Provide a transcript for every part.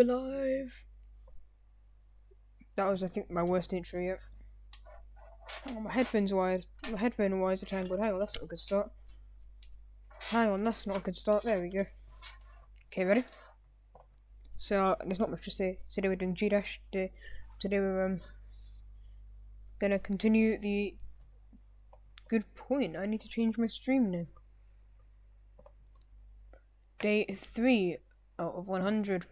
Alive. That was, I think, my worst intro yet. Oh, my headphone wires are tangled. Hang on, that's not a good start. Hang on, that's not a good start. There we go. Okay, ready? So, there's not much to say. Today we're doing G-Dash. Today we're gonna continue the... Good point, I need to change my stream name. Day 3 out of 100.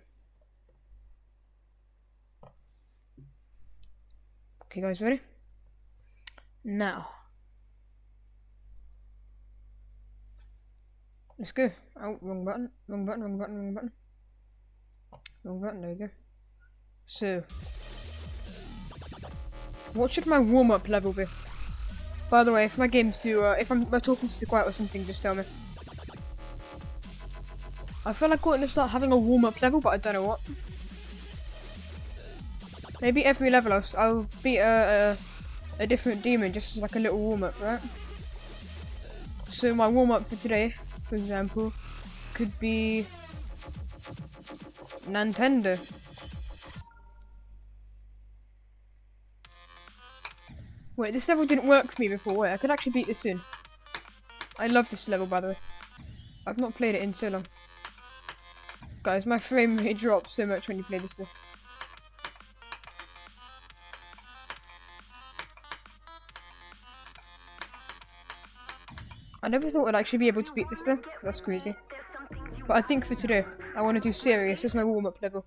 Okay guys, ready? Now. Let's go. Oh, wrong button. Wrong button, wrong button, wrong button. Wrong button, there we go. So. What should my warm-up level be? By the way, if my game's too, if I'm talking too quiet or something, just tell me. I feel like I want to start having a warm-up level, but I don't know what. Maybe every level I'll beat a different demon, just as like a little warm-up, right? So my warm-up for today, for example, could be Nintendo. Wait, this level didn't work for me before. Wait, I could actually beat this soon. I love this level, by the way. I've not played it in so long. Guys, my frame rate drops so much when you play this stuff. I never thought I'd actually be able to beat this though, so that's crazy. But I think for today, I want to do serious as my warm-up level.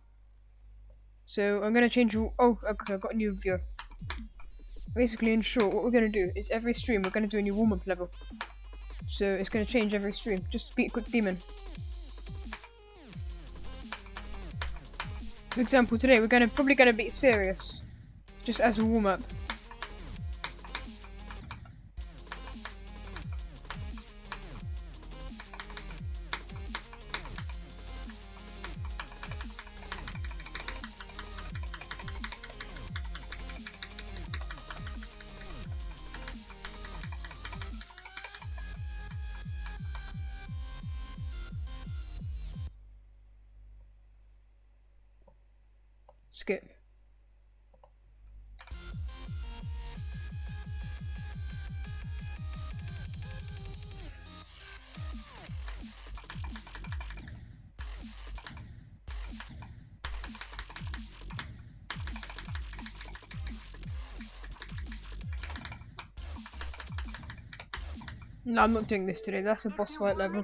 So I'm gonna change. Oh, okay, I've got a new viewer. Basically, in short, what we're gonna do is every stream we're gonna do a new warm-up level. So it's gonna change every stream. Just beat a quick demon. For example, today we're probably gonna beat serious, just as a warm-up. Skip. No, I'm not doing this today. That's a boss fight level.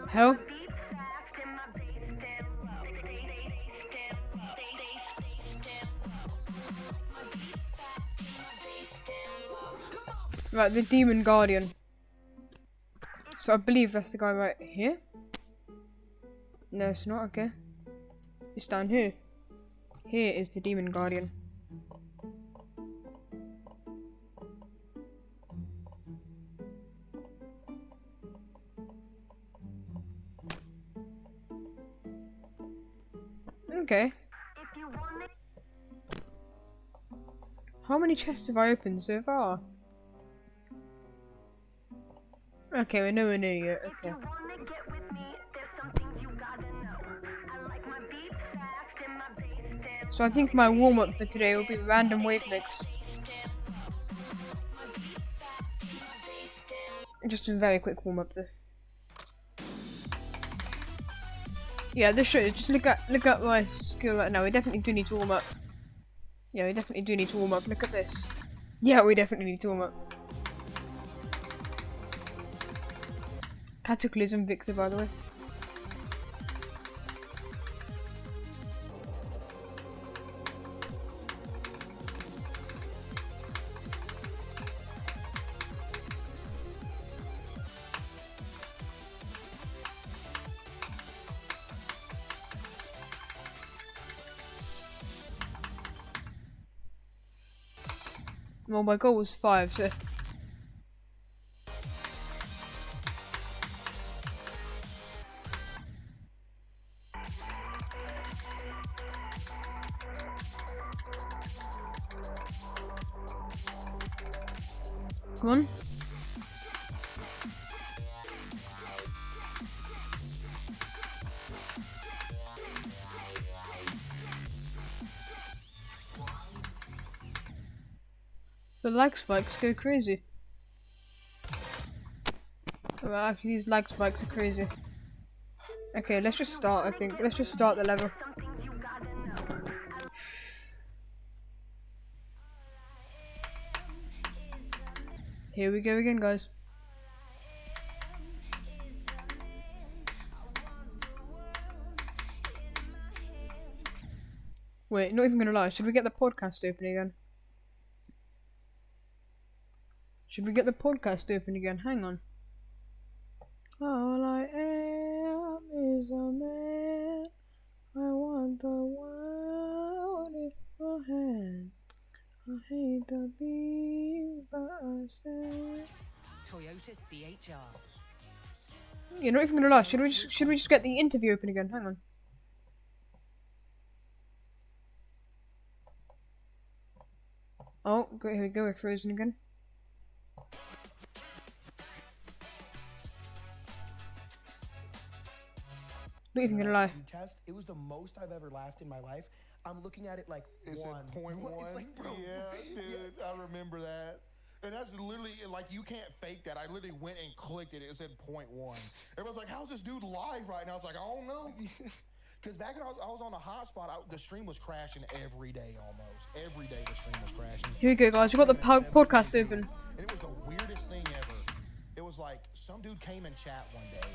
Hell. Right, the Demon Guardian. So I believe that's the guy right here. No, it's not. Okay. It's down here. Here is the Demon Guardian. Okay. How many chests have I opened so far? Okay, we're nowhere near yet. Okay. So I think my warm-up for today will be random wave mix. Just a very quick warm-up there. Yeah, this show. Just look at my skill right now. We definitely do need to warm up. Yeah, we definitely do need to warm up. Look at this. Yeah, we definitely need to warm up. Cataclysm Victor, by the way. Well, my goal was 5, so... Come on. The lag spikes go crazy. Well, actually, these lag spikes are crazy. Okay, let's just start, I think. Let's just start the level. Here we go again, guys. Wait, not even gonna lie. Should we get the podcast open again? Should we get the podcast open again? Hang on. All I am is a man. I want the world in my hand. I hate the beat, but I stand. Toyota CHR. You're not even gonna lie. Should we just get the interview open again? Hang on. Oh, great. Here we go. We're frozen again. Not even gonna lie. Test. It was the most I've ever laughed in my life. I'm looking at it like It's one. at point one. It's like, bro, Yeah, dude, I remember that. And that's literally like you can't fake that. I literally went and clicked it. It said 0.1. Everyone's like, "How's this dude live right now?" I was like, "I don't know." Because back when I was on the hotspot, the stream was crashing every day almost. Every day the stream was crashing. Here we go, guys. We got the podcast open. And it was the weirdest thing ever. It was like some dude came in chat one day,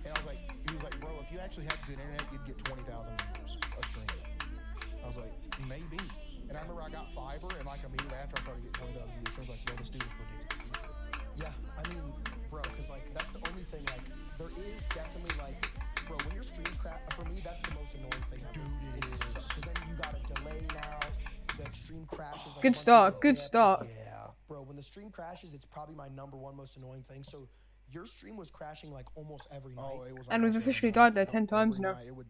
and I was like, he was like, "Bro, if you actually had good internet, you'd get 20,000 views a stream." I was like, "Maybe." And I remember I got fiber, and like immediately after I started getting 20,000 views, I was like, "Yo, this dude is ridiculous." yeah, I mean, bro, because like that's the only thing. Like, there is definitely like, bro, when your streams crash, for me, that's the most annoying thing. Ever. Dude, it is. Because then you got a delay now. The stream crashes. Like, Good once start, you good get- start. Yeah, bro. When the stream crashes, it's probably my #1 most annoying thing. So your stream was crashing like almost every night. Oh, it was. And we've almost officially every night. died there 10 times Every now. night It would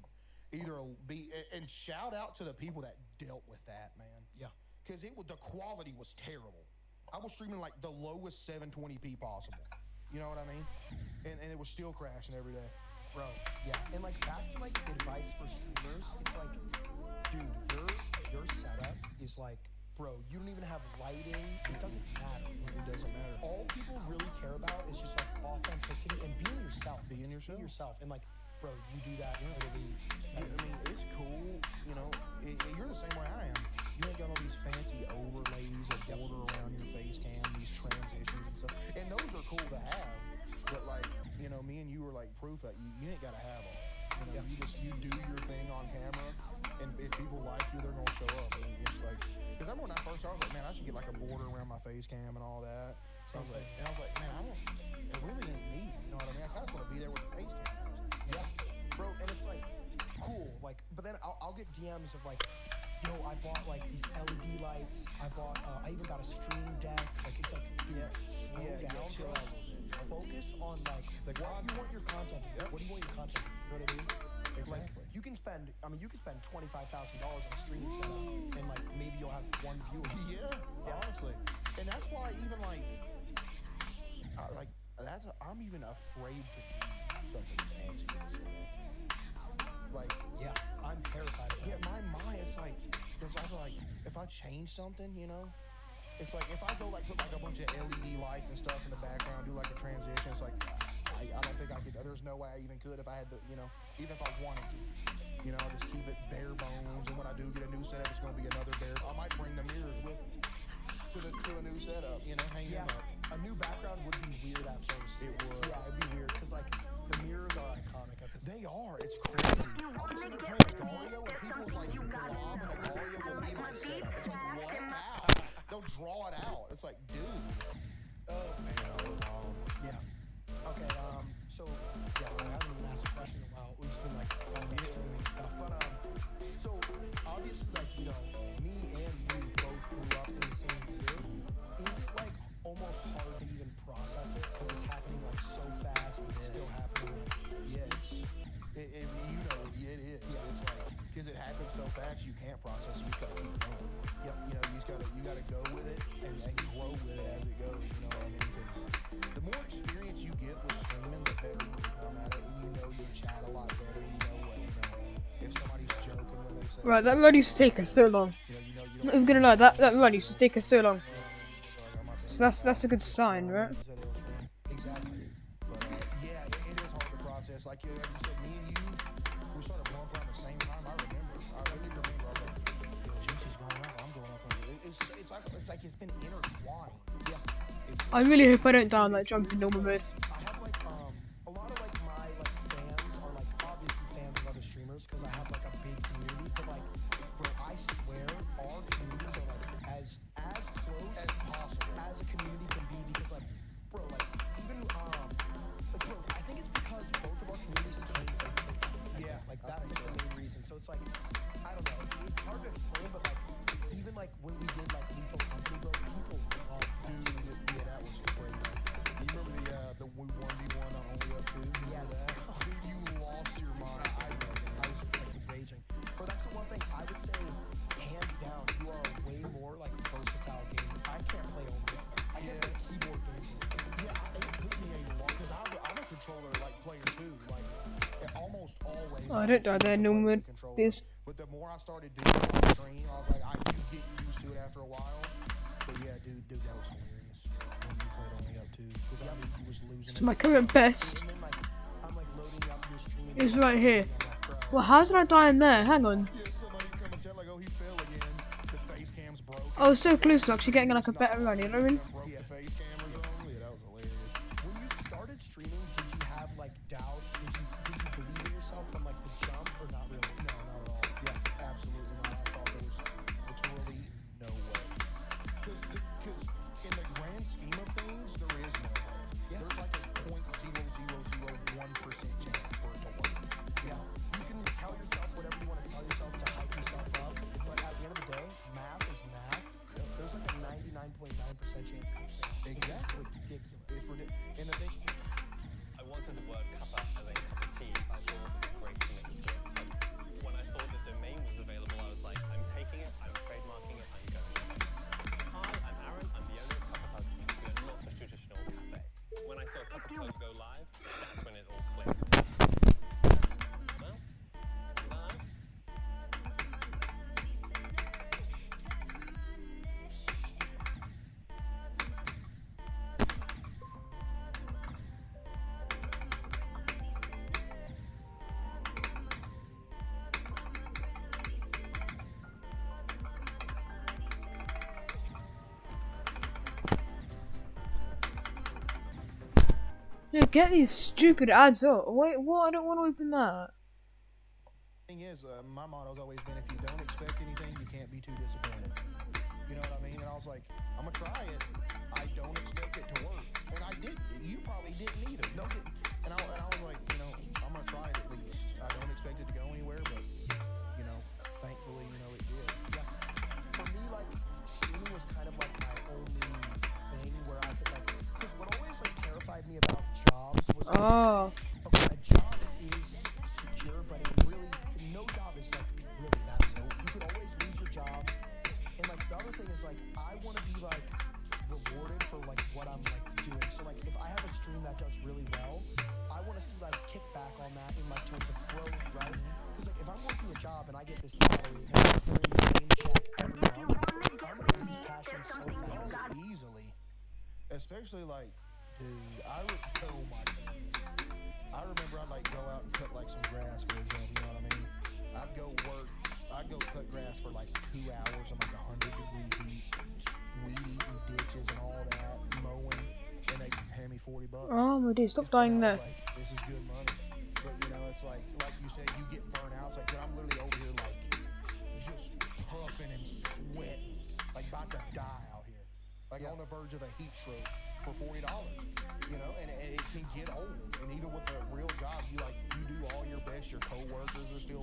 either be, and shout out to the people that dealt with that, man. Yeah. Because the quality was terrible. I was streaming like the lowest 720p possible. You know what I mean? And it was still crashing every day. Bro, yeah, and like back to like advice for streamers, it's like, dude, your setup is like, bro, you don't even have lighting. It doesn't matter. It doesn't matter. All people really care about is just like authenticity and being yourself. Being yourself. Be yourself, and like, bro, you do that literally. I mean, it's cool. You know, you're the same way I am. You ain't got all these fancy overlays of border around your face cam, these transitions and stuff. And those are cool to have. But like, you know, me and you were like proof that you ain't gotta have all. You know, you do your thing on camera, and if people like you, they're gonna show up. And it's like, because I remember when I first started, I was like, man, I should get like a border around my face cam and all that. So I was like, man, it really ain't me. You know what I mean? I kind of want to be there with the face cam. Yeah, bro, and it's like cool. Like, but then I'll get DMs of like, yo, I bought like these LED lights. I even got a stream deck. Like, it's like, dude, slow down, chill bro. out a little bit. Focus on like what you want your content to be. What do you want your content to be? You know what I mean? Like, Exactly. you can spend $25,000 on a streaming setup, and like maybe you'll have one viewer. Yeah, honestly, and that's why even like I'm even afraid to do something fancy. Like, Yeah, I'm terrified of that. my mind, it's like, because I feel like if I change something, you know, it's like if I go like put like a bunch of LED lights and stuff in the background, do like a transition, it's like I don't think I could. There's no way I even could if I had the, you know, even if I wanted to. You know, I'll just keep it bare bones, and when I do get a new setup, it's gonna be another bare. I might bring the mirrors with me to a new setup, you know, hang Yeah, them up. a new background would be weird at first. It would. Yeah, it'd be weird because like the mirrors are iconic at this. They are. It's crazy. I'll be sitting there playing Agario, and people's like blob and Agario will be my setup. It's like, what? How? They'll draw it out. It's like, dude. Oh man. Yeah. Okay. So yeah, I haven't even asked a question in a while. We've just been like talking about streaming and stuff. But so obviously, like, you know, me and you both grew up in the same year. Is it like almost hard to even process it because it's happening like so fast and it's still happening? Yes. You know, it is. Yeah. It's like, because it happens so fast, you can't process it. You just gotta keep going. Yep. You know, you gotta go with it and grow with it as it goes. You know what I mean? Because the more experience you get with streaming, the better you become at it, and you know your chat a lot better. You know what, you know, if somebody's joking when they say, Right, that run used to take us so long. you Not even gonna lie, that run used to take us so long. that's a good sign, right? Exactly. But yeah, it is hard to process. Like you said, me and you, we started blowing up around the same time. I really remember. I was like, yo, Juicy's going up, I'm going up. It's like it's been intertwined. Yeah. I really hope I don't die on that jump in normal mode. I have like a lot of like my like fans are like obviously fans of other streamers because I have like a big community. But like, bro, I swear our communities are like as close as possible as a community can be because like, bro, like even like bro, I think it's because both of our communities came from Yeah, like that's like the main reason. So it's like I don't know, it's hard to explain, but like even like when we did like Lethal Company, bro, people love that. Yeah, that was crazy. You remember the we 1v1 on Only Up 2? Yes. Dude, you lost your mind. I was like raging. But that's the one thing I would say, hands down, you are a way more like versatile gamer. I can't play only. I can't play keyboard games. Yeah, it took me a long because I'm a controller like player too. Like it almost always. Oh, I don't die there, normal mode, please. But the more I started doing it on stream, I was like, I do get used to it after a while. But yeah, dude, that was hilarious when you played Only Up 2 because I mean, you was losing. So my current best And then like I'm like loading up your stream. is right here. Well, how did I die in there? Hang on. Yeah, somebody come and tell like, oh, he fell again. The face cam's broke. I was so close to actually getting like a better run, you know what I mean? Broke the face cameras on. Yeah, that was hilarious. When you started streaming, did you have like doubts? Did you believe in yourself from like the jump or not really? No, not at all. Yeah, absolutely not. I thought there was literally no way. Because in the grand scheme of things, there is no way. Yeah. There's like a 0.0001% chance for it to work. Yeah. You can tell yourself whatever you want to tell yourself to hype yourself up, but at the end of the day, math is math. There's like a 99.9% chance. Exactly. Ridiculous. It's ridiculous. And the thing, I wanted the word cuppa as a cup of tea. I thought it would be great to mix with. Like, when I saw the domain was available, I was like, I'm taking it, I'm trademarking it, I'm going with it. Hi, I'm Aaron, I'm the owner of Cuppa Pug. We are not a traditional cafe. When I saw Cuppa Pug go live, that's when it all clicked. Well, nice. Yeah, get these stupid ads up. Wait, what? I don't want to open that. thing is, my motto's always been, if you don't expect anything, you can't be too disappointed. You know what I mean? And I was like, I'm gonna try it. I don't expect it to work, and I didn't. You probably didn't either. No, and I was like, you know, I'm gonna try it at least. I don't expect it to go anywhere, but you know, thankfully, you know, it did. Yeah. For me, like, streaming was kind of like my only thing where I could, like, because what always, like, terrified me about jobs was, like, Oh. okay, a job is secure, but it really, no job is, like, really that. So you could always lose your job. And, like, the other thing is, like, I want to be, like, rewarded for, like, what I'm, like, doing. So, like, if I have a stream that does really well, I want to see, like, kickback on that in, like, terms of growth, right? Because, like, if I'm working a job and I get this salary and I'm doing the same check every month, I'm going to lose passion so fast. Easily, especially like, dude, oh my goodness. I remember I'd like go out and cut like some grass, for example. You know what I mean? I'd go cut grass for like 2 hours on like 100-degree heat, weed eating ditches and all that, mowing, and they pay me $40. Oh my days, stop dying And I there. was like, this is good money. But you know, it's like you said, you get burnt out. It's like, dude, I'm literally over here like just puffing and sweating, like about to die out here, like on the verge of a heat stroke for $40. You know, and it can get old. And even with a real job, you do all your best. Your coworkers are still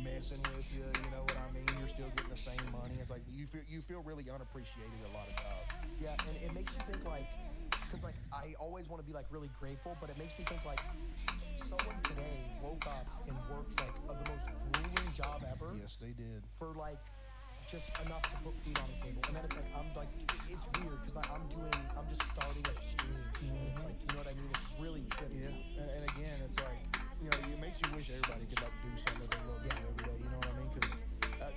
messing with you. You know what I mean? You're still getting the same money. It's like you feel really unappreciated at a lot of jobs. Yeah, and it makes you think, like, because, like, I always want to be, like, really grateful, but it makes me think, like, someone today woke up and worked, like, the most grueling job ever Yes, they did. for, like, just enough to put food on the table. And then it's like, I'm like, it's weird because I'm just starting a stream. And it's like, you know what I mean? It's really trippy. Yeah, and again, it's like, you know, it makes you wish everybody could like do something they love to do every day. You know what I mean? Because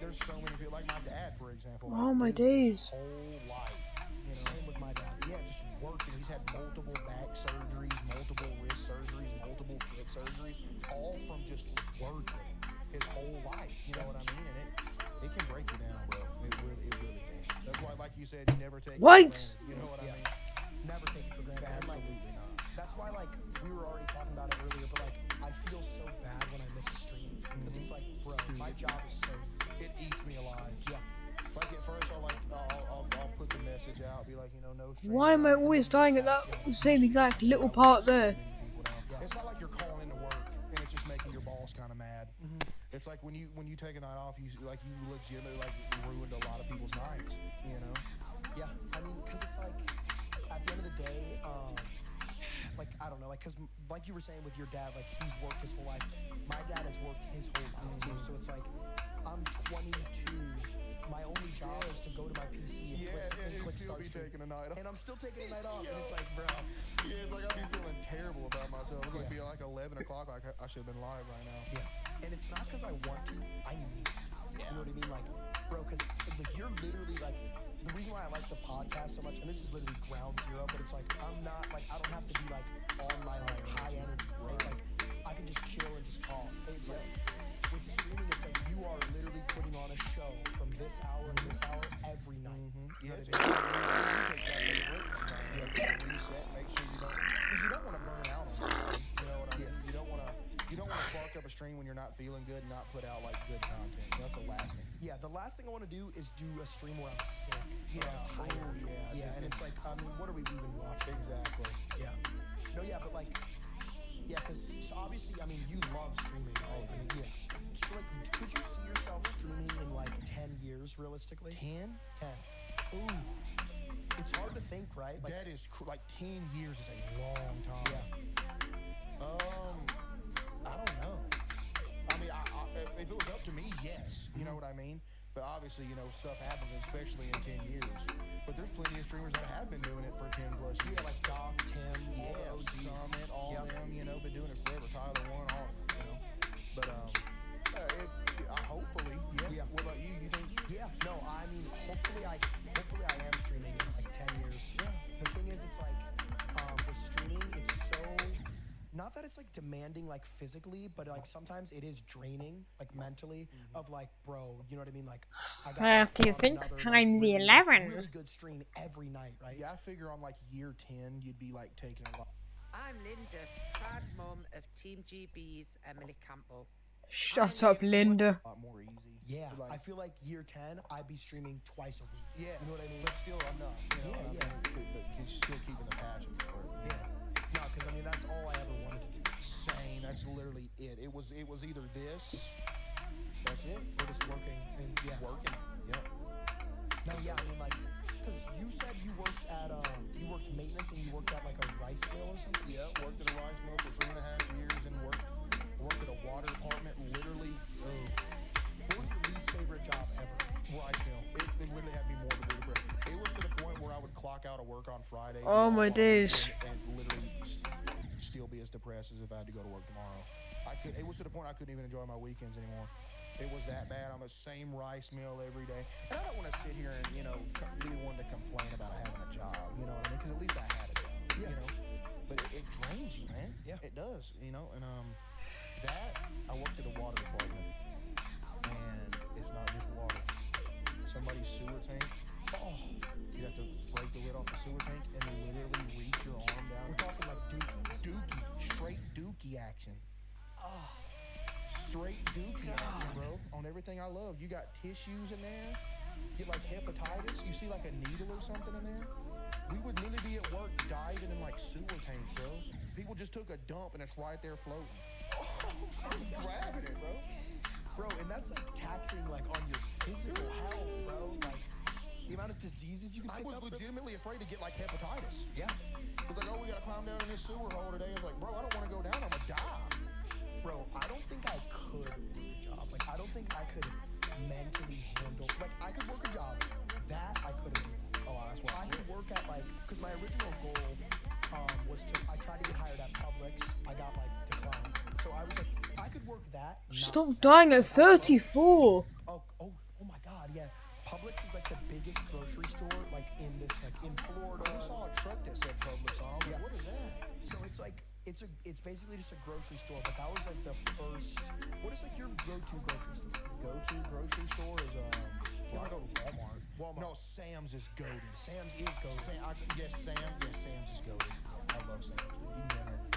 there's so many people, like my dad, for example. Like, Oh my dude, days. his whole life, you know. Same with my dad. Yeah, working. He's had multiple back surgeries, multiple wrist surgeries, multiple foot surgeries, all from just working his whole life. You know what I mean? And it can break you down, bro. It really can. That's why, like you said, you never take it for What? granted. You know what I mean? Never take it for granted. And, like, Absolutely not. that's why, like, we were already talking about it earlier, but, like, I feel so bad when I miss a stream. Because it's like, bro, my job is so... It eats me alive. Yeah. Like at first, I'll put the message out, be like, you know, no. stream Why am I tonight. always dying at that same exact little part there? It's not like you're calling into work and it's just making your boss kind of mad. It's like when you take a night off, you legitimately like ruined a lot of people's nights. You know? Yeah, I mean, because it's like, at the end of the day, like, I don't know, like, because like you were saying with your dad, like, he's worked his whole life. My dad has worked his whole life, too, so it's like, I'm 22, my only job is to go to my PC and click still start be stream. taking a night off. And I'm still taking a night off, and it's like, bro, Yeah, it's like I'd be feeling terrible about myself. It's like be like 11 o'clock, like I should have been live right now. yeah. And it's not because I want to, I need to. You know what I mean? Like, bro, because like, you're literally like, the reason why I like the podcast so much, and this is literally ground zero, but it's like, I'm not, like, I don't have to be like on my like high energy, right? Like, I can just chill and just talk. It's like, with streaming, it's like you are literally putting on a show from this hour to this hour every night. You know Yeah, what I mean? reset, make sure you don't, because you don't want to burn out on it. You know what I mean? You don't want to spark up a stream when you're not feeling good and not put out like good content. That's the last thing. Yeah, the last thing I want to do is do a stream where I'm sick. Yeah. Or I'm tired. Oh, yeah. Yeah, and it's like, I mean, what are we even watching? Exactly. Yeah. No, yeah, but like, yeah, because so obviously, I mean, you love streaming, right? I mean, yeah. So like, could you see yourself streaming in like 10 years, realistically? 10? 10. Ooh. It's hard to think, right? Like, That is like 10 years is a long time. yeah. I don't know. I mean, if it was up to me, yes. You know what I mean? But obviously, you know, stuff happens, especially in 10 years. But there's plenty of streamers that have been doing it for 10 plus years. Yeah, like Doc, Tim, all the Yeah, OGs. Summit, all Yep. them, you know, been doing it forever. Tyler One, all of them, you know. But hopefully, yeah. Yeah. What about you? You think? Yeah, no, I mean, hopefully I am streaming in like 10 years. Yeah. The thing is, it's like, with streaming, it's so, not that it's like demanding like physically, but like sometimes it is draining, like mentally, of like, bro, you know what I mean? Like, I got 36 another, times really, 11. really good stream every night, right? Yeah, I figure on like year 10, you'd be like taking a lot. I'm Linda, proud mum of Team GB's Emily Campbell. Shut up, Linda. A lot more easy. Yeah, Like, I feel like year 10, I'd be streaming twice a week. yeah, You know what I mean? but still enough. You know Yeah, what I mean? But you're still keeping the passion for it. Yeah. No, because I mean, that's all I ever wanted to do. Same. That's literally it. It was either this. That's it. Or just working. And yeah. Working. Yep. No, yeah, I mean, like, because you said you worked at, you worked maintenance and you worked at, like, a rice mill or something? Yeah, worked at a rice mill for 3.5 years and worked at a water department. Literally, What was your least favorite job ever? rice mill. It literally had me more than depressed. It was to the point where I would clock out of work on Friday. be Oh off my on days. weekend, And literally still be as depressed as if I had to go to work tomorrow. It was to the point I couldn't even enjoy my weekends anymore. It was that bad. I'm the same rice mill every day. And I don't want to sit here and, you know, be the one to complain about having a job. You know what I mean? Because at least I had a job, you know? But it drains you, man. Yeah. It does, you know? And I worked at a water department. And it's not just water. Somebody's sewer tank. Oh, you have to break the lid off the sewer tank and literally reach your arm down. We're talking like dookies. Dookie, straight dookie action. Straight dookie action, bro. On everything I love. You got tissues in there. Get like hepatitis. You see like a needle or something in there. We would literally be at work diving in like sewer tanks, bro. People just took a dump and it's right there floating. I'm grabbing it, bro. Bro, and that's, like, taxing, like, on your physical health, bro. Like, the amount of diseases you can I pick was up. legitimately afraid to get like hepatitis. Yeah. It was like, oh, we gotta climb down in this sewer hole today. I was like, bro, I don't want to go down. I'm gonna die. Bro, I don't think I could work a job. Like, I don't think I could mentally handle, like, I could work a job. That I couldn't do. Oh, that's why I could work at, like, because my original goal was to, I tried to get hired at Publix. I got, like, declined. So I was like, I could work that. not Stop that. dying at 34. Oh my God, yeah. Publix is like the biggest grocery store like in this like in Florida. I saw a truck that said Publix on. I was like, what is that? So it's like it's basically just a grocery store, but that was like the first. What is like your go-to grocery store? Go-to grocery store is well, I go to Walmart. Walmart. No, Sam's is goated. Sam's is goated. Yes, Sam's is goated. I love Sam's, dude. You can get it.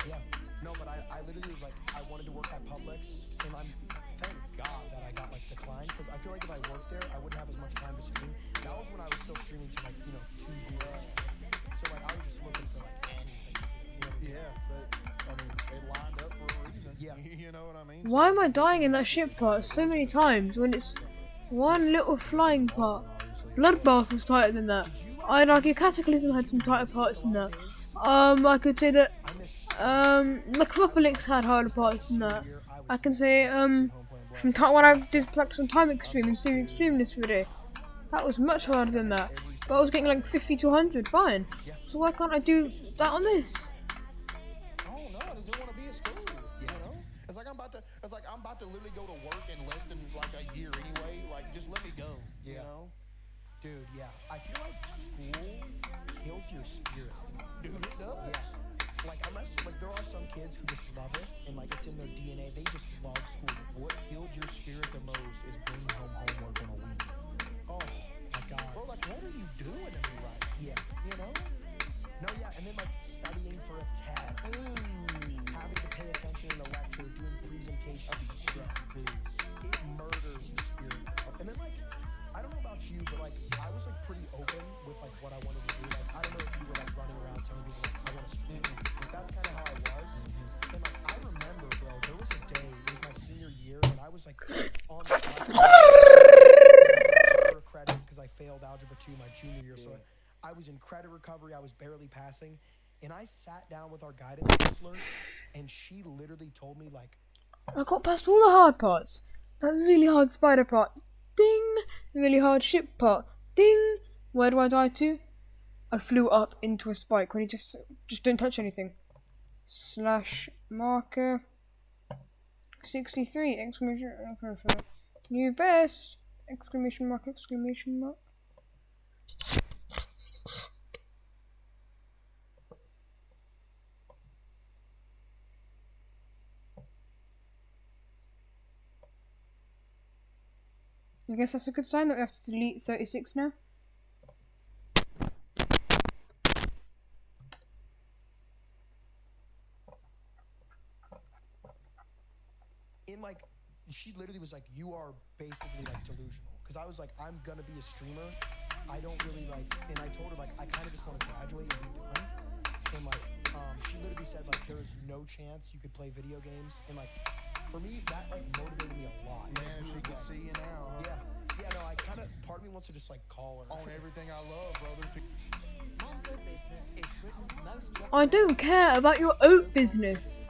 Yeah. No, but I literally was like, I wanted to work at Publix, and I'm thank God that I got like declined, because I feel like if I worked there, I wouldn't have as much time to stream. That was when I was still streaming to like 2 viewers. So like I was just looking for like anything. Yeah, but I mean, they lined up for a reason. Yeah. You know what I mean? Why am I dying in that ship part so many times when it's one little flying part? Bloodbath was tighter than that. I'd argue Cataclysm had some tighter parts than that. I could say that Necropolis had harder parts than that. I can say from time when I did practice on Time Extreme and Seeing Extreme this video, that was much harder than that. But I was getting like 50 to 100, fine. So why can't I do that on this? I don't know. I just don't want to be at school. You know? It's like I'm about to literally go to work in less than like a year anyway. Like, just let me go. You know? Dude, yeah. I feel like school kills your spirit. Dude, it does. Yeah. Like unless like there are some kids who just love it and like it's in their DNA, they just love school. What killed your spirit the most is bringing home homework on a week. Oh my God. Bro, like, what are you doing to me right now? Yeah. You know? No, yeah, and then like studying for a test, having to pay attention in a lecture, doing presentations and stuff. It murders your spirit. And then like, I don't know about you, but like I was like pretty open with like what I wanted to do. Like I don't know if you were like running around telling people like I want to stream. That's kind of how I was. And like I remember, bro, there was a day, it was my senior year, and I was like on the for credit because I failed Algebra 2 my junior year. So I was in credit recovery, I was barely passing, and I sat down with our guidance counselor, and she literally told me like, I got past all the hard parts. That really hard spider part. Ding! The really hard ship part. Ding! Where do I die to? I flew up into a spike when he just didn't touch anything. Slash marker 63 exclamation new best exclamation mark exclamation mark. I guess that's a good sign that we have to delete 36 now. in like, she literally was like, you are basically like delusional. Because I was like, I'm gonna be a streamer. I don't really like, and I told her like, I kind of just want to graduate and be done. And like, she literally said like, there's no chance you could play video games. And like, for me, that like motivated me a lot. Man, she can see you now, huh? Yeah, no, I kind of, part of me wants to just like call her. On everything I love, brothers. Monzo Business is Britain's most I don't care about your oat business.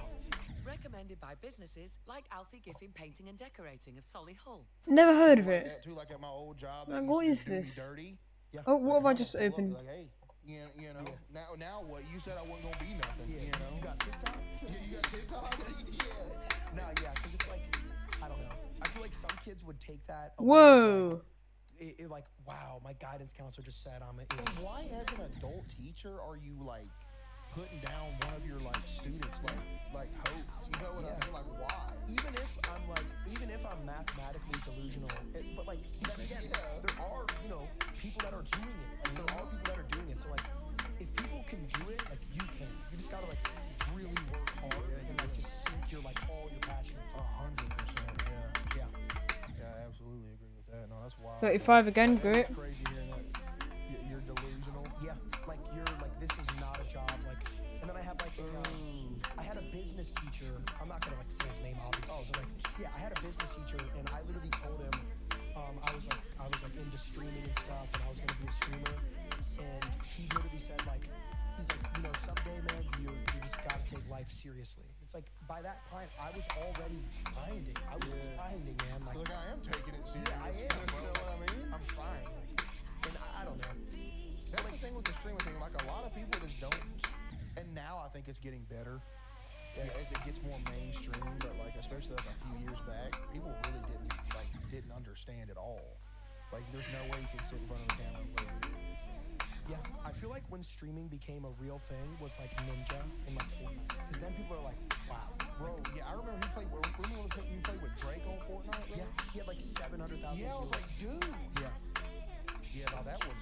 recommended by businesses like Alfie Giffin Painting and Decorating of Solihull. Never heard of Like it. that too, like at my old job. Like, that what used is to do me this? Dirty. Yeah. Oh, what have I Like, just I'ma pull up, opened? Like, hey, you know, now what? You said I wasn't gonna be nothing. Yeah, You know. you got TikTok? Yeah, you got TikTok. Yeah. No, yeah, because it's like, I don't know. I feel like some kids would take that. away Whoa. as, like, wow, my guidance counselor just said I'm an And idiot. why, as an adult teacher, are you like putting down one of your like students like hopes? You know what I mean? Like why? Even if I'm mathematically delusional, but like then again, there are people that are doing it. Like, there are people that are doing it. So like, if people can do it, like you can. You just gotta like really work hard and like just sink your like all your passion. 100%. Yeah. Yeah, I absolutely agree with that. No, that's wild. 35 again, great. It's crazy hearing that you're delusional. Yeah, like you're like this is not a job. Like, and then I have like I had a business teacher. I'm not gonna like say his name obviously, but like yeah, I had a business teacher, and I literally told him I was like into streaming and stuff, and I was gonna be a streamer, and he literally said like someday man you just gotta take life seriously. It's like by that point I was already grinding. I was grinding, man. Like Look, I am taking it serious. yeah, I am. You Bro. know what I mean? I'm trying. Like, and I don't know. That's the thing with the streaming thing. Like a lot of people just don't. And now I think it's getting better. Yeah, as it gets more mainstream, but like especially like a few years back, people really didn't understand at all. Like, there's no way you can sit in front of a camera and play a video game. Yeah, I feel like when streaming became a real thing was like Ninja and like Fortnite. Because then people are like, wow. Bro, yeah, I remember you played with Drake on Fortnite, bro? Yeah, he had like 700,000 Yeah, I was viewers. like, dude. Yeah. Yeah, no, that was,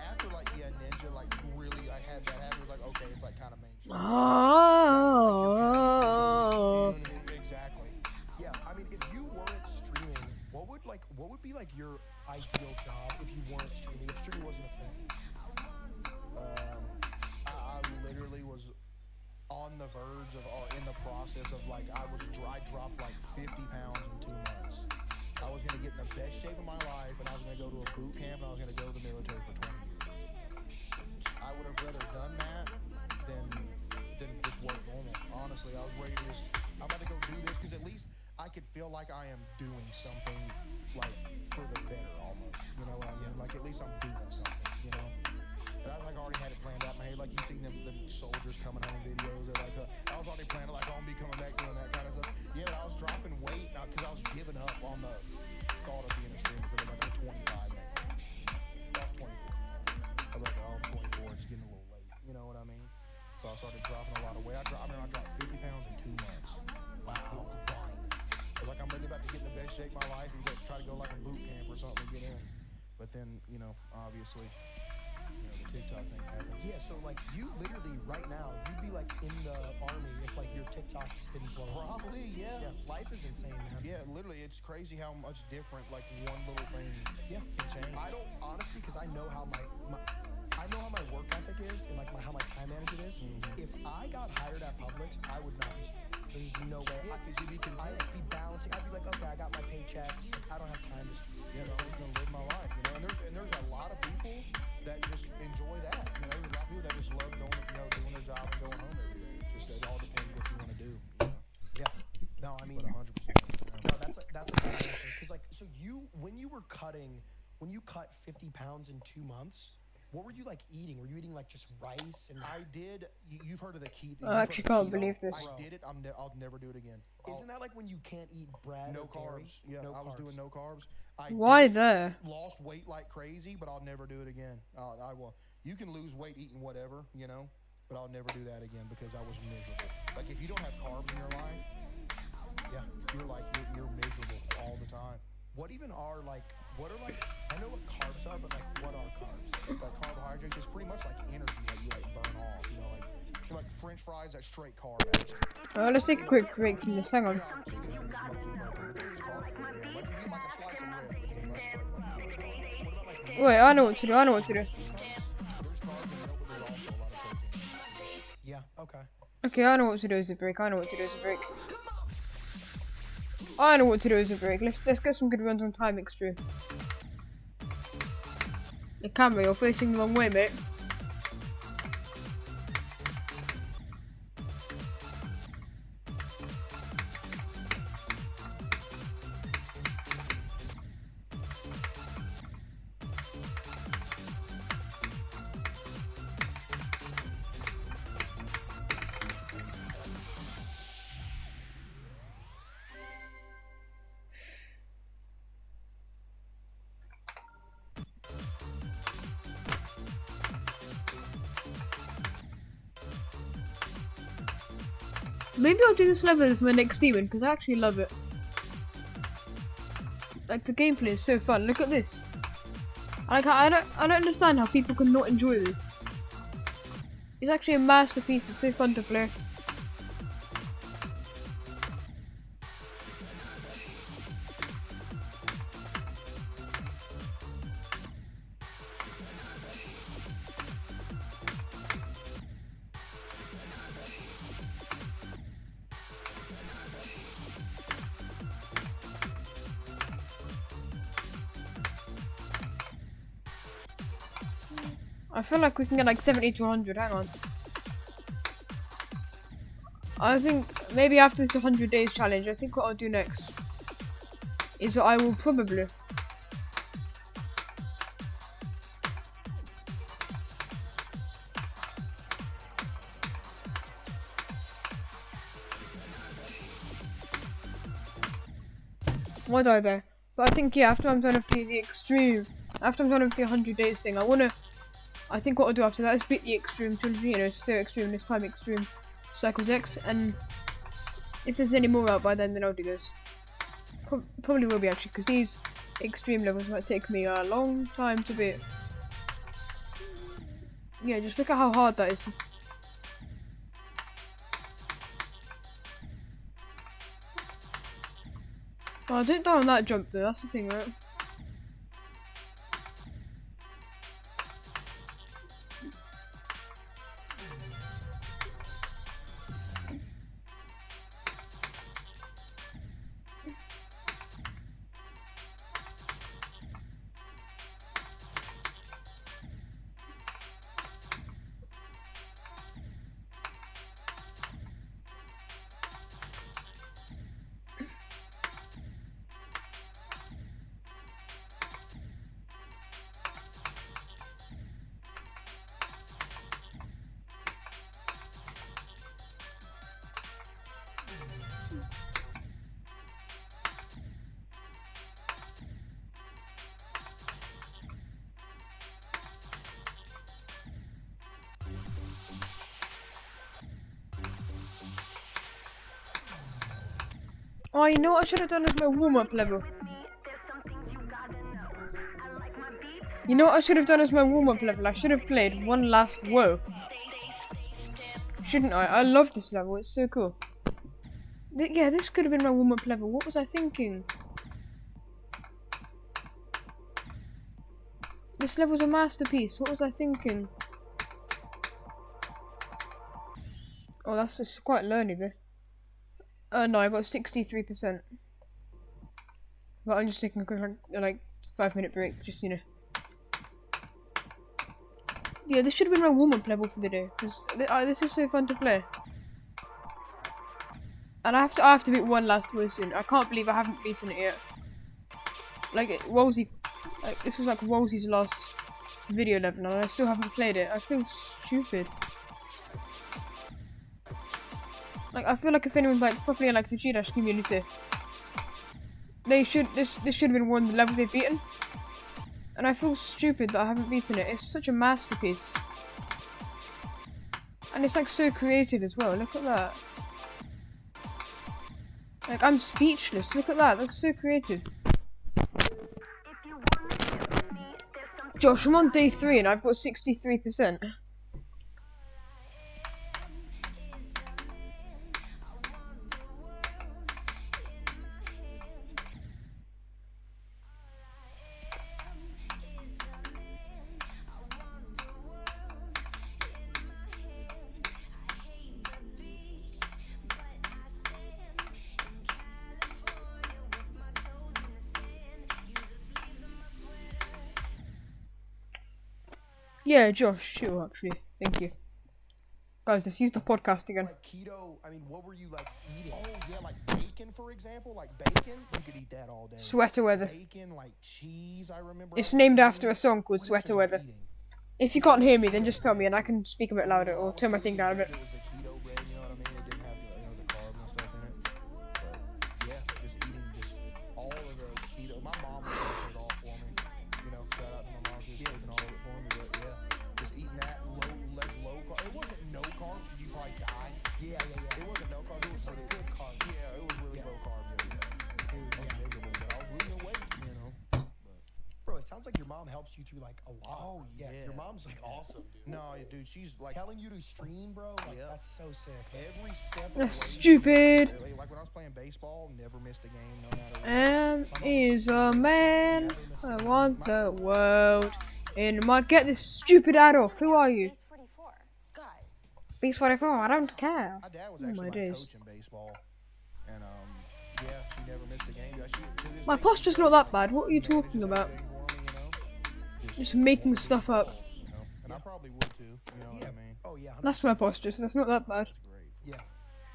after, like, Ninja, like, really, I had that happen. It was like, okay, it's, like, kind of mainstream. Oh. You know what I mean? Exactly. Yeah, I mean, if you weren't streaming, what would be like your ideal job if you weren't streaming? If streaming wasn't a thing? I literally was on the verge of, or in the process of, like, I dropped, like, 50 pounds in 2 months. I was going to get in the best shape of my life, and I was going to go to a boot camp, and I was going to go to the military for 20 years. I would have rather done that than just work normal. Honestly, I was ready to I'm about to go do this, because at least I could feel like I am doing something, like, for the better, almost. You know what I mean? Like, at least I'm doing something, you know? But I was, like, already had it planned out in my head. Like, you seen them soldiers coming home videos. They're like, I was already planning, like, I'm going to be coming back doing that kind of stuff. Yeah, but I was dropping weight now because I was giving up on the thought of being a streamer because I'm like, I'm 25 now. I was 24. I was like, oh, I'm 24. It's getting a little late. You know what I mean? So I started dropping a lot of weight. I dropped 50 pounds in 2 months. Wow. I was like, I'm ready about to get in the best shape of my life and try to go like a boot camp or something to get in. But then, you know, obviously, the TikTok thing happened. Yeah, so like you literally right now, you'd be like in the army if like your TikToks didn't blow up. Probably, yeah. Yeah, life is insane, man. Yeah, literally, it's crazy how much different like one little thing Yeah. can change. I don't honestly, because I know how my work ethic is and like how my time management is. If I got hired at Publix, I would not be streaming. There's no way. You'd be content. I'd be balancing. I'd be like, okay, I got my paychecks. I don't have time to stream. Yeah, I'm just gonna live my life, you know. And there's a lot of people that just enjoy that. You know, there's a lot of people that just love going, doing their job and going home every day. It's just, it all depends what you want to do. You know? Yeah. No, I mean, But 100%. no, that's a bad answer. Because like, so when you cut 50 pounds in 2 months, what were you like eating? Were you eating like just rice and? I did. You've heard of the keto? I actually can't believe this. I did it. I'll never do it again. Isn't that like when you can't eat bread? No or dairy? carbs. Yeah, No I was carbs. doing no carbs. Why there? Lost weight like crazy, but I'll never do it again. I will. You can lose weight eating whatever, you know, but I'll never do that again because I was miserable. Like if you don't have carbs in your life, yeah, you're miserable all the time. What are I know what carbs are, but like what are carbs? Like carbohydrates is pretty much like energy that you like burn off, you know, like French fries, that's straight carb. Well, let's take a quick break from this. Hang on. Wait, I know what to do. Yeah. Okay. Okay, I know what to do as a break. I know what to do as a break. Let's get some good runs on Time Extreme. The camera, you're facing the wrong way, mate. Maybe I'll do this level as my next demon, because I actually love it. Like, the gameplay is so fun. Look at this. Like, I don't understand how people can not enjoy this. It's actually a masterpiece. It's so fun to play. I feel like we can get like 70 to 100. Hang on. I think maybe after this 100 days challenge, I think what I'll do next is that I will probably why died there? But I think, yeah, after I'm done with the extreme, after I'm done with the 100 days thing, I think what I'll do after that is beat the extreme trilogy, you know, still extreme, this time extreme Cycles X, and if there's any more out by then I'll do this. Probably will be actually, because these extreme levels might take me a long time to beat. Yeah, just look at how hard that is to... Oh, I didn't die on that jump though, that's the thing, right? Oh, you know what I should have done as my warm-up level? You know what I should have done as my warm-up level? I should have played One Last Woe. Shouldn't I? I love this level, it's so cool. Yeah, this could have been my warm-up level. What was I thinking? This level's a masterpiece. What was I thinking? Oh, that's just quite lonely there. No, I got 63%. But I'm just taking a quick, like 5-minute break, just, you know. Yeah, this should have been my warm-up level for the day, because this is so fun to play. And I have to beat One Last Woe soon. I can't believe I haven't beaten it yet. Like, Wolsey, like, this was like Wolsey's last video level, and I still haven't played it. I feel stupid. Like, I feel like if anyone's like properly in like the G-Dash community, this should have been one of the levels they've beaten. And I feel stupid that I haven't beaten it. It's such a masterpiece. And it's like so creative as well. Look at that. Like, I'm speechless. Look at that. That's so creative. Josh, I'm on day 3 and I've got 63%. Yeah, Josh, sure, actually. Thank you. Guys, let's use the podcast again. Like keto, I mean, what were you like eating? Oh yeah, like bacon, for example. Like bacon, you could eat that all day. Sweater Weather. Bacon, like cheese. I remember. It's named after a song called What else Sweater was I Weather. eating? If you can't hear me, then just tell me and I can speak a bit louder or turn my thing down a bit. It was the keto bread, you know what I mean? It didn't have the carbs and stuff in it. But yeah, just eating just all of the keto. My mom was cooking it all for me. You know, shout out to my mom, she was cooking all of it for me. But yeah, just eating that less low carb. It wasn't no carbs because you probably die. Yeah. It wasn't no carbs. It was some good carbs. Yeah, it was really low carb. Yeah. Dude, I was miserable, but I was losing weight, you know. Bro, it sounds like your mom helps you through like a lot. Oh yeah, Your mom's like awesome, dude. No, dude, she's like Telling you to stream, bro. Like Yep. that's so sick. every step of the That's way. stupid. Like when I was playing baseball, never missed a game, no matter what. Is a man. I want the world in my. Get this stupid ad off. Who are you? Beast 44. I don't care. My dad was Oh, actually my like days. coaching baseball, and yeah, she never missed a game. Yeah, to this My day, posture's she not does that bad. What are you talking about? everything for me, you know? Just making stuff up. You know? And I probably would too. You know what I mean? Oh yeah. That's my posture, so that's not that bad. It's great. Yeah.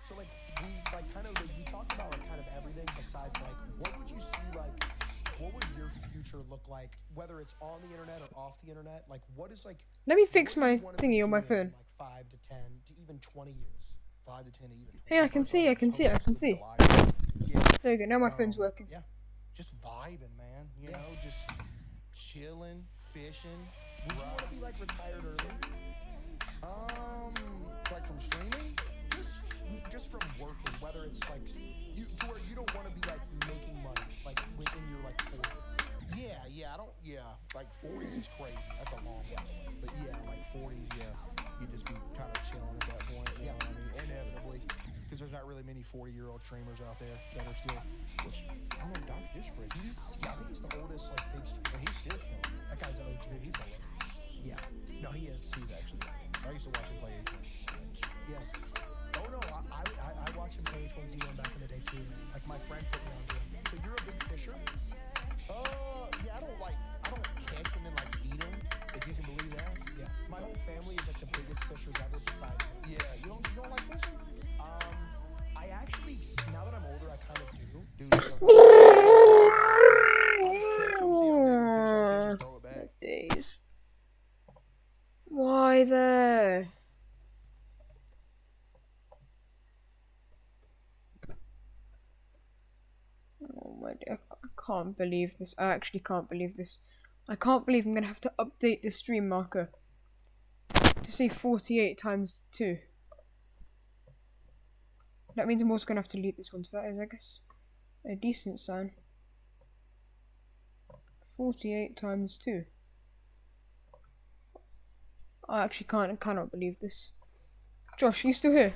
So like we talked about like kind of everything besides like what would you see like what would your future look like whether it's on the internet or off the internet like what is like Let me fix what do my you wanna be thingy on my doing in, phone. like 5 to 10 to even 20 years. 5 to 10 to even. Hey, I can see, I can see, I can see. Yeah. There you go, now my phone's working. Yeah. just vibing, man. You know, just chilling, fishing. Would you want to be like retired early? Like from streaming? Just from working, whether it's like you to where you don't want to be like making money, like within your like 40s. Yeah, I don't, like 40s is crazy. That's a long way. But yeah, like 40s, you'd just be kind of chilling at that point. You know what I mean? Inevitably. Because there's not really many 40-year-old streamers out there that are still, which, I don't know, Dr. Disparate. I think he's the oldest like big streamer. And he's still killing it. That guy's OG. He's hilarious. Yeah. No, he is. He's actually, I used to watch him play H1. Yeah. Oh no, I watched him play H1Z1 back in the day too. Like my friend put me on to him. So you're a big fisher? Yeah, I don't catch them and like eat them, if you can believe that. Yeah. My whole family is like the biggest fishers ever besides me. Yeah, you don't like fishing? I actually, now that I'm older, I kind of do. Dude, catch 'em, see how big the fish are, just throw it back. Days. Why there? Oh my dear, I can't believe this. I actually can't believe this. I can't believe I'm gonna have to update the stream marker to say 48 times 2. That means I'm also gonna have to delete this one, so that is, I guess, a decent sign. 48 times 2. I actually cannot believe this. Josh, are you still here?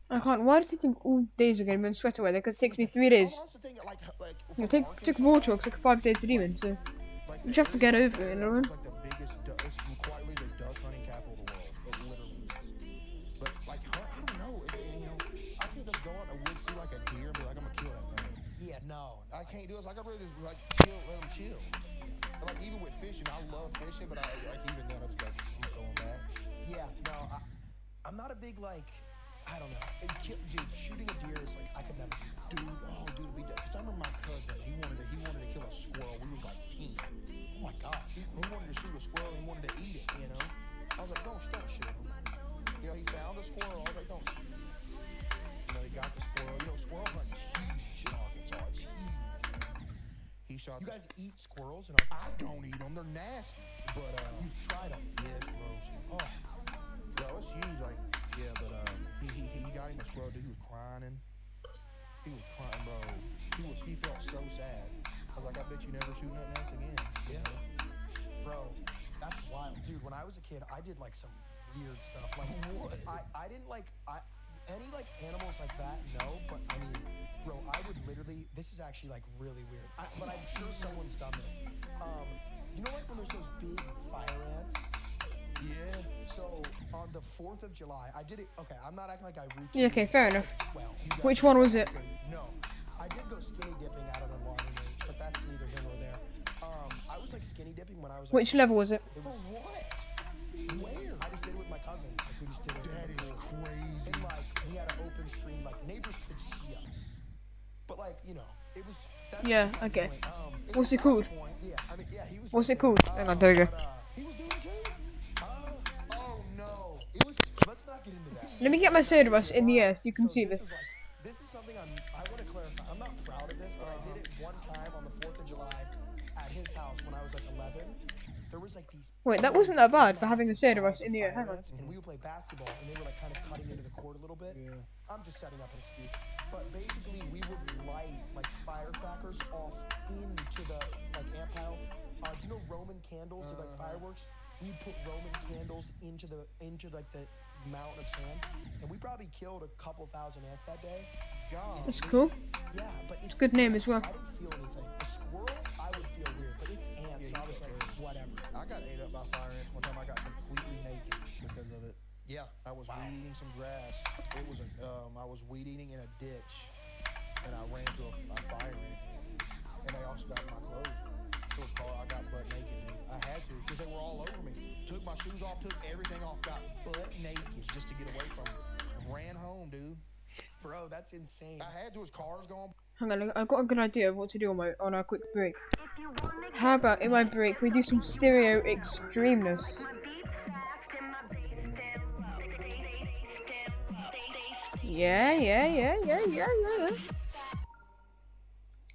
I can't. Why does it think all days are going to be on sweater weather? Because it takes me 3 days. That's the thing, like It took Vortex like 5 days to demon, so you just have to get over it, Lauren. It's like the biggest, it's quietly the duck hunting capital of the world. It literally is. But like, I don't know. I can't just go out in the woods, see like a deer, and be like, I'm gonna kill that thing. Yeah, no. I can't do this. Like, I really just like chill, let them chill. And, like even with fishing, I love fishing, but I like even then I just like I'm going back. Yeah, no. I'm not a big like. I don't know. Dude, shooting a deer is like I could never do. Dude, it'd be dead. Cause I remember my cousin. He wanted to kill a squirrel. We was like teen. Oh my gosh. He wanted to shoot a squirrel. He wanted to eat it. You know. I was like, don't shoot him. You know, he found a squirrel. I was like, don't. You know, he got the squirrel. You know, squirrel hunting's huge in Arkansas. It's huge. He shot. You guys eat squirrels in Arkansas? I don't eat them. They're nasty. But You've tried them. yeah, it's gross. Oh, yo, it's huge. Like yeah, but he got him a squirrel. Dude, he was crying. He was crying, bro. He felt so sad. I was like, I bet you never shoot nothing else again. Yeah. Bro, that's wild. Dude, when I was a kid, I did like some weird stuff. Like What? I didn't like any like animals like that, no, but I mean, bro, I would literally, this is actually like really weird. But I'm sure someone's done this. You know like when there's those big fire ants? Yeah. So on the 4th of July, I did it. Okay, I'm not acting like I routinely. Yeah, okay, fair enough. Well, Which one was it? no, I did go skinny dipping out of the long range, but that's neither here nor there. I was like skinny dipping when I was. Like, Which level was it? it was what? Where? I just did it with my cousin. Like we just did it. That is crazy. And like we had an open stream, like neighbors could see us. But like you know, it was. That's Yeah, beside the okay. point. What's it called? Yeah, I mean, yeah, he was. What's it called? Hang on, there we go. But, he was doing it too. Oh no, it was. Let's not get into that. Let me get my soda rush in the air so you can see So this. This is something I want to clarify. I'm not proud of this, but I did it one time on the 4th of July at his house when I was like 11. There was like these. Wait, that wasn't that bad for having a soda rush in the air. Hang on. And we would play basketball, and they were like kind of cutting into the court a little bit. Yeah. I'm just setting up an excuse. But basically, we would light like firecrackers off into the like ant pile. Do you know Roman candles? They're like fireworks. We'd put Roman candles into like the mountain of sand, and we probably killed a couple thousand ants that day. God. That's cool. Yeah, but it's a good name as well. I didn't feel anything. A squirrel, I would feel weird, but it's ants. Yeah, So I was like, whatever. I got ate up by fire ants one time. I got completely naked because of it. Yeah. I was weed eating some grass. It was I was weed eating in a ditch, and I ran into a fire ant, and they also got my clothes. to his car. I got butt naked, dude. I had to because they were all over me. Took my shoes off, took everything off, got butt naked just to get away from him. Ran home, dude. Bro, that's insane. I had to. His car's going. Hang on, I've got a good idea of what to do on our quick break. How about in my break we do some stereo extremeness? Yeah.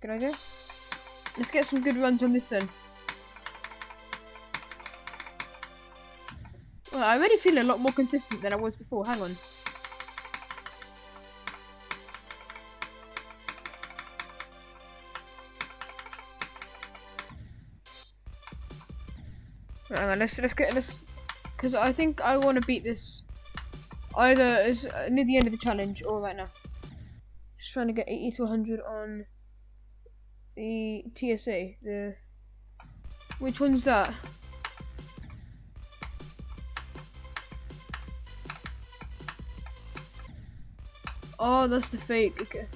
Good idea. Let's get some good runs on this then. Well, I already feel a lot more consistent than I was before. Hang on. Right, hang on, let's get this, because I think I want to beat this either as near the end of the challenge or right now. Just trying to get 80 to 100 on the TSA. Which one's that? Oh, that's the fake. Okay.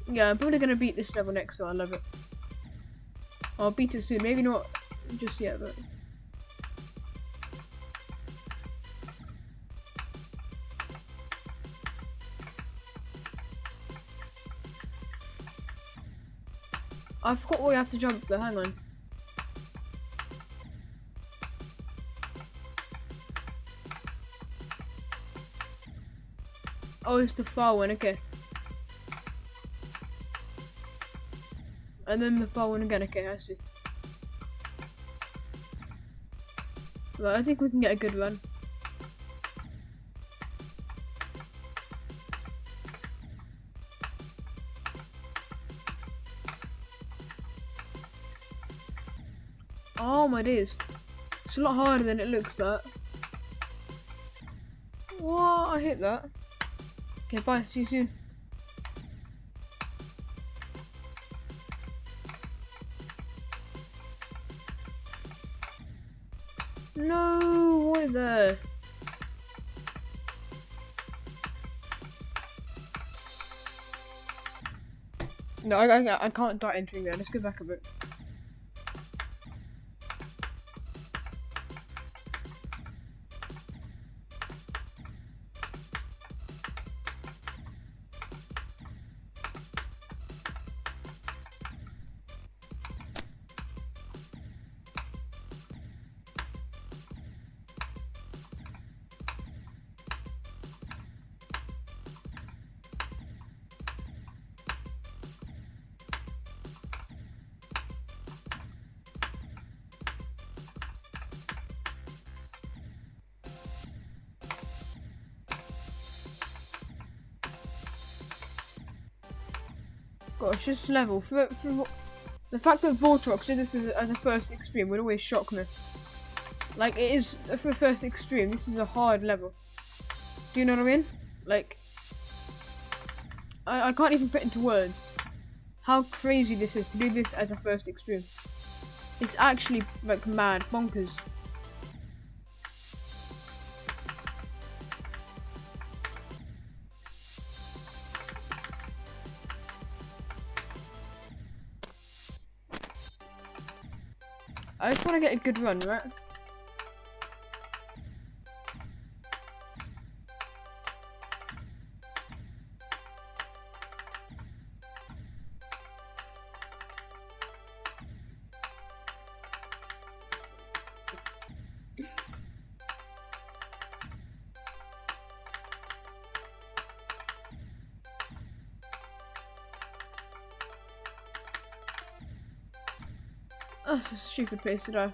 Yeah, I'm probably gonna beat this level next, so I love it. I'll beat it soon. Maybe not just yet, but. I forgot where you have to jump though, hang on. Oh, it's the far one, okay. And then the far one again, okay, I see. Right, I think we can get a good run. Oh my days. It's a lot harder than it looks, that. What? I hit that. Okay, bye. See you soon. No, why there? No, I can't start entering there. Let's go back a bit. Gosh, this level for the fact that Voltrox did this as a first extreme would always shock me. Like, it is for a first extreme. This is a hard level. Do you know what I mean? Like, I can't even put into words how crazy this is to do this as a first extreme. It's actually like mad, bonkers. I just want to get a good run, right? Oh, that's a stupid place to die.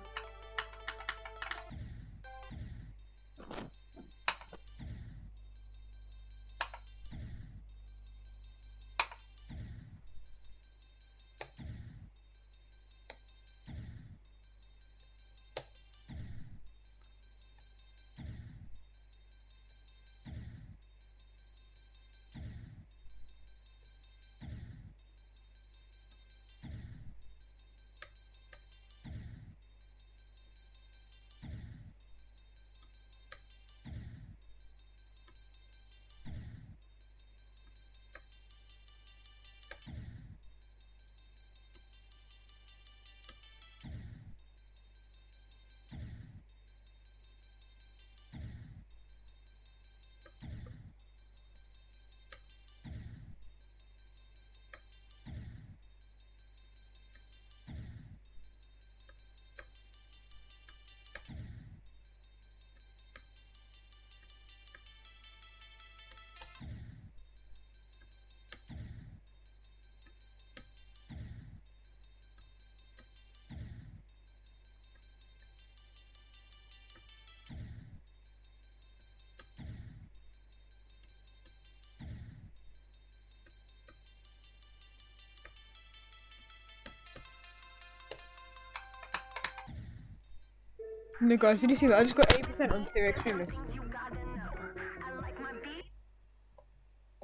No, guys, did you see that? I just got 80% on Stereo Extremist.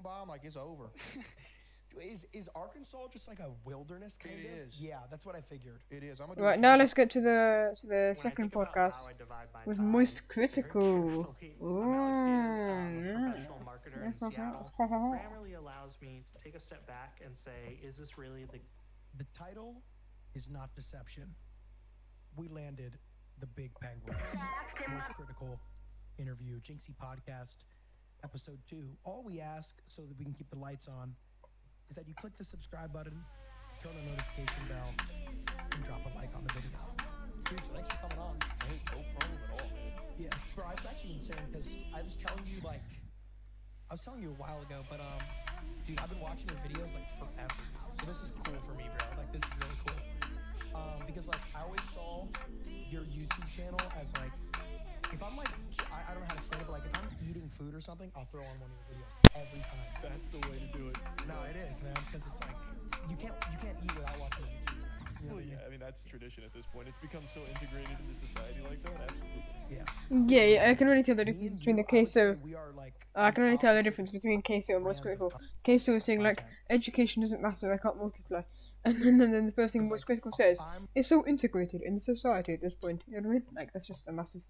Bomb, like it's over. Is Arkansas just like a wilderness kind It of? is. Yeah, that's what I figured. It is. I'm gonna Right, now let's get to the second podcast with Moist Critical. Professional marketer in Seattle, Grammarly allows me to take a step back and say, is this really The title is not deception. We landed the big penguins. Most critical interview, Jinxie Podcast, episode 2. All we ask so that we can keep the lights on is that you click the subscribe button, turn the notification bell, and drop a like on the video. Dude, thanks for coming on. Hey, no problem at all, man. Yeah, bro, it's actually insane because I was telling you a while ago, but dude, I've been watching your videos like forever. So this is cool for me, bro. Like this is really cool. Because like I always saw your YouTube channel as like, if I'm like, I don't know how to explain it, but like if I'm eating food or something, I'll throw on one of your videos every time. That's the way to do it. No, it is, man, because it's like you can't eat without watching YouTube. You know Well, what I mean? yeah, I mean that's tradition at this point. It's become so integrated into society like that. Absolutely. Yeah. Yeah, I can already tell the Me difference and between you, the I would say queso. we are like I can only tell the opposite difference between queso and Moist brands of Critical. Queso is saying like, content. education doesn't matter, I can't multiply. And then the first thing It's Moist like, Critical says, I'm it's so integrated in society at this point. You know what I mean? Like, that's just a massive,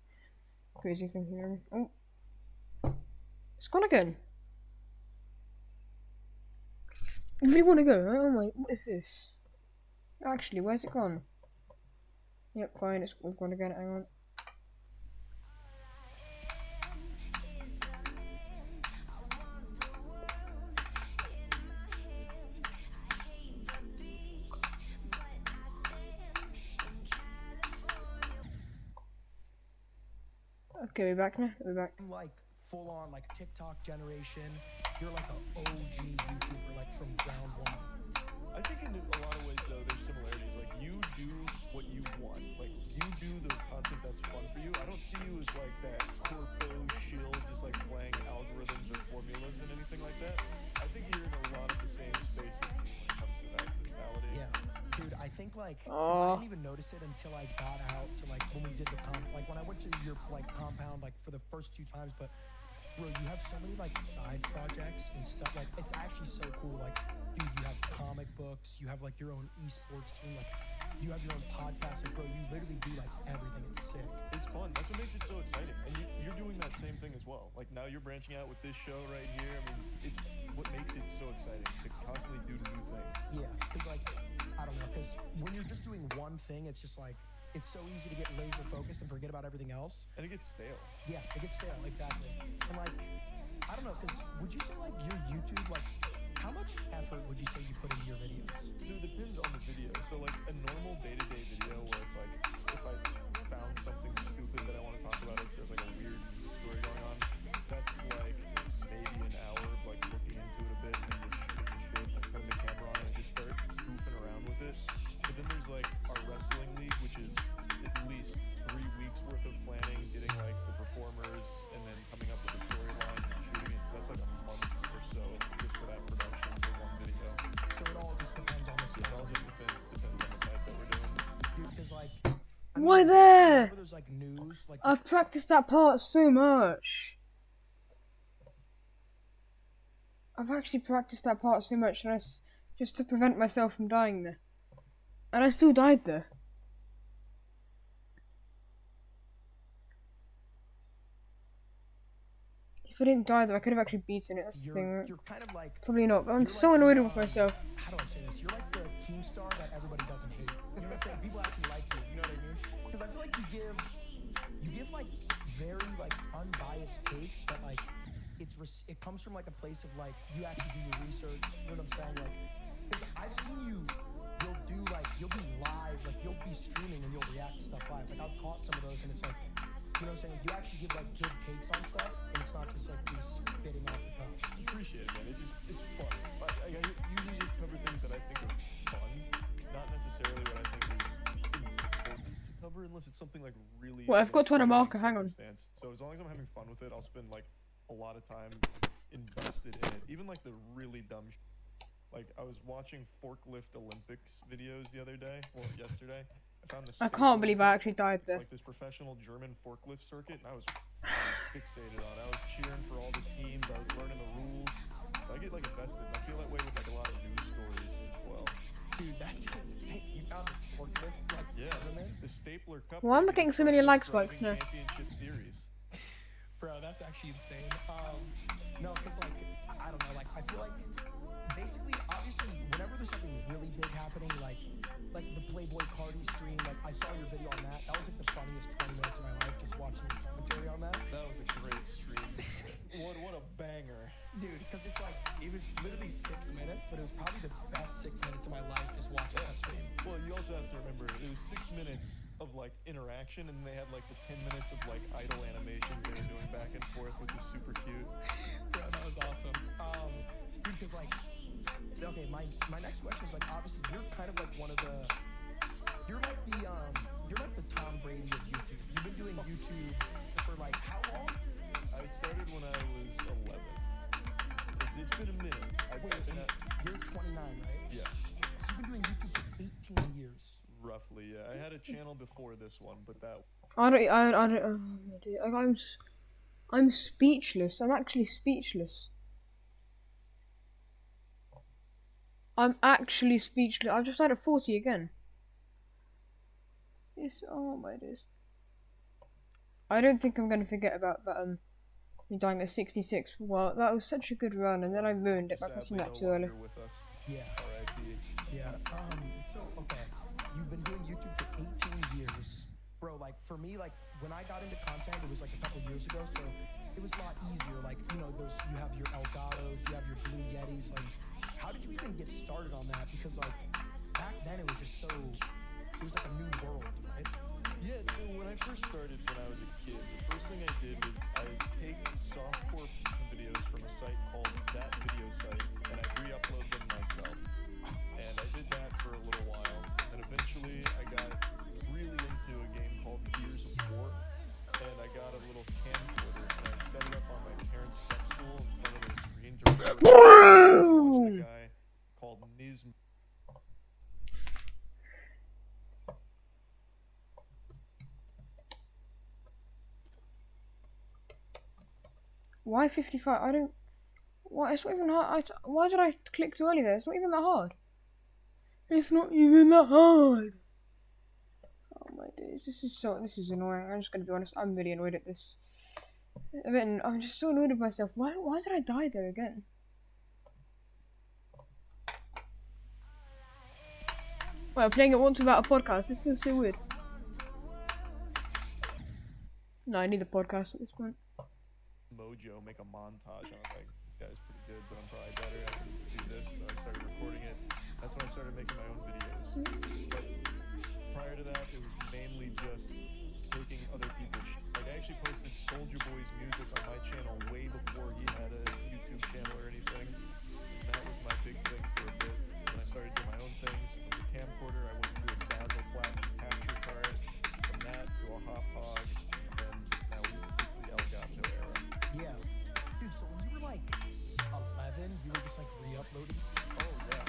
crazy thing, you know what I mean? Oh. It's gone again. You really want to go? Oh my, what is this? Actually, where's it gone? Yep, fine, it's gone again, hang on. Okay, we're back now, we're back. like full on like TikTok generation. You're like a OG YouTuber, like from ground one. I think in a lot of ways though, there's similarities. Like you do what you want. Like you do the content that's fun for you. I don't see you as like that corpo shill, just like playing algorithms or formulas and anything like that. I think you're in a lot of the same space when it comes to that mentality. Yeah, dude. I think like 'cause I Aw. didn't even notice it until I got out to like when we did the like when I went to your like compound like for the first 2 times, but. Bro, you have so many like side projects and stuff. Like it's actually so cool. Like, dude, you have comic books. You have like your own esports team. Like, you have your own podcast. Like, bro, you literally do like everything. It's sick. It's fun. That's what makes it so exciting. And you're doing that same thing as well. Like now you're branching out with this show right here. I mean, it's what makes it so exciting to constantly do new things. Yeah, because like I don't know. Because when you're just doing one thing, it's just like it's so easy to get laser focused and forget about everything else. And it gets stale. Yeah, it gets stale, exactly. And like, I don't know, because would you say like your YouTube, like, how much effort would you say you put into your videos? So it depends on the video. So like a normal day-to-day video where it's like if I found something stupid that I want to talk about, if there's like a weird news story going on, that's like maybe an hour of like looking into it a bit and then just shooting the shit, like putting the camera on and just start goofing around with it. But then there's like our wrestling league, which is at least 3 weeks worth of planning, getting like the performers and then coming up with the storyline and shooting it. So that's like a month or so just for that production for one video. So it all just depends on the It all style. just depends on the type that we're doing. Dude, because like, I Why mean, there? whenever there's like news, like I've practiced that part so much. I've actually practiced that part so much, and just to prevent myself from dying there. And I still died there. If I didn't die though, I could have actually beaten it. That's the thing. Right? you're kind of like Probably not, but I'm you're so like annoyed the, with myself. How do I say this? You're like the Keemstar that everybody doesn't hate. You know what I'm saying? People actually like you. You know what I mean? Because I feel like you give like very like unbiased takes, but like it comes from like a place of like you actually do your research. You know what I'm saying? Like, because I've seen you. You'll be live, like you'll be streaming and you'll react to stuff live. Like I've caught some of those, and it's like, you know what I'm saying? You actually give like good takes on stuff, and it's not just like you spitting off the cuff. Appreciate it, man. It's fun. I usually just cover things that I think are fun, not necessarily what I think is important to cover, unless it's something like really. Well, I've got to add a marker. Hang on. So as long as I'm having fun with it, I'll spend like a lot of time invested in it. Even like the really dumb. Like I was watching forklift Olympics videos the other day, well yesterday. I found this. I can't believe I actually died It's there. like this professional German forklift circuit, and I was fixated on it. I was cheering for all the teams. I was learning the rules. So I get like invested. And I feel that way with like a lot of news stories as well. Dude, that's insane. You found a forklift like Yeah, tournament? the Stapler Cup. Why am I League, getting the so many Fastest like spikes Driving now? Championship series. Bro, that's actually insane. No, because like I don't know, like I feel like basically, obviously, whenever there's something really big happening, like the Playboy Cardi stream, like I saw your video on that. That was like the funniest 20 minutes of my life just watching your commentary on that. That was a great stream. what a banger. Dude, because it's like it was literally 6 minutes, but it was probably the best 6 minutes of my life just watching that stream. Well, you also have to remember it was 6 minutes of like interaction, and they had like the 10 minutes of like idle animations they were doing back and forth, which was super cute. Bro, that was awesome. Dude, because like, okay, my next question is like, obviously you're kind of like one of the, you're like the Tom Brady of YouTube. You've been doing YouTube for like how long? I started when I was 11. It's been a minute. You're 29, right? Yeah, So you've been doing YouTube for 18 years. roughly. Yeah, I had a channel before this one, but that I don't. Oh my dear. I'm speechless. I'm actually speechless. I'm actually speechless. I've just died at 40 again. It's oh my days. I don't think I'm gonna forget about that. Me dying at 66. Well, that was such a good run, and then I ruined it by pressing sadly that no too early. longer with us. Yeah. R.I.P. Yeah. So okay, you've been doing YouTube for 18 years, bro. Like for me, like when I got into content, it was like a couple years ago, so it was a lot easier. Like you know, you have your Elgatos, you have your Blue Yetis. Like, how did you even get started on that? Because like back then, it was just so. It was like a new world, right? Yeah, so when I first started when I was a kid, the first thing I did was I'd take softcore videos from a site called That Video Site, and I'd re-upload them myself. And I did that for a little while, and eventually I got really into a game called Gears of War, and I got a little camcorder, and I set it up on my parents' step stool in front of their screen to record. I watched a guy called Niz. Why 55? I don't. Why? It's not even hard. Why did I click too early there? It's not even that hard. It's not even that hard. Oh my days. This is annoying. I'm just gonna be honest. I'm really annoyed at this. I'm just so annoyed with myself. Why did I die there again? Well, playing it once without a podcast. This feels so weird. No, I need the podcast at this point. Mojo make a montage, and I was like, this guy's pretty good, but I'm probably better. I can do this. So I started recording it. That's when I started making my own videos. But prior to that, it was mainly just taking other people's like I actually posted Soulja Boy's music on my channel way before he had a YouTube channel or anything. And that was my big thing for a bit. When I started doing my own things, from the camcorder, I went to a Dazzle Platinum capture card. From that to a Hop Hog, and now we've reached the Elgato era. Yeah. Dude, so when you were like 11, you were just like re-uploading? Oh yeah.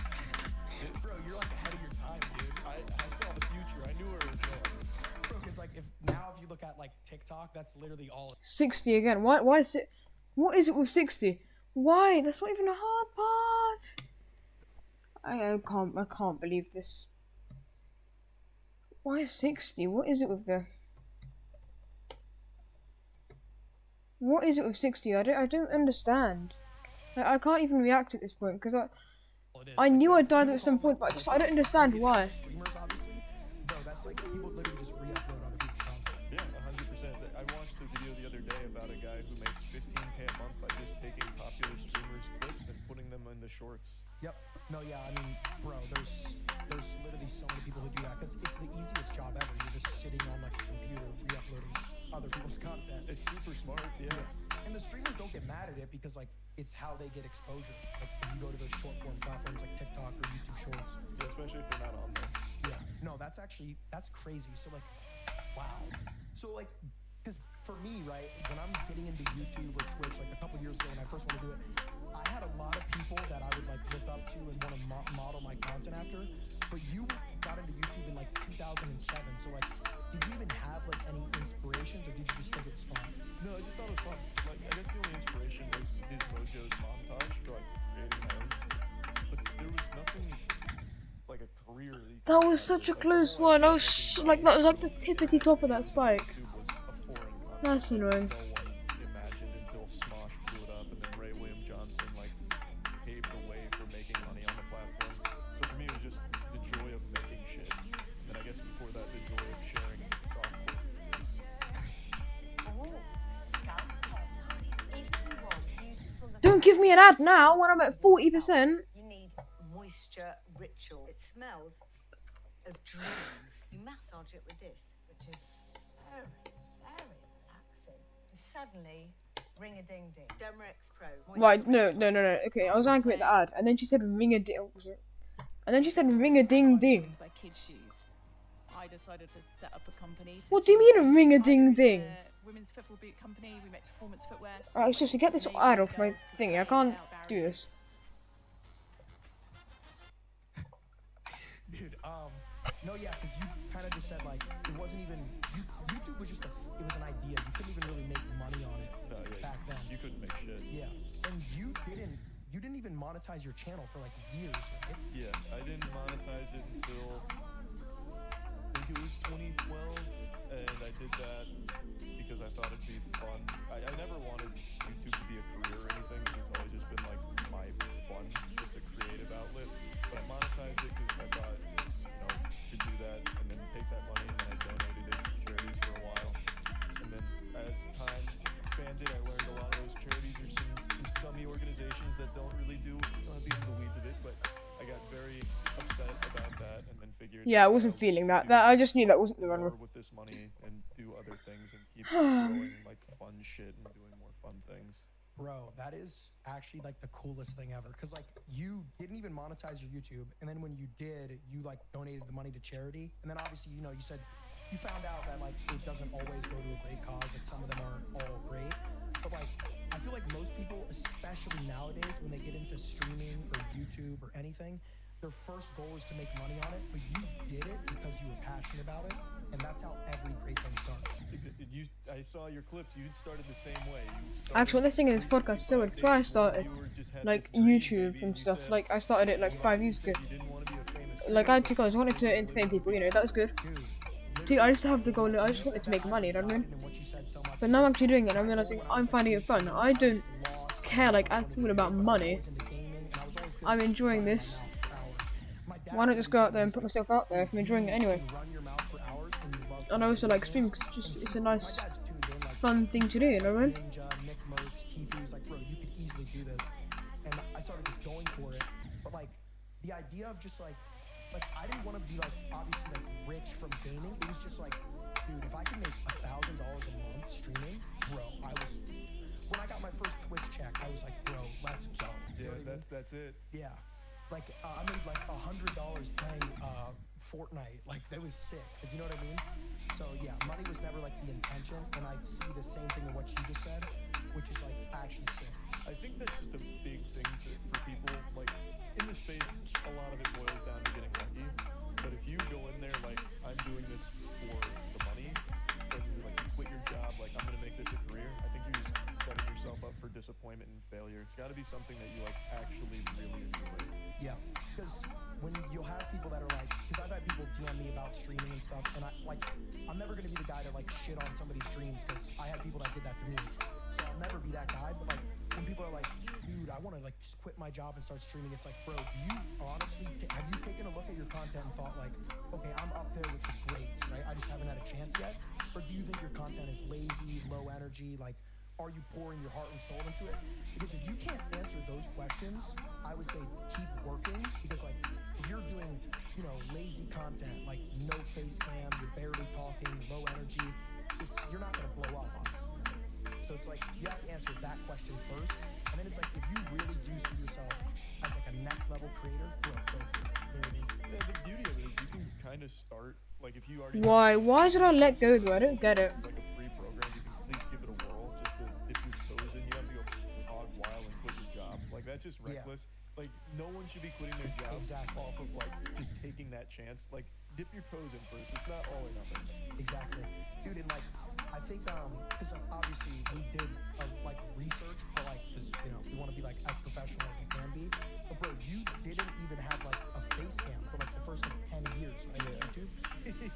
Bro, you're like ahead of your time, dude. I saw the future. I knew where it was going. Bro, because like if you look at like TikTok, that's literally all. 60 again. Why is it? What is it with 60? Why? That's not even a hard part. I can't believe this. Why is 60? What is it with the? What is it with 60? I don't understand. I can't even react at this point because I knew I'd die there at some point, but I don't understand why. Streamers, obviously. Bro, that's like people literally just re-upload other people's content. Yeah, 100%. I watched a video the other day about a guy who makes $15K a month by just taking popular streamers' clips and putting them in the shorts. Yep. No, yeah, I mean, bro, there's literally so many people who do that because it's the easiest job ever. You're just sitting on like a computer re-uploading other people's content. It's super smart, yeah. And the streamers don't get mad at it because like it's how they get exposure. Like if you go to those short form platforms like TikTok or YouTube Shorts. Yeah, especially if they're not on there. Yeah. No, that's crazy. So like, wow. So like, because for me, right, when I'm getting into YouTube or Twitch, like a couple years ago when I first wanted to do it, I had a lot of people that I would like look up to and want to model my content after. But you got into YouTube in like 2007. So like, did you even have like any inspirations, or did you just think it was fun? No, I just thought it was fun. Like, I guess the only inspiration was his Mojo's montage for like creating my own. But there was nothing like a career. That was such a close one. I was like, that was like the tippity top of that spike. YouTube was a foreign concept. That's annoying. No one imagined until Smosh blew it up, and then Ray William Johnson like paved the way for making money on the platform. So for me, it was just the joy of making shit. And then I guess before that, the joy of sharing software. Don't give me an ad now when I'm at 40%. You need moisture ritual. It smells of dreams. You massage it with this, which is very, very relaxing. And suddenly, ring a ding ding. Demerex Pro. Right, no. Okay, I was angry at the ad, and then she said ring a ding. And then she said ring a ding ding. By Kids Shoes. I decided to set up a company. What do you mean ring a ding ding? Women's football boot company. We make performance footwear. Alright, so to get this ad off my thingy, I can't do this. Dude, no, yeah, because you kind of just said like it wasn't even YouTube was just it was an idea. You couldn't even really make money on it No, yeah, back then. you couldn't make shit. Yeah, and you didn't even monetize your channel for like years, right? Yeah, I didn't monetize it until I think it was 2012, and I did that because I thought it'd be fun. I never wanted YouTube to be a career or anything. It's always just been like my fun, just a creative outlet. But I monetized it because I thought, should do that, and then take that money, and then I donated it to charities for a while. And then as time expanded, I learned a lot of those charities are some scummy organizations that don't really do, don't have to be in the weeds of it, but I got very upset about that, and then figured. Yeah, I wasn't feeling that. I just knew that wasn't the more run. with this money and do other things and keep growing like fun shit and doing more fun things. Bro, that is actually like the coolest thing ever. Cause like you didn't even monetize your YouTube, and then when you did, you like donated the money to charity. And then obviously, you said you found out that like it doesn't always go to a great cause. Like some of them aren't all great. But like I feel like most people, especially nowadays, when they get into streaming or YouTube or anything, their first goal is to make money on it, but you did it because you were passionate about it, and that's how every great thing starts. I saw your clips. You started the same way. Actually, this thing in this podcast is so weird. Before I started, like, YouTube and stuff, like, I started it, like, 5 years ago. Like, I had 2 goals. I wanted to entertain people, that was good. Dude, I used to have the goal, I just wanted to make money, you know what I mean? But now I'm actually doing it, and I'm realizing I'm finding it fun. I don't care, like, at all about money. I'm enjoying this. Why not just go out there and put myself out there if I'm enjoying it anyway? And I also like streaming because it's a nice, fun thing to do, you know what I mean? Nick Merckx, Tfu's like, bro, you could easily do this. And I started just going for it. But like, the idea of just like I didn't want to be like, obviously like rich from gaming. It was just like, dude, if I can make $1,000 a month streaming, bro, when I got my first Twitch check, I was like, bro, let's go. Yeah, that's it. Yeah. Like, I made like $100 playing Fortnite. Like, that was sick. Like, you know what I mean? So, yeah, money was never like the intention. And I see the same thing in what you just said, which is like actually sick. I think that's just a big thing for people. Like, in this space, a lot of it boils down to getting lucky. But if you go in there like, I'm doing this for the money, and you like quit your job, like, I'm gonna make this a career, I think you're just setting yourself up for disappointment and failure. It's gotta be something that you like actually really enjoy. Yeah, because when you'll have people that are like, because I've had people DM me about streaming and stuff, and I'm never gonna be the guy to like shit on somebody's streams, because I had people that did that to me, so I'll never be that guy. But like, when people are like, dude, I want to like just quit my job and start streaming, it's like, bro, do you honestly have you taken a look at your content and thought like, okay, I'm up there with the greats, right? I just haven't had a chance yet. Or do you think your content is lazy, low energy, like? Are you pouring your heart and soul into it? Because if you can't answer those questions, I would say keep working. Because like, if you're doing, lazy content, like no face cam, you're barely talking, low energy, you're not gonna blow up, honestly. So it's like, you have to answer that question first. And then it's like, if you really do see yourself as like a next level creator, go for it. You know what I mean? Yeah, the beauty of it is you can kind of start, like if you already... Why did I let go though? I don't get it. It's like a free program, you can at least give it a whirl just to dip your toes in. You don't have to go hog wild and quit your job. Like, that's just reckless. Like, no one should be quitting their job Exactly. off of like just taking that chance. Like, dip your toes in first. It's not all or nothing. Exactly, dude. And like, I think because obviously we did like research for like, because you know we want to be like as professional as we can be. But bro, you didn't even have like a face cam for like the first like 10 years, right? On YouTube.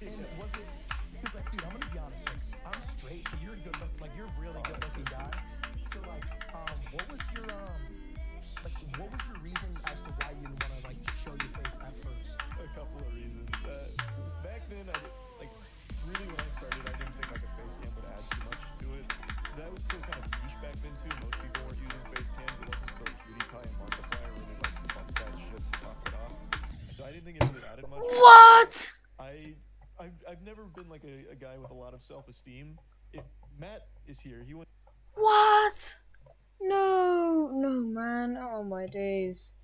And was it? Because like, dude, I'm gonna be honest. Like, I'm straight, but you're a good look. Like, you're a really good looking guy. So like, what was your what was your reason as to why you didn't want to like show your face at first? A couple of reasons. Back then, really when I started, I didn't think like a face cam would add too much to it. That was still kind of niche back then too. Most people weren't using face cams. It wasn't until PewDiePie and Markiplier really like bumped that shit and popped it off. So I didn't think it really added much. What? I've never been like a guy with a lot of self-esteem. Matt is here. He went. What? No, man. Oh my days.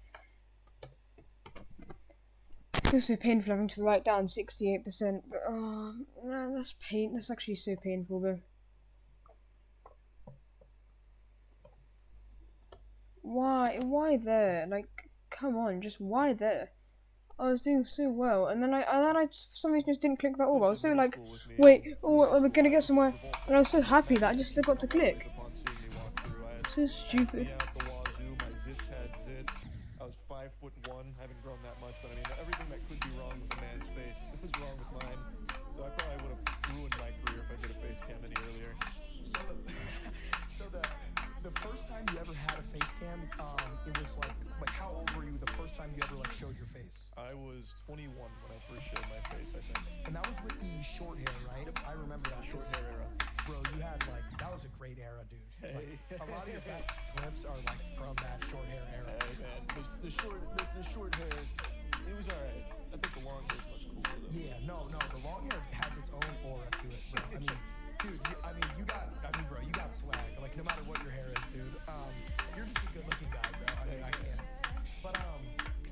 It feels so painful having to write down 68%, but oh man, that's actually so painful though. Why there? Like, come on, just why there? I was doing so well, and then I for some reason just didn't click that all. I was so like, wait, oh, we're gonna get somewhere, and I was so happy that I just forgot to click. So stupid. My zits had zits. I was 5'1", haven't grown that much, but I mean everything that could be wrong with a man's face was wrong with mine. So I probably would have ruined my career if I did a face cam any earlier. So the first time you ever had a face cam, it was like how old were you the first time you ever like showed your face? I was 21 when I first showed my face, I think. And that was with the short hair, right? Yep. I remember that. Short hair era. Bro, you had like, that was a great era, dude. Hey. Like, a lot of your best clips are like from that short hair era. Hey man, the short hair, it was alright. I think the long hair is much cooler though. Yeah, no, the long hair has its own aura to it, bro. I mean, dude, you got swag. Like, no matter what your hair is, dude. You're just a good looking guy, bro. I mean, I can't. But,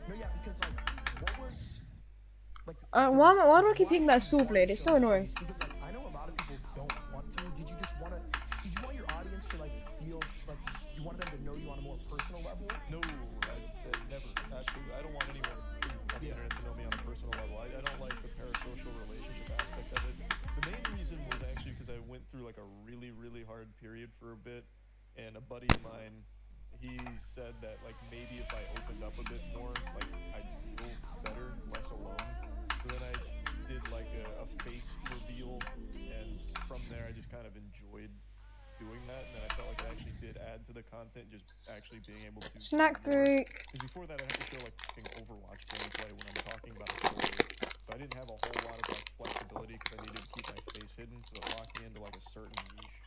no, yeah, because, like, what was, like... why do I keep hitting that saw blade? It's so annoying. Because, like, I know a lot of people don't want to. Did you want your audience to, like, feel, like, you wanted them to know you on a more personal level? No, never. Absolutely. I don't want anyone on the internet to know me on a personal level. I don't like the parasocial relationship aspect of it. The main reason was actually because I went through, like, a really, really hard period for a bit, and a buddy of mine, he said that like maybe if I opened up a bit more, like I'd feel better, less alone. So then I did like a face reveal, and from there I just kind of enjoyed doing that, and then I felt like it actually did add to the content, just actually being able to snack break. Because before that I had to show like fucking Overwatch gameplay when I'm talking about a story, so I didn't have a whole lot of like flexibility because I needed to keep my face hidden, so it locked me into like a certain niche.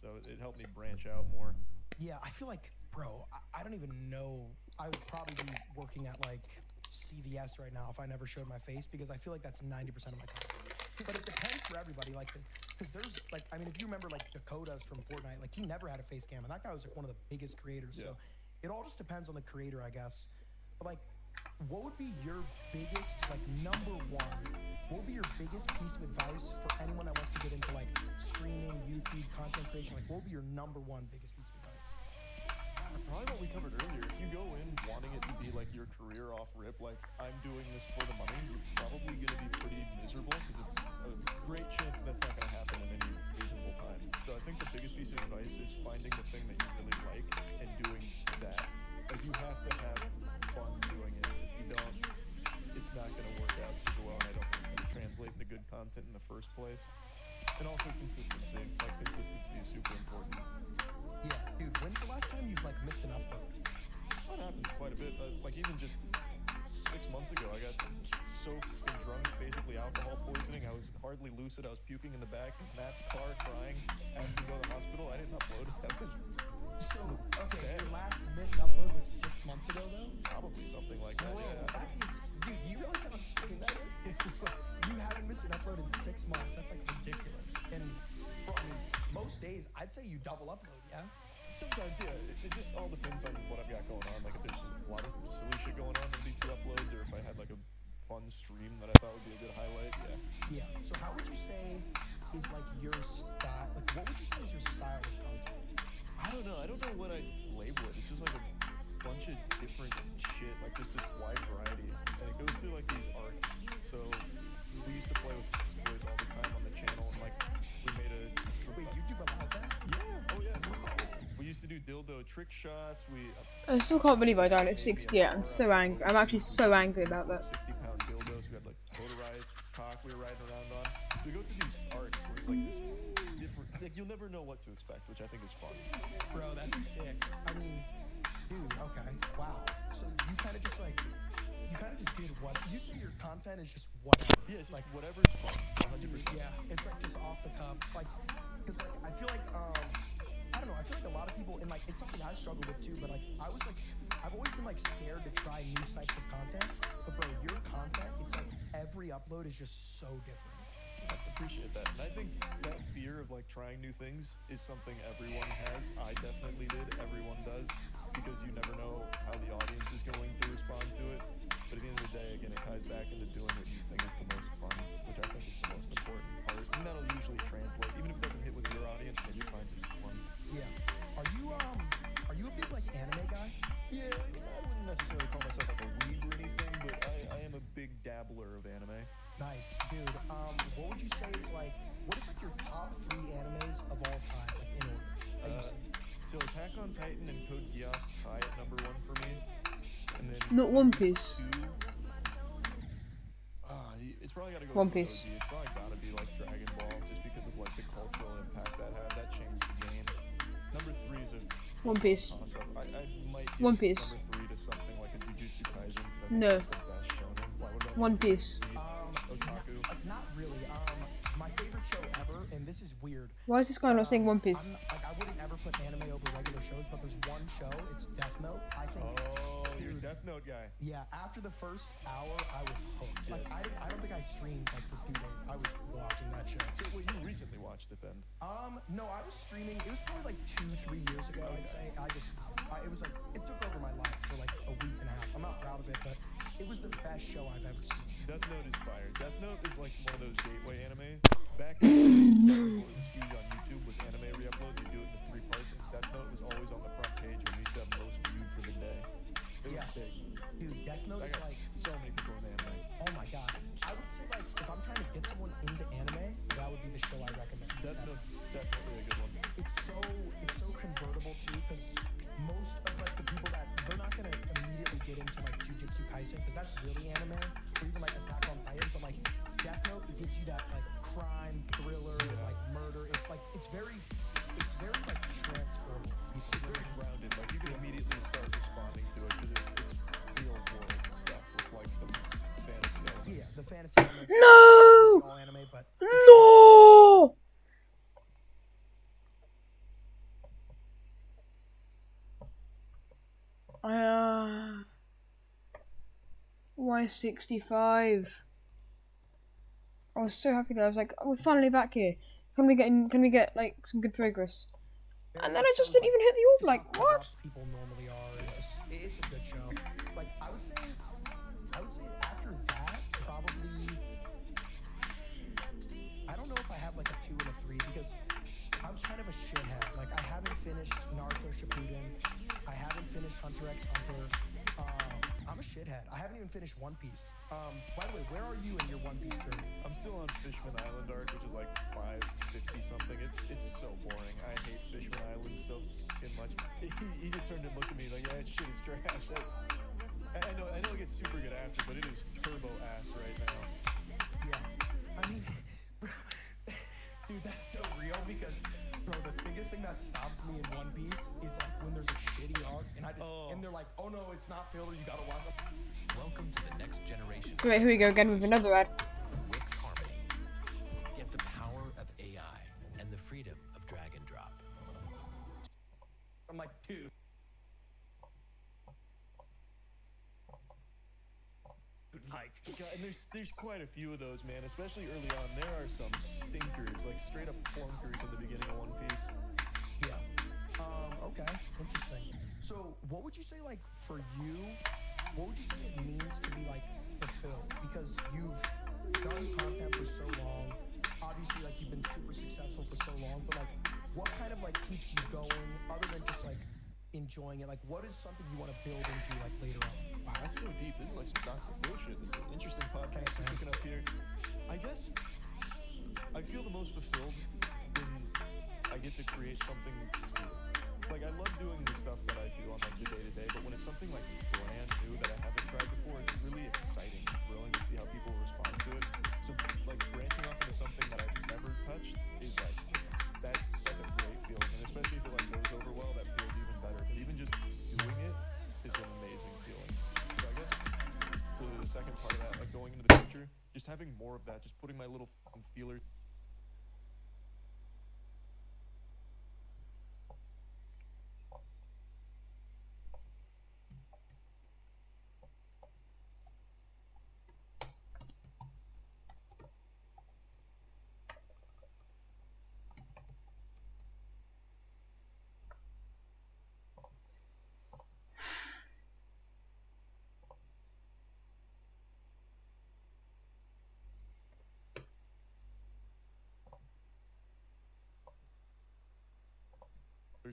So it helped me branch out more. Yeah, I feel like, bro, I don't even know. I would probably be working at like CVS right now if I never showed my face, because I feel like that's 90% of my time. But it depends for everybody, like, because there's like, I mean, if you remember like Dakota's from Fortnite, like he never had a face cam, and that guy was like one of the biggest creators. Yeah. So it all just depends on the creator, I guess. But like, what would be your biggest, like, number one? What would be your biggest piece of advice for anyone that wants to get into like streaming, YouTube, content creation? Like, what would be your number one biggest piece of advice? Probably what we covered earlier. If you go in wanting it to be like your career off rip, like I'm doing this for the money, you're probably going to be pretty miserable, because it's a great chance that's not going to happen in any reasonable time. So I think the biggest piece of advice is finding the thing that you really like and doing that. Like, you have to have fun doing it. If you don't, it's not going to work out super well, and I don't think it's going to translate into good content in the first place. And also consistency. Like, consistency is super important. Yeah, dude, when's the last time you've like missed an upload? That happens quite a bit. Like, even just 6 months ago, I got soaked and drunk, basically alcohol poisoning. I was hardly lucid. I was puking in the back of Matt's car, crying, asked to go to the hospital. I didn't upload. That was So, okay, bad. your last missed upload was 6 months ago, though? Probably something like that. Bro, Yeah. dude, you realize how insane that is? You haven't missed an upload in 6 months. That's like ridiculous. And, bro, I mean, most days, I'd say you double upload, yeah? Sometimes, yeah. It just all depends on what I've got going on. Like, if there's a lot of silly shit going on, it'd be 2 uploads, or if I had like a fun stream that I thought would be a good highlight, yeah. Yeah. So how would you say is like your style? Like, what would you say is your style of content? I don't know what I'd label it. It's just like a bunch of different shit, like just this wide variety, and it goes through like these arcs. So we used to play with toys all the time on the channel, and like we made a. Wait, YouTube allowed that? Yeah. Oh yeah. We used to do dildo trick shots. I still can't believe I died at 60. Yeah, I'm so angry. I'm actually so angry about that. 60-pound dildos. We had like motorized cock we were riding around on. We go through these arcs where it's like this different. Like you'll never know what to expect, which I think is fun. Bro, that's sick. I mean, dude, okay, wow. So you kind of just like, you kind of just did what? You say your content is just whatever. Yeah, it's just like whatever's fun. 100%. Yeah, it's like just off the cuff. Like, cause like I feel like I don't know. I feel like a lot of people, and like it's something I struggle with too. But like I was like, I've always been like scared to try new types of content. But bro, your content, it's like every upload is just so different. I appreciate that. And I think that fear of like trying new things is something everyone has. I definitely did. Everyone does. Because you never know how the audience is going to respond to it. But at the end of the day, again, it ties back into doing what you think is the most fun, which I think is the most important part. And that'll usually translate. Even if it doesn't hit with your audience, maybe it finds it fun. Yeah. Are you a big like anime guy? Yeah, I wouldn't necessarily call myself like a weeb or anything, but I am a big dabbler of anime. Nice, dude. What would you say is like, what is like your top 3 animes of all time, like in order? That you've seen? So Attack on Titan and Code Geass tie at number 1 for me. And then Not One Piece. 2, it's probably gotta go One with Piece. OG. It's probably gotta be like Dragon Ball, just because of like the cultural impact that had. That changed the game. Number 3 is a One Piece. toss-up. I might give One Piece. number 3 to something like a Jujutsu Kaisen. 'Cause I think No. that's the best shonen. Why, what about One you? Piece. Otaku. Not really. My favorite show ever, and this is weird. Why is this guy not saying One Piece? I wouldn't ever put anime over regular shows, but there's one show. It's Death Note. I think. Oh, you're a Death Note guy. Yeah. After the first hour, I was hooked. Like I don't think I streamed like for 2 days. I was watching that show. So, wait, you recently watched it then? No, I was streaming. It was probably like 2-3 years ago. I'd say. It was like it took over my life for like a week and a half. I'm not proud of it, but it was the best show I've ever seen. Death Note is fire. Death Note is like one of those gateway animes. Back in the day, what was huge on YouTube was anime re-uploads. You do it in 3 parts, and Death Note was always on the front page when we used to have most viewed for the day. It was big. Dude, Death Note I is got like, so many people in anime. oh my god. I would say like, if I'm trying to get someone into anime, that would be the show I recommend. Death Note's definitely a good one. It's so convertible too, because most of like the people that they're not gonna immediately get into like Jujutsu Kaisen, because that's really anime, or even like Attack on Titan, but like Death Note, it gives you that like crime thriller, like murder. It's very like transferable. It's very grounded. Like you can immediately start responding to it because it's real world stuff with like some fantasy elements. Yeah, the fantasy elements. No! All anime, but No! Why 65? I was so happy that I was like, oh, we're finally back here. Can we get like some good progress? And then I just didn't even hit the orb. Like, what? People normally are. It's a good show. Like I would say after that, probably. I don't know if I have like a 2 and a 3 because I'm kind of a shithead. Like I haven't finished Naruto Shippuden. I haven't finished Hunter x Hunter. I'm a shithead. I haven't even finished One Piece. By the way, where are you in your One Piece journey? I'm still on Fishman Island arc, which is like 550 something. It's so boring. I hate Fishman Island so fucking much. He just turned and looked at me like, yeah, that shit is trash. I know it gets super good after, but it is turbo ass right now. Yeah. I mean, dude, that's so real because, bro, the biggest thing that stops me in One Piece is like when there's a shitty arc and and they're like, oh no, it's not filler, you gotta watch it. Welcome to the next generation. Great, here we go again with another ad. Wix Harmony. Get the power of AI and the freedom of drag and drop. I'm like, dude. Like, And there's quite a few of those, man. Especially early on, there are some stinkers, like straight up plunkers in the beginning of One Piece. Yeah. Okay. Interesting. So, what would you say, like, for you, what would you say it means to be, like, fulfilled? Because you've done content for so long. Obviously, like, you've been super successful for so long. But, like, what kind of, like, keeps you going other than just, like, enjoying it? Like, what is something you want to build into like later on? Wow, that's so deep. This is like some Dr. Phil shit. This is an interesting podcast we're picking up here. I guess I feel the most fulfilled when I get to create something new. Like, I love doing the stuff that I do on like the day-to-day, but when it's something like brand new that I haven't tried before, it's really exciting and thrilling to see how people respond to it. So like branching off into something that I've never touched is like that's a great feeling, and especially if it like goes over well, that feels even better. But even just doing it is an amazing feeling. So I guess to the second part of that, like going into the future, just having more of that, just putting my little feeler.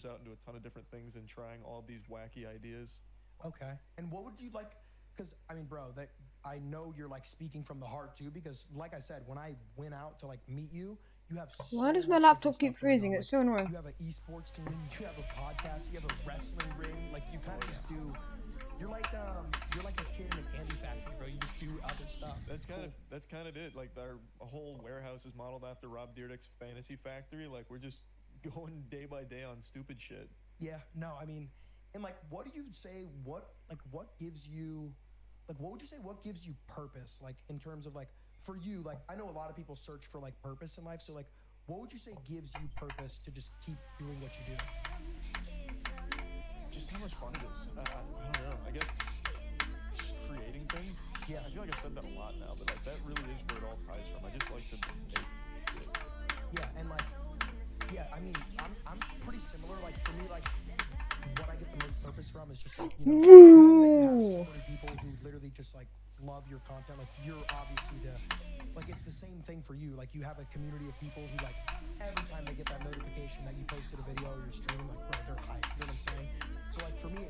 Out into a ton of different things and trying all these wacky ideas. Okay. And what would you like? Because I mean, bro, that I know you're like speaking from the heart too. Because like I said, when I went out to like meet you, you have. Why does my laptop keep freezing? It's so annoying. You have an esports team. You have a podcast. You have a wrestling ring. Like you kind of just do. You're like a kid in a candy factory, bro. You just do other stuff. That's kind of it. Like our whole warehouse is modeled after Rob Dyrdek's Fantasy Factory. Like we're just going day by day on stupid shit. Yeah, no, I mean, and like, what do you say? What gives you, like, what would you say? What gives you purpose? Like, in terms of like, for you, like, I know a lot of people search for like purpose in life. So like, what would you say gives you purpose to just keep doing what you do? Just how much fun it is. I don't know. I guess just creating things. Yeah, I feel like I've said that a lot now, but like that really is where it all ties from. I just like to make shit. Yeah, and like. Yeah, I mean, I'm pretty similar. Like for me, like what I get the most purpose from is just like, you know, have people who literally just like love your content. Like you're obviously like it's the same thing for you. Like you have a community of people who like every time they get that notification that you posted a video or you're streaming, like bro, they're hyped. You know what I'm saying? So like for me,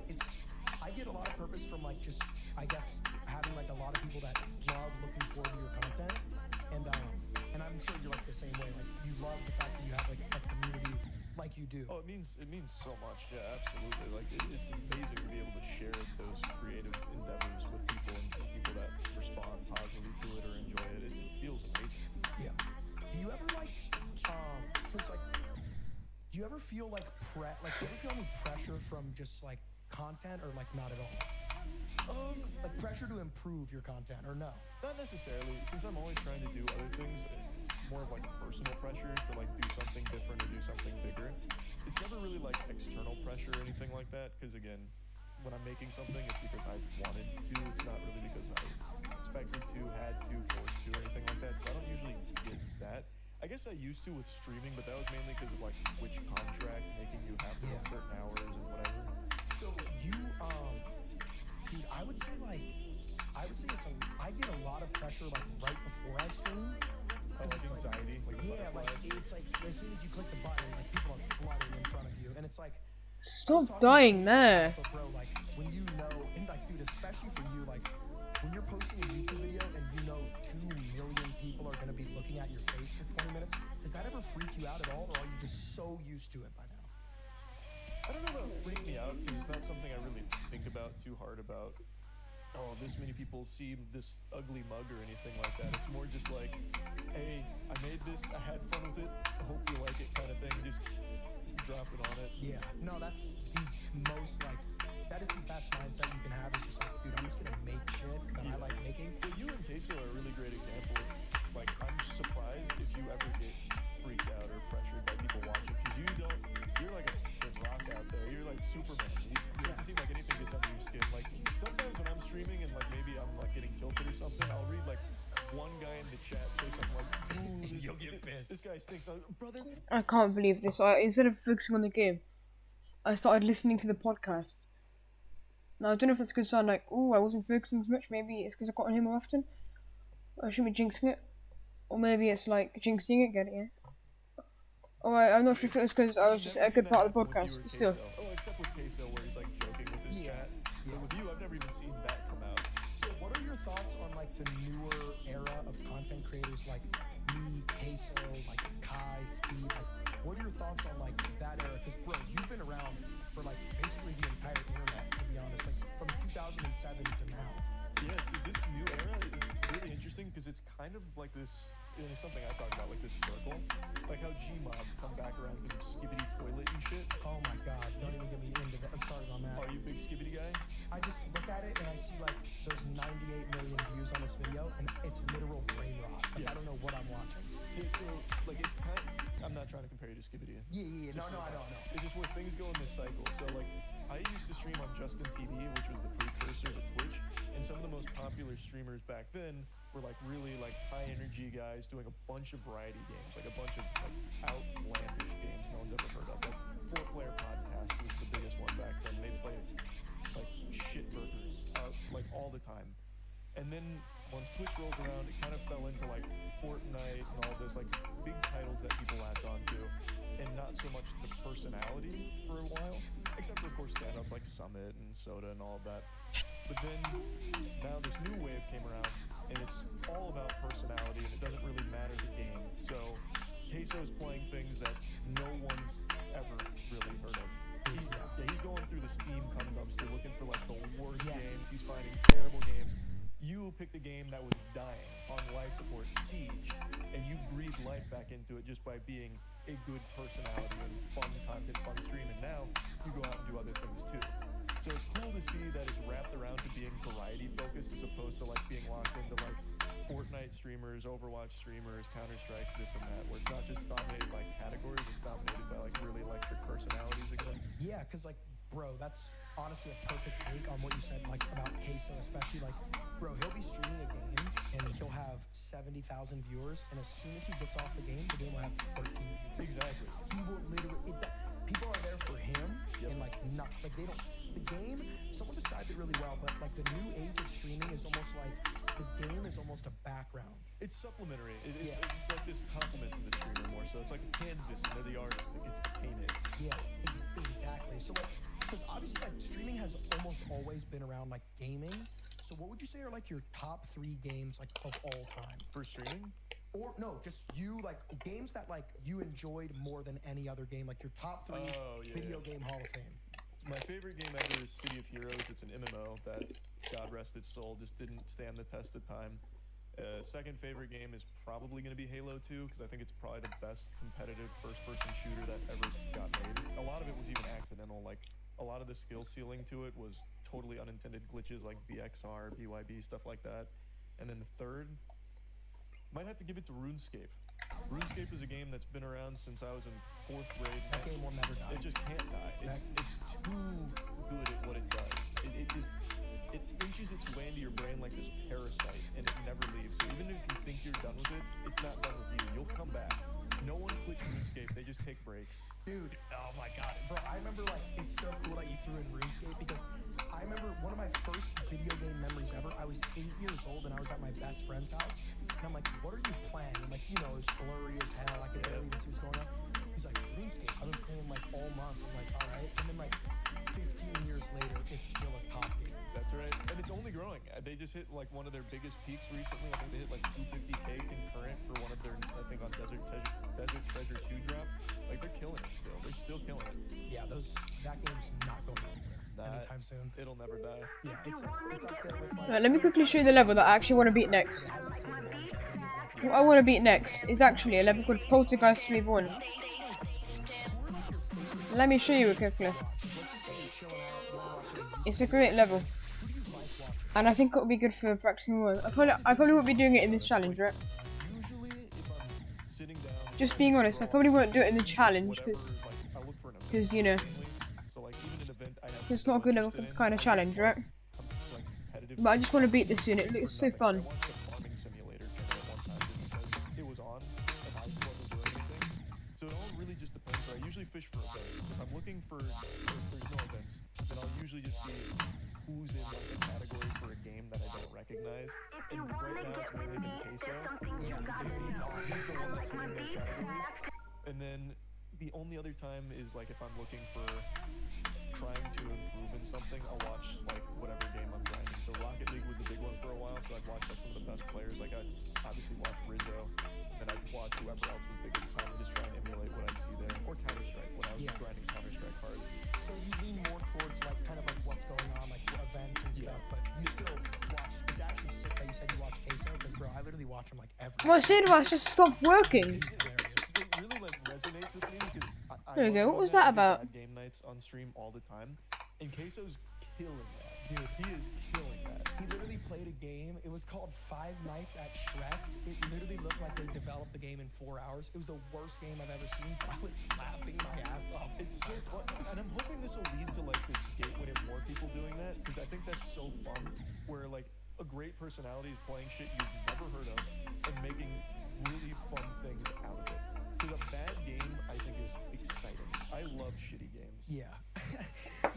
I get a lot of purpose from like just I guess having like a lot of people that love looking forward to your content, and I'm sure you're like the same way. Like you love the fact that you have like a community like you do. Oh, it means so much. Yeah, absolutely. Like it's amazing to be able to share those creative endeavors with people and see people that respond positively to it or enjoy it. It feels amazing. Yeah. Do you ever like, cause like, do you ever feel like do you ever feel any pressure from just like content or like not at all? Like pressure to improve your content or no? Not necessarily. Since I'm always trying to do other things, it's more of like a personal pressure to like do something different or do something bigger. It's never really like external pressure or anything like that. Because again, when I'm making something, it's because I wanted to. It's not really because I expected to, had to, forced to, or anything like that. So I don't usually get that. I guess I used to with streaming, but that was mainly because of like Twitch contract making you have to work certain hours and whatever. So you dude, I would say I get a lot of pressure like right before I stream. Oh, like anxiety? Like yeah, like it's like as soon as you click the button, like people are flooding in front of you, and it's like stop dying there. But bro, like when you know, and like dude, especially for you, like when you're posting a YouTube video and you know 2 million people are gonna be looking at your face for 20 minutes, does that ever freak you out at all, or are you just so used to it by now? I don't know about freak me out because it's not something I really think about too hard about. Oh, this many people see this ugly mug or anything like that. It's more just like, hey, I made this, I had fun with it, I hope you like it kind of thing. Just drop it on it. Yeah, no, that's the most like, that is the best mindset you can have. It's just like, dude, I'm just gonna make shit that I like making. Well, you and Queso are a really great example. Like, I'm surprised if you ever get freaked out or pressured by people watching, because you're like a rock out there. You're like Superman. It doesn't seem like anything gets under your skin. Like sometimes when I'm streaming and like maybe I'm like getting tilted or something, I'll read like one guy in the chat say something like, "Ooh, you'll get pissed. This guy stinks." Brother, I can't believe this. Instead of focusing on the game, I started listening to the podcast. Now I don't know if that's going to sound like, "Oh, I wasn't focusing as much." Maybe it's because I got on here more often. I shouldn't be jinxing it, or maybe it's like jinxing it, getting it. Oh, I'm not sure if it was because I was just a good part of the podcast, but still. Oh, like except with Queso where he's like joking with his chat. But with you, I've never even seen that come out. So what are your thoughts on like the newer era of content creators like me, Queso, like Kai, Speed? Like, what are your thoughts on like that era? Because bro, you've been around for like basically the entire internet, to be honest, like from 2007 to now. Yeah, see, this new era is really interesting because it's kind of like this, and it's something I talk about, like this circle. Like how Gmobs come back around because of Skibbity Toilet and shit. Oh my god, don't even get me into that. I'm sorry on that. Are you a big Skibbity guy? I just look at it and I see like there's 98 million views on this video and it's literal brain rot. Like, I don't know what I'm watching. Yeah, so like it's kind of, I'm not trying to compare you to Skibbity. Yeah. No, I know. It's just where things go in this cycle. So like I used to stream on Justin TV, which was the precursor to Twitch, and some of the most popular streamers back then were like really like high energy guys doing a bunch of variety games, like a bunch of like outlandish games no one's ever heard of. Like 4-Player Podcast was the biggest one back then. They played like shit burgers like all the time. And then once Twitch rolls around, it kind of fell into like Fortnite and all this like big titles that people latch onto, and not so much the personality for a while, except for of course standouts like Summit and Soda and all of that. But then now this new wave came around, and it's all about personality, and it doesn't really matter the game. So Queso's playing things that no one's ever really heard of. He's going through the Steam cum dumpster looking for like the worst games. He's finding terrible games. You picked a game that was dying on life support, Siege, and you breathed life back into it just by being a good personality and fun content, fun stream, and now you go out and do other things too. So it's cool to see that it's wrapped around to being variety focused as opposed to like being locked into like Fortnite streamers, Overwatch streamers, Counter-Strike, this and that, where it's not just dominated by categories, it's dominated by like really electric personalities again. Yeah, because like, bro, that's honestly a perfect take on what you said, like about Queso, especially like, bro, he'll be streaming a game and he'll have 70,000 viewers, and as soon as he gets off the game will have 13 viewers. Exactly. He will literally, people are there for him, and like not, like they don't, the game, someone described it really well, but like the new age of streaming is almost like, the game is almost a background. It's supplementary. It's like this complement to the streamer more so. It's like a canvas, and they're the artist that gets to paint it. Yeah, exactly. So like, because obviously like streaming has almost always been around like gaming. So what would you say are like your top 3 games like of all time? For streaming? Or no, just you, like games that like you enjoyed more than any other game, like your top 3 video game Hall of Fame. My favorite game ever is City of Heroes. It's an MMO that, God rest its soul, just didn't stand the test of time. Second favorite game is probably going to be Halo 2, because I think it's probably the best competitive first-person shooter that ever got made. A lot of it was even accidental. Like, a lot of the skill ceiling to it was totally unintended glitches like BXR, BYB, stuff like that. And then the third, might have to give it to RuneScape. RuneScape is a game that's been around since I was in 4th grade. That game will never die. It just can't die. It's too good at what it does. It inches its way into your brain like this parasite, and it never leaves. So even if you think you're done with it, it's not done with you. You'll come back. No one quits RuneScape. They just take breaks. Dude, oh my god. Bro, I remember like, it's so cool that you threw in RuneScape, because I remember one of my first video game memories ever. I was 8 years old and I was at my best friend's house. And I'm like, what are you playing? I'm like, you know, it's blurry as hell. I could barely even see what's going on. He's like, RuneScape. I've been playing like all month. I'm like, all right. And then like 15 years later, it's still a top game. That's right. And it's only growing. They just hit like one of their biggest peaks recently. I think they hit like 250K concurrent for one of their, I think on Desert Treasure 2 drop. Like they're killing it still. They're still killing it. Yeah, that game's not going anywhere anytime soon. It'll never die. Yeah, it's up there with like... Right, let me quickly show you the level that I actually want to beat next. What I want to beat next is actually a level called Poltergeist 3v1. Let me show you it quickly. It's a great level, and I think it would be good for practicing more. I probably won't be doing it in this challenge, right? Just being honest, I probably won't do it in the challenge because you know, it's not a good level for this kind of challenge, right? But I just want to beat this unit. It looks so fun. So it all really just depends. I usually fish for a base. If I'm looking for, if there's no events, then I'll usually just see who's in like a category for a game that I don't recognize. And right now it's mainly been Queso. He's the one that's hitting those categories. And then the only other time is like if I'm looking for trying to improve in something, I'll watch like whatever game I'm grinding. So Rocket League was a big one for a while, so I'd watch like some of the best players. Like I'd obviously watch Rizzo, and I'd watch whoever else was big at the time and just try and emulate what I'd see there. Or Counter-Strike when I was grinding Counter-Strike hard. So you lean more towards like kind of like what's going on, like events and stuff, but you still watch. It's actually sick that you said you watch Queso, because bro, I literally watch him like every. My Shadowbox just stopped working. It really like resonates with me because I There we go. What was love that do about? bad game nights on stream all the time, and Queso's killing that. Dude, he is killing that. He literally played a game. It was called Five Nights at Shrek's. It literally looked like they developed the game in 4 hours. It was the worst game I've ever seen. I was laughing my ass off. It's so fun, and I'm hoping this will lead to like this gateway of more people doing that, because I think that's so fun. Where like a great personality is playing shit you've never heard of and making really fun things out of it. Because a bad game, I think, is exciting. I love shitty games. Yeah.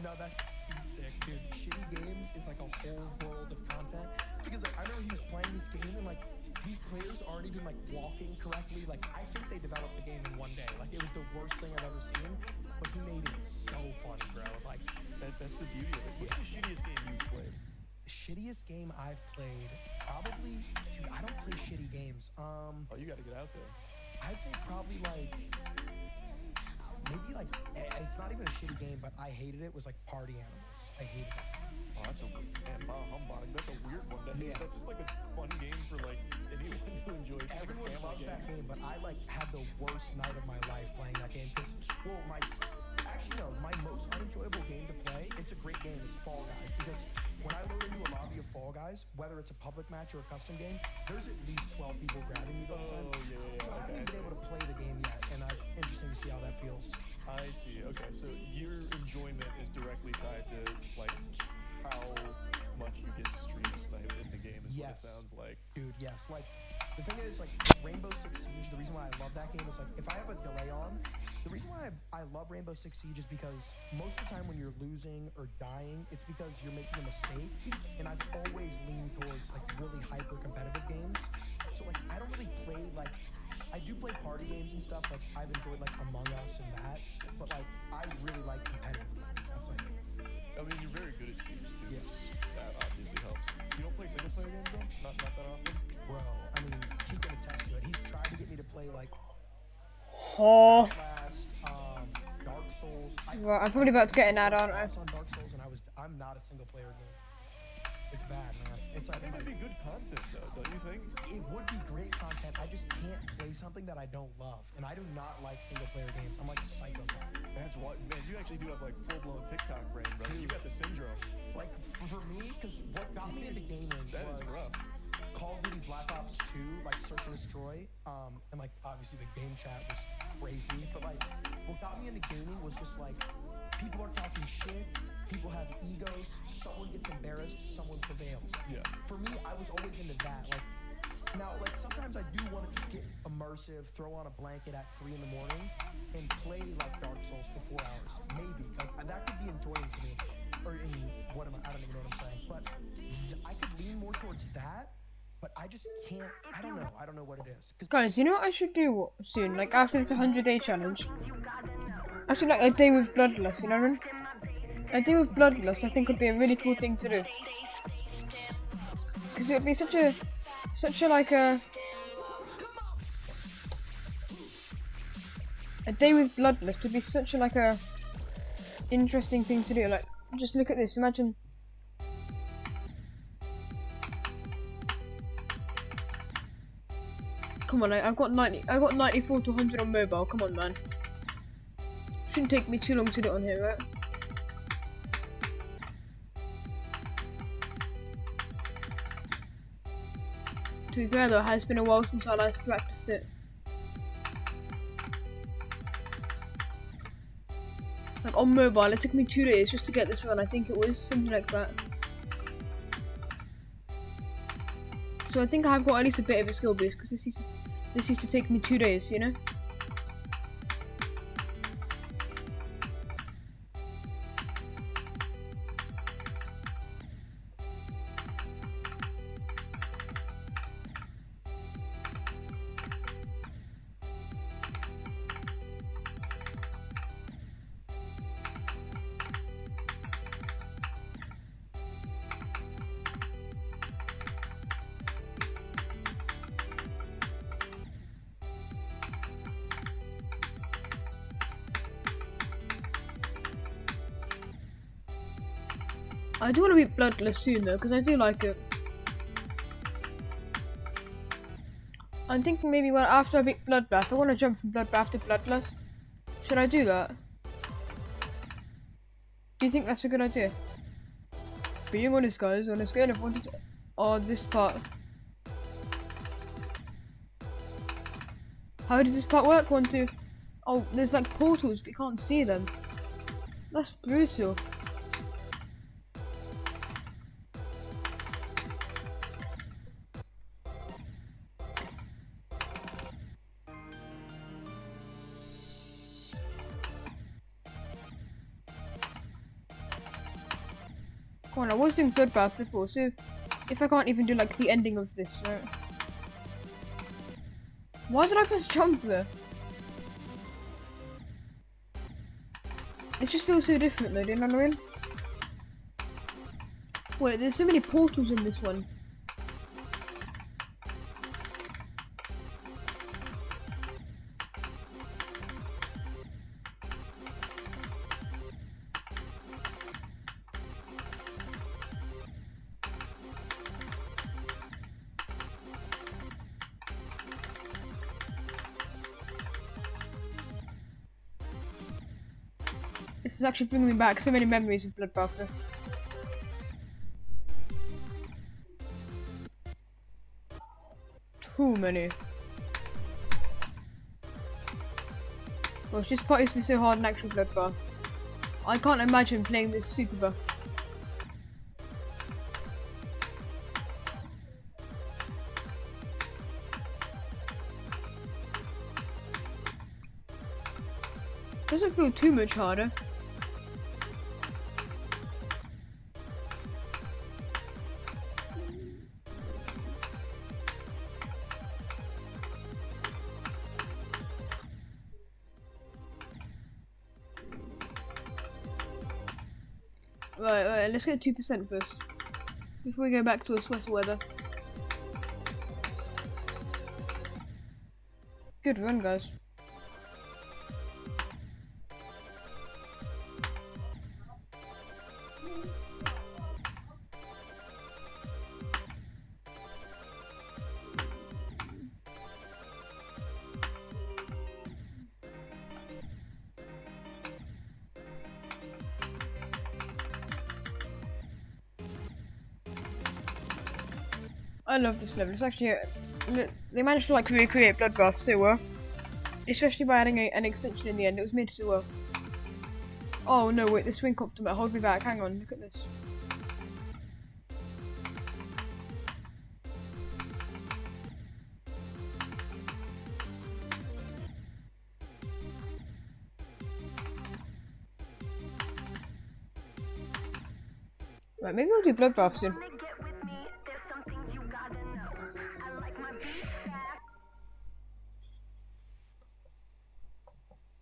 No, that's sick, dude. Shitty games is like a whole world of content. Because like I remember he was playing this game and like these players aren't even like walking correctly. Like I think they developed the game in one day. Like it was the worst thing I've ever seen. But he made it so fun, bro. Like that's the beauty of it. What's the shittiest game you've played? The shittiest game I've played, probably, dude, I don't play shitty games. Oh, you gotta get out there. I'd say probably like maybe like it's not even a shitty game, but I hated it. Was like Party Animals. I hated it. Oh, that's a bah humbug. That's a weird one. That's just like a fun game for like anyone to enjoy. It's Everyone like a loves family that game, but I like had the worst night of my life playing that game. Because my most unenjoyable game to play. It's a great game. Is Fall Guys, because when I load into a lobby of Fall Guys, whether it's a public match or a custom game, there's at least 12 people grabbing me the whole time. So I haven't been able to play the game yet, and interesting to see how that feels. I see. Okay, so your enjoyment is directly tied to like how much you get stream sniped in the game is what it sounds like. Dude, yes. Like the thing is, like Rainbow Six Siege, the reason why I love that game is like if I have a delay on, the reason why I love Rainbow Six Siege is because most of the time when you're losing or dying, it's because you're making a mistake. And I've always leaned towards like really hyper competitive games. So like I don't really play like I do play party games and stuff. Like I've enjoyed like Among Us and that, but like I really like competitive games. That's like. I mean, you're very good at Siege too. Yes. That obviously helps. You don't play single player games though? Not that often? Bro, I mean, he can attest to it. He's tried to get me to play like Oh. Outlast, Dark Souls. Well, I'm probably about to get an add-on. On Dark Souls, and I'm not a single player game. It's bad, man. It's like, I think that'd be good content though, don't you think? It would be great content. I just can't play something that I don't love, and I do not like single player games. I'm like a psychopath. That's what, man. You actually do have like full-blown TikTok brain, brother. You got the syndrome. Like for me, because what got me into gaming That was is rough. Call of Duty Black Ops 2, like Search and Destroy, and like obviously the game chat was crazy, but like what got me into gaming was just like people are talking shit, people have egos, someone gets embarrassed, someone prevails. Yeah. For me, I was always into that. Like now, like sometimes I do want to get immersive, throw on a blanket at 3 in the morning, and play like Dark Souls for 4 hours. Maybe like that could be enjoying to me. Or in what am I don't even know what I'm saying, but I could lean more towards that. But I just can't. I don't know what it is. Guys, you know what I should do soon? Like after this 100-day challenge, actually like a day with Bloodlust. You know what I mean? A day with Bloodlust, I think would be a really cool thing to do. Because it would be such a like a day with Bloodlust would be such a like a interesting thing to do. Like just look at this. Imagine. Come on, I've got 94 to 100 on mobile. Come on, man. Shouldn't take me too long to do it on here, right? To be fair though, it has been a while since I last practiced it. Like on mobile, it took me 2 days just to get this run. I think it was something like that. So I think I've got at least a bit of a skill boost because this used to take me 2 days, you know? I do want to beat Bloodlust soon though, because I do like it. I'm thinking maybe after I beat Bloodbath, I want to jump from Bloodbath to Bloodlust. Should I do that? Do you think that's a good idea? Being honest, guys, on a scale of 1 to 10, on this part. How does this part work? 1, 2. Oh, there's like portals, but you can't see them. That's brutal. Come on, I was doing Bloodbath before, so if I can't even do like the ending of this, right? Why did I press jump there? It just feels so different though, do you know what I mean? Wait, there's so many portals in this one. This is actually bringing me back so many memories of Bloodbath. Too many. Gosh, this part used to be so hard in actual Bloodbath. I can't imagine playing this super buff. Doesn't feel too much harder. Right, let's get 2% first. Before we go back to a sweater weather. Good run, guys. I love this level. It's actually they managed to like recreate Bloodbath so well, especially by adding an extension in the end. It was made so well. Oh no, wait, the swing optimate. Hold me back. Hang on, look at this. Right, maybe we'll do Bloodbath soon.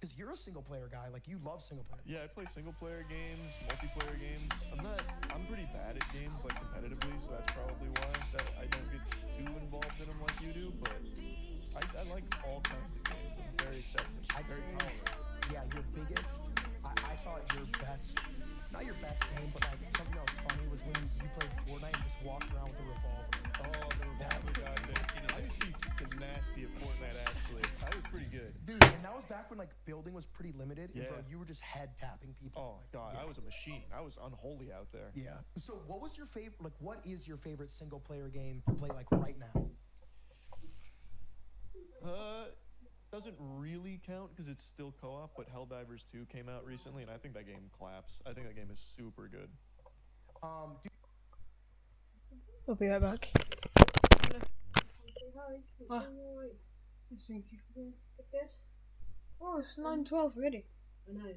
Because you're a single player guy, like you love single player. Yeah, I play single player games, multiplayer games. I'm pretty bad at games like competitively, so that's probably why that I don't get too involved in them like you do. But I like all kinds of games. I'm very accepting, very tolerant. Yeah, your biggest. I thought your best, not your best game, but like something that was funny was when you played Fortnite and just walked around with a revolver. Oh, the revolver guy. I used to be nasty at Fortnite actually. I was pretty good. Dude, and that was back when like building was pretty limited. Yeah. And bro, you were just head tapping people. Oh my god, Yeah. I was a machine. I was unholy out there. Yeah. So what was your favorite, like what is your favorite single player game to play like right now? Doesn't really count because it's still co-op, but Helldivers 2 came out recently and I think that game claps. I think that game is super good. I'll be right back. Oh. Thank you. Good. Oh, it's 9:12 already. I know.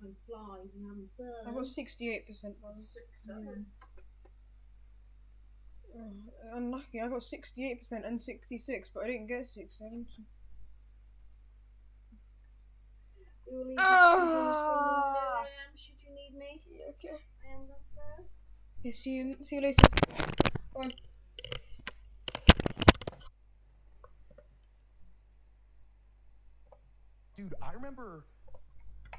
Time flies and I'm fun. I've got 68%. Unlucky. I got 68% and 66, but I didn't get 67. We will leave this on the screen. You know where I am. Should you need me? Yeah, okay. I am downstairs. Yeah, see you later. Bye. Dude, I remember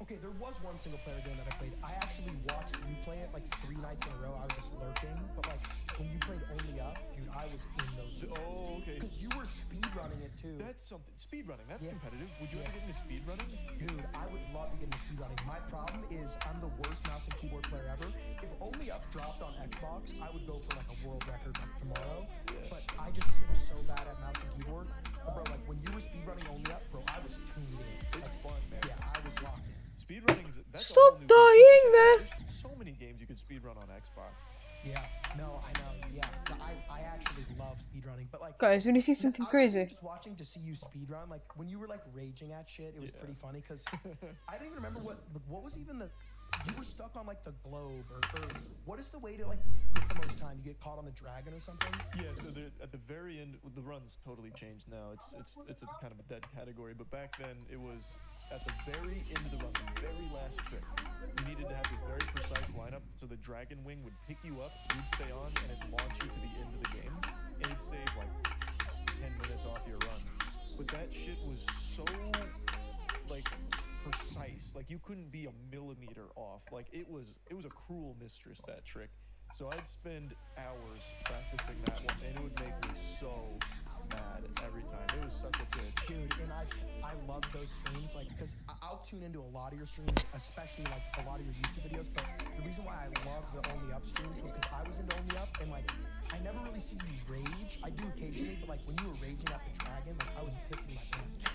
Okay, there was one single player game that I played. I actually watched you play it like 3 nights in a row. I was just lurking, but like when you played Only Up, dude, I was in those. Oh, okay. Because you were speedrunning it too. That's something. Speedrunning, that's Yeah. competitive. Would you Yeah. ever get into speedrunning? Dude, I would love to get into speedrunning. My problem is I'm the worst mouse and keyboard player ever. If Only Up dropped on Xbox, I would go for like a world record like tomorrow. But I just sim so bad at mouse and keyboard. Bro, like when you were speedrunning Only Up, bro, I was tuned in. It's fun, man. Yeah, I was locked in. Speedrunning's that's Stop a whole new dying, game. man. There's so many games you could speedrun on Xbox. Yeah, no, I know. Yeah, but I actually love speedrunning. But like, Guys, when you see something I was crazy. just watching to see you speedrun, like when you were like raging at shit, it was Yeah. pretty funny because I don't even remember what was even the. You were stuck on like the globe or what is the way to like get the most time? You get caught on the dragon or something? Yeah, so at the very end, the run's totally changed now. It's a kind of a dead category, but back then it was at the very end of the run, the very last trick. You needed to have this very precise lineup, so the dragon wing would pick you up, you'd stay on, and it'd launch you to the end of the game, and it'd save like 10 minutes off your run. But that shit was so like precise, like you couldn't be a millimeter off. Like it was a cruel mistress, that trick. So I'd spend hours practicing that one, and it would make me so mad every time. It was such a bitch. Dude, and I love those streams, like, because I'll tune into a lot of your streams, especially like a lot of your YouTube videos, but the reason why I love the Only Up streams was because I was into Only Up, and like, I never really see you rage. I do occasionally, but like, when you were raging at the dragon, like, I was pissing my pants.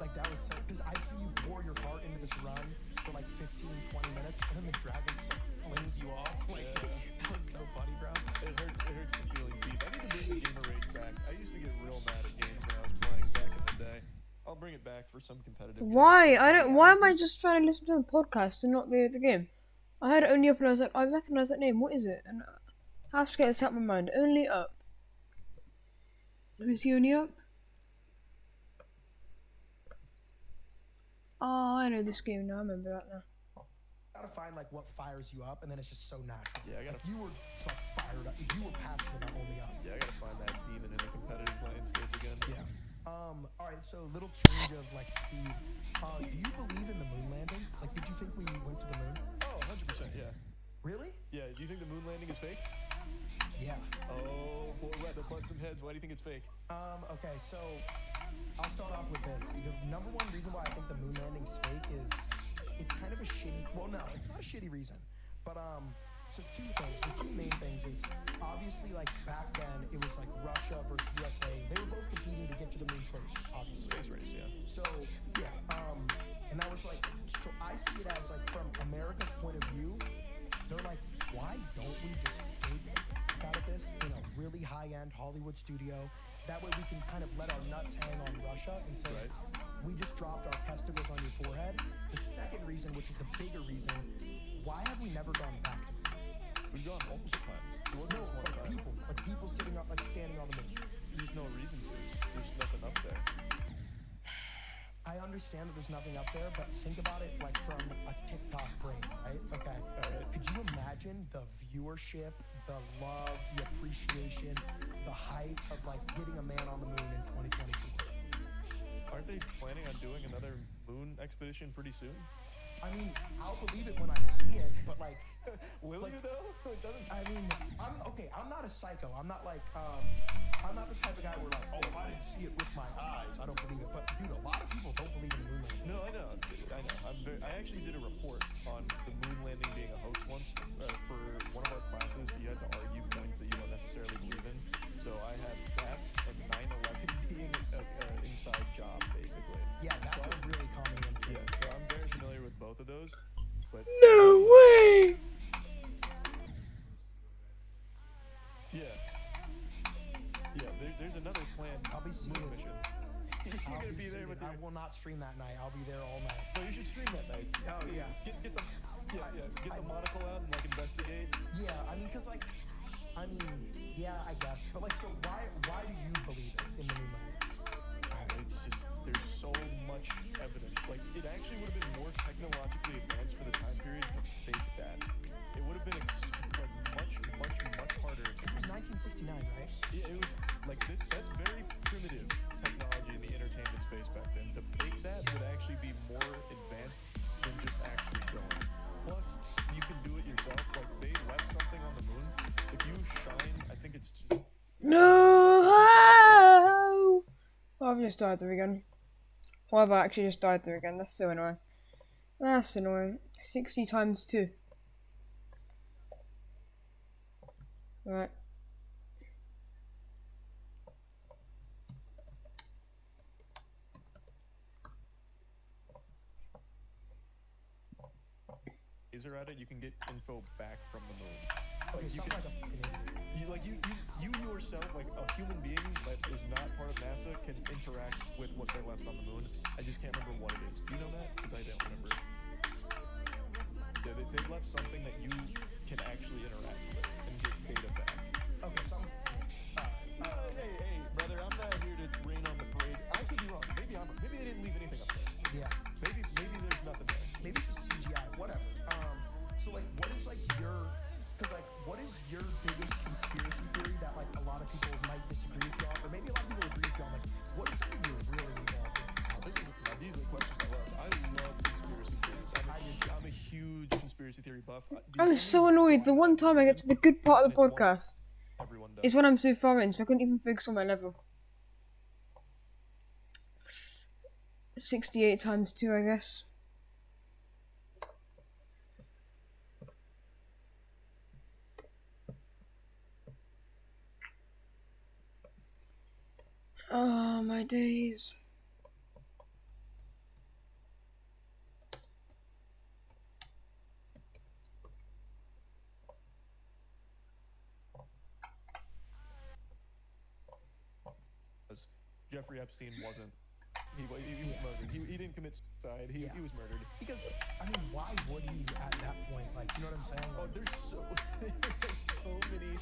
Like, that was so, because I see you pour your heart into this run for like 15, 20 minutes, and then the dragon just like flings you off. Like, that was so funny, bro. It hurts the feeling deep. I need to bring the gamer rage back. I used to get real mad at games when I was playing back in the day. I'll bring it back for some competitive games. Why? Why am I just trying to listen to the podcast and not the game? I had it Only Up and I was like, I recognise that name. What is it? And I have to get this out of my mind. Only Up. Who's he Only Up? Oh, I know this game now. I remember that now. Gotta find like what fires you up, and then it's just so natural. Yeah, I gotta. Like, you were like fired up. You were passionate about Only Up. Yeah, I gotta find that demon in the competitive landscape again. Yeah. All right. So little change of like speed. Do you believe in the moon landing? Like, did you think we went to the moon? Oh, 100%. Yeah. Really? Yeah. Do you think the moon landing is fake? Yeah. Oh, boy, we're at the butt some heads. Why do you think it's fake? Okay. So I'll start off with this. The number one reason why I think the moon landing's fake is it's kind of a shitty. Well, no, it's not a shitty reason. But so two things. The two main things is obviously like back then it was like Russia versus USA. They were both competing to get to the moon first, obviously. Space race, yeah. So yeah, and that was like, so I see it as like from America's point of view, they're like, why don't we just fake out of this in a really high-end Hollywood studio? That way we can kind of let our nuts hang on Russia and say, we just dropped our testicles on your forehead. The second reason, which is the bigger reason, why have we never gone back to it? We've gone multiple times. It wasn't just one time. People sitting up, like standing on the moon. There's no reason to. There's nothing up there. I understand that there's nothing up there, but think about it like from a TikTok brain, right? Okay. Could you imagine the viewership, the love, the appreciation, the hype of like getting a man on the moon in 2024? Aren't they planning on doing another moon expedition pretty soon? I mean, I'll believe it when I see it, but like, will you though? It doesn't. I mean, I'm not a psycho. I'm not like, I'm not the type of guy where like, oh, if I didn't see it with my eyes, I don't believe it. But dude, a lot of people don't believe in the moon landing. No, I know. I actually did a report on the moon landing being a hoax once for one of our classes. You had to argue points that you don't necessarily believe in. So I had that and 9/11 being an inside job, basically. Yeah, that's a really common one. Yeah, so I'm very familiar with both of those. But no way. Yeah. There's another planned moon mission. You're gonna be there with your... I will not stream that night. I'll be there all night. No, you should stream that night. Oh yeah. Get the monocle out and like investigate. Yeah, I mean, yeah, I guess. But like, so why do you believe it in the moon landing? It's just there's so much evidence. Like, it actually would have been more technologically advanced for the time period to fake that. It would have been much harder. It was 1969, right? Yeah, it was like this. That's very primitive technology in the entertainment space back then. To fake that would actually be more advanced than just died there again. Why have I actually just died there again? That's so annoying. That's annoying. 60 times 2. Right. Laser at it, you can get info back from the moon. Okay, Like you sounds can, like a you yourself, like a human being that is not part of NASA, can interact with what they left on the moon. I just can't remember what it is. Do you know that? Because I don't remember. Yeah, they left something that you can actually interact with and get data back. Okay, sounds. Hey, brother, I'm not here to rain on the parade. I could be wrong. Maybe I didn't leave anything up there. Yeah. Maybe there's nothing there. Maybe it's just CGI. Whatever. So like, what is like your? Because like, what is your biggest conspiracy theory that like a lot of people might disagree with y'all, or maybe a lot of people agree with y'all? Like, what is something you're really involved in? These are the questions I love. I love conspiracy theories. I'm a huge conspiracy theory buff. I'm so annoyed. The one time I get to the good part of the podcast Everyone does. is when I'm so far in, so I couldn't even focus on my level. 68 times 2, I guess. Oh, my days. Jeffrey Epstein wasn't. He was murdered. He didn't commit suicide. He was murdered. Because I mean, why would he at that point? Like, you know what I'm saying? Oh, there's so many.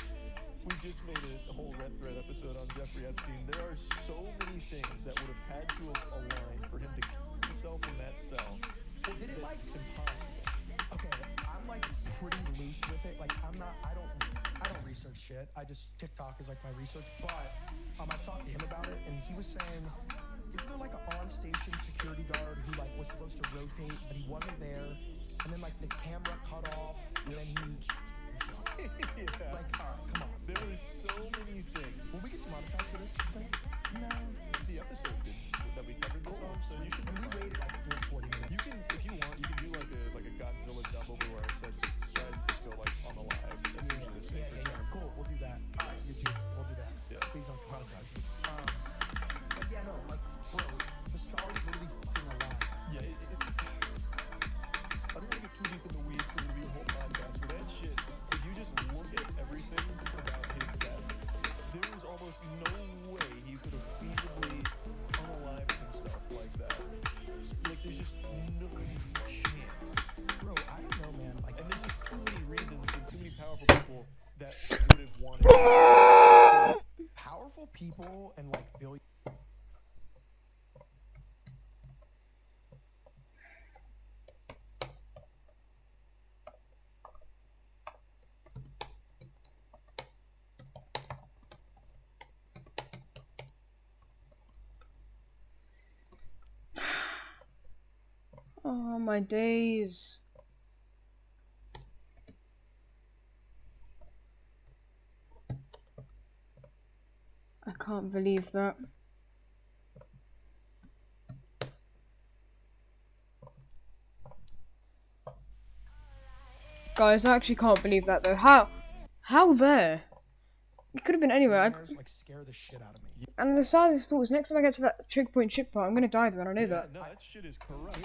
We just made a whole Red Thread episode on Jeffrey Epstein. There are so many things that would have had to have aligned for him to kill himself in that cell. Well, did it like? It's impossible. Okay, I'm like pretty loose with it. Like, I don't research shit. I just TikTok is like my research. But I've talked to him about it, and he was saying, is there like an on-station security guard who like was supposed to rotate, but he wasn't there, and then like the camera cut off, and then he. Yeah. Like, come on. There were so many things. Will we get demonetized for this thing? No. The episode that we covered this on, so you should. And we waited like 40 minutes. You can, if you want, you can do like a Godzilla double where I said just go like on the live. That's usually the same. Yeah. Cool. We'll do that. YouTube. We'll do that. Yeah. Please don't demonetize this. But yeah, no, like, bro, the stars literally fucking alive. Yeah. I don't want to get too deep in the weeds because it'll be a whole podcast, but that shit. If you just look at everything about his death, there was almost no way he could have feasibly unalived himself like that. Like, there's just no chance. Bro, I don't know, man. Like, and there's just too many reasons and too many powerful people that would have wanted. Powerful people and like billion. Oh, my days. I can't believe that. Guys, I actually can't believe that though. How there? It could have been anywhere. Like scare the shit out of me. And the saddest thought was next time I get to that choke point ship part, I'm gonna die there, and I know that. No, that shit is corrupt.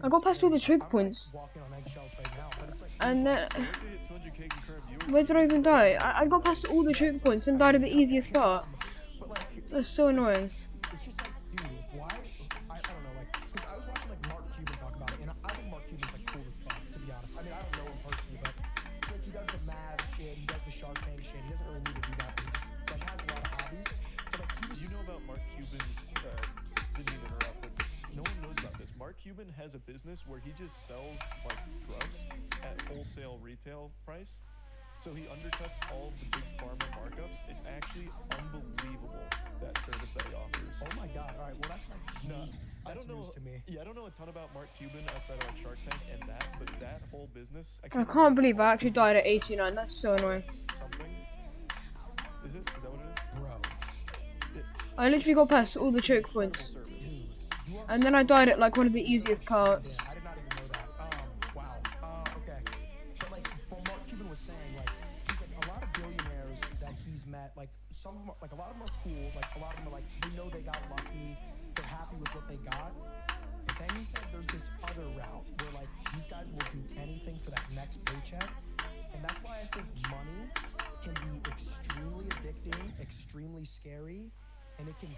I got past all the choke points. Walking on eggshells right now, but it's like, And then, I went to hit 200k concurrent viewers. where did I even die? I got past all the choke points and died at the easiest part. but like, That's so annoying. it's just like, dude, why? I don't know, like, because I was watching like Mark Cuban talk about it, and I think Mark Cuban's like cool as fuck, to be honest. I mean, I don't know him personally, but like he does the Mavs shit, he does the Shark Tank shit. He doesn't really need to do that, but he just like has a lot of hobbies. But like, he was, You know about Mark Cuban's, didn't even interrupt, but no one knows about this. Mark Cuban has a business where he just sells like drugs at wholesale retail price. So he undercuts all the big pharma markups. It's actually unbelievable, that service that he offers. oh my god, all right, well that's like news. I That's don't know. news to me. Yeah, I don't know a ton about Mark Cuban outside of like Shark Tank and that, but that whole business. I can't believe I actually died at 89. That's so annoying. Something. Is that what it is? Bro, I literally got past all the choke points. And then I died at like one of the easiest parts. I did not even know that. Wow. Okay. But like, what Mark Cuban was saying, like, he's like a lot of billionaires that he's met, like some of them, like a lot of them are cool, like a lot of them are like they know they got lucky, they're happy with what they got. But then he said there's this other route where like these guys will do anything for that next paycheck, and that's why I think money can be extremely addicting, extremely scary, and it can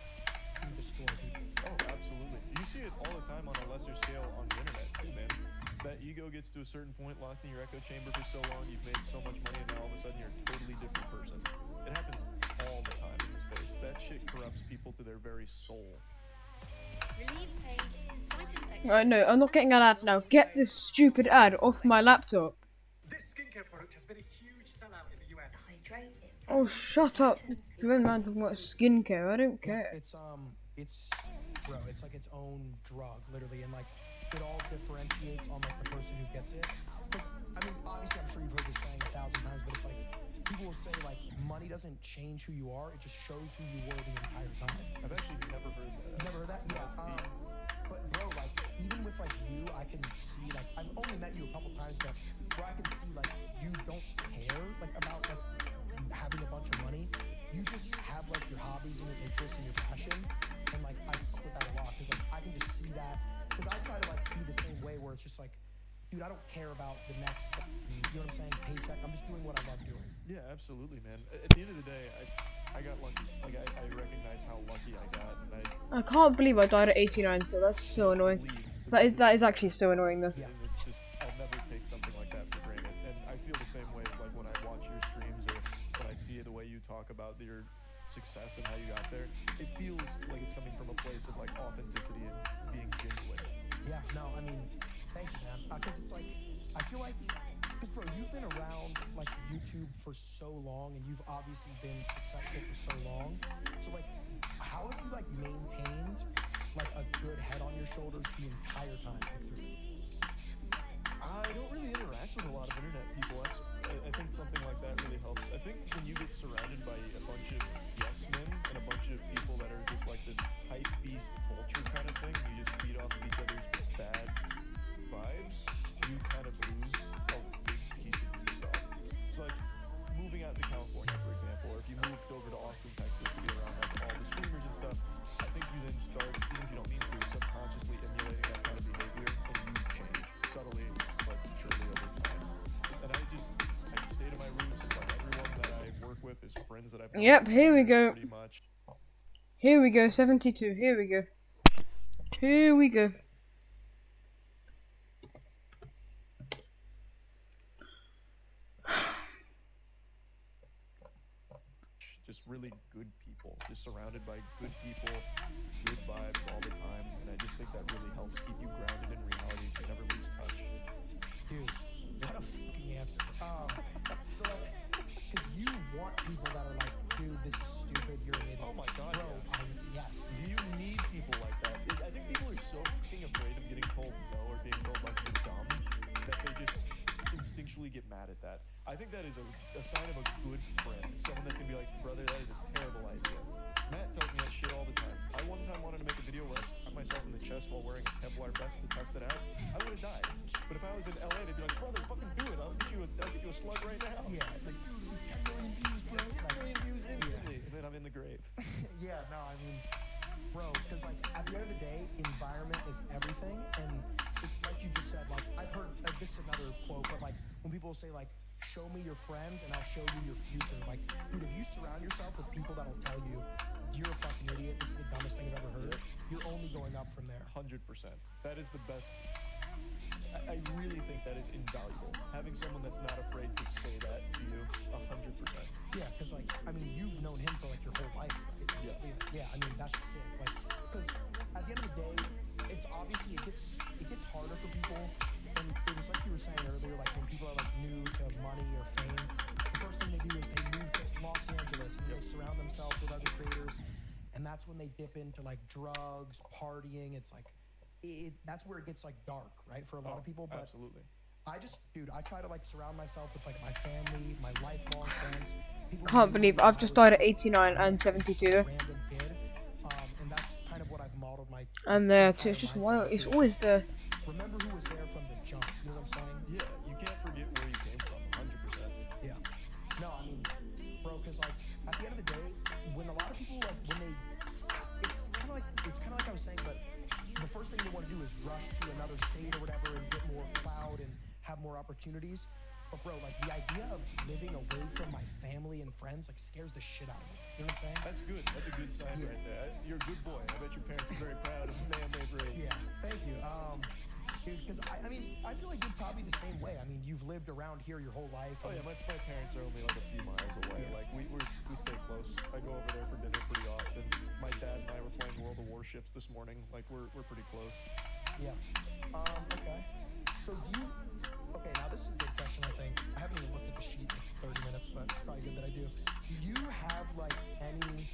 destroy people. Oh, absolutely. You see it all the time on a lesser scale on the internet too, man. That ego gets to a certain point, locked in your echo chamber for so long, you've made so much money, and now all of a sudden you're a totally different person. It happens all the time in this space. That shit corrupts people to their very soul. Relieve pain, fight infection. Right, no, I'm not getting an ad now. Get this stupid ad off my laptop. This skincare product has been a huge sellout in the US. Hydrated. Oh, shut up. Grown man talking about skincare. I don't care. It's bro, it's like its own drug, literally, and like it all differentiates on like the person who gets it. 'Cause, I mean, obviously, I'm sure you've heard this saying 1,000 times, but it's like people will say like money doesn't change who you are; it just shows who you were the entire time. I've actually never heard that. You never heard that? Yeah. But bro, like even with like you, I can see like I've only met you a couple times, but where I can see like you don't care like about like having a bunch of money. You just have like your hobbies and your interests and your passion, and like I fuck with that a lot because like I can just see that because I try to like be the same way where it's just like, dude, I don't care about the next, you know what I'm saying, paycheck. I'm just doing what I love doing. Yeah, absolutely, man. At the end of the day, I got lucky. Like I recognize how lucky I got, and I can't believe I died at 89, so that's so annoying. That is actually so annoying though. And it's just, I'll never take something like that for granted. And I feel the same way, like when I watch your streams or when I see the way you talk about your success and how you got there. It feels like it's coming from a place of like authenticity and being genuine. Yeah, no, I mean, thank you, man. Because it's like, I feel like, because bro, you've been around like YouTube for so long, and you've obviously been successful for so long. So like, how have you like maintained like a good head on your shoulders the entire time like, through? I don't really interact with a lot of internet people. I think something like that really helps. I think when you get surrounded by a bunch of yes men and a bunch of people that are just like this hype beast culture kind of thing, you just feed off of each other's bad vibes, you kind of lose a big piece of yourself. It's like moving out to California, for example, or if you moved over to Austin, Texas to be around like all the streamers and stuff, I think you then start, even if you don't mean to, subconsciously emulating that kind of behavior, and you change subtly, but surely over time. And I stay to my roots. Like everyone that I work with is friends that I've known. Yep, here we go. Pretty much. Here we go, 72. Here we go. Here we go. Just really good people, just surrounded by good people, good vibes all the time, and I just think that really helps keep you grounded in reality so you never lose touch. Dude, what a fucking answer. So like, because you want people that are like, dude, this is stupid, you're an idiot. Oh my god, bro, yes. Do you need people like that? I think people are so fucking afraid of getting told no or being told like you're dumb that they just instinctually get mad at that. I think that is a sign of a good friend. Someone that's gonna be like, brother, that is a terrible idea. Matt tells me that shit all the time. I one time wanted to make a video where I cut myself in the chest while wearing a Kevlar vest to test it out. I would have died. But if I was in LA, they'd be like, brother, fucking do it. I'll get you a slug right now. Yeah, like, dude, 10 million views, bro. 10 million views instantly. And then I'm in the grave. Yeah, no, I mean, bro, because like at the end of the day, environment is everything, and it's like you just said. Like I've heard this is another quote, but like when people say like, "Show me your friends, and I'll show you your future." Like, dude, if you surround yourself with people that'll tell you you're a fucking idiot, this is the dumbest thing I've ever heard, you're only going up from there. 100%. That is the best. I really think that is invaluable. Having someone that's not afraid to say that to you, 100%. Yeah, because like, I mean, you've known him for like your whole life, right? Yeah. Yeah, I mean, that's sick. Like, because at the end of the day, it's obviously it gets harder for people, and it was like you were saying earlier, like when people are like new to money or fame, the first thing they do is they move to Los Angeles and they surround themselves with other creators, and that's when they dip into like drugs, partying. It's like that's where it gets like dark, right, for a lot of people. But absolutely. I try to like surround myself with like my family, my lifelong friends, Can't believe I've just died at 89 and 72. Random kid, and that's kind of what I've modeled my. And there too, it's just wild. It's always the. Remember who was there from the jump. You know what I'm saying? Yeah, you can't forget where you came from. 100%. Yeah. No, I mean, bro, because like at the end of the day, when a lot of people like when they, it's kind of like I was saying, but the first thing they want to do is rush to another state or whatever and get more clout and have more opportunities. But bro, like the idea of living away from my family and friends like scares the shit out of me. You know what I'm saying? That's good. That's a good sign right there. You're a good boy. I bet your parents are very proud of the man they've raised. Yeah, thank you. Dude, because I mean, I feel like you're probably the same way. I mean, you've lived around here your whole life. Oh yeah, my parents are only like a few miles away. Yeah. Like we stay close. I go over there for dinner pretty often. My dad and I were playing World of Warships this morning. Like we're pretty close. Yeah. Okay. So do you? Okay, now this is a good question. I think I haven't even looked at the sheet in 30 minutes, but it's probably good that I do. Do you have like any?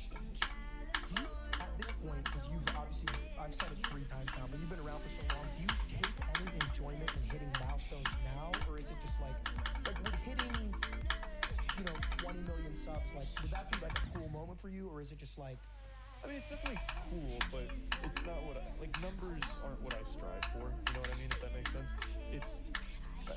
Do you at this point, because you've obviously I've said it 3 times now, but you've been around for so long. Do you take any enjoyment in hitting milestones now, or is it just like with hitting, 20 million subs? Like, would that be like a cool moment for you, or is it just like? I mean, it's definitely cool, but it's not what numbers aren't what I strive for. You know what I mean? If that makes sense. It's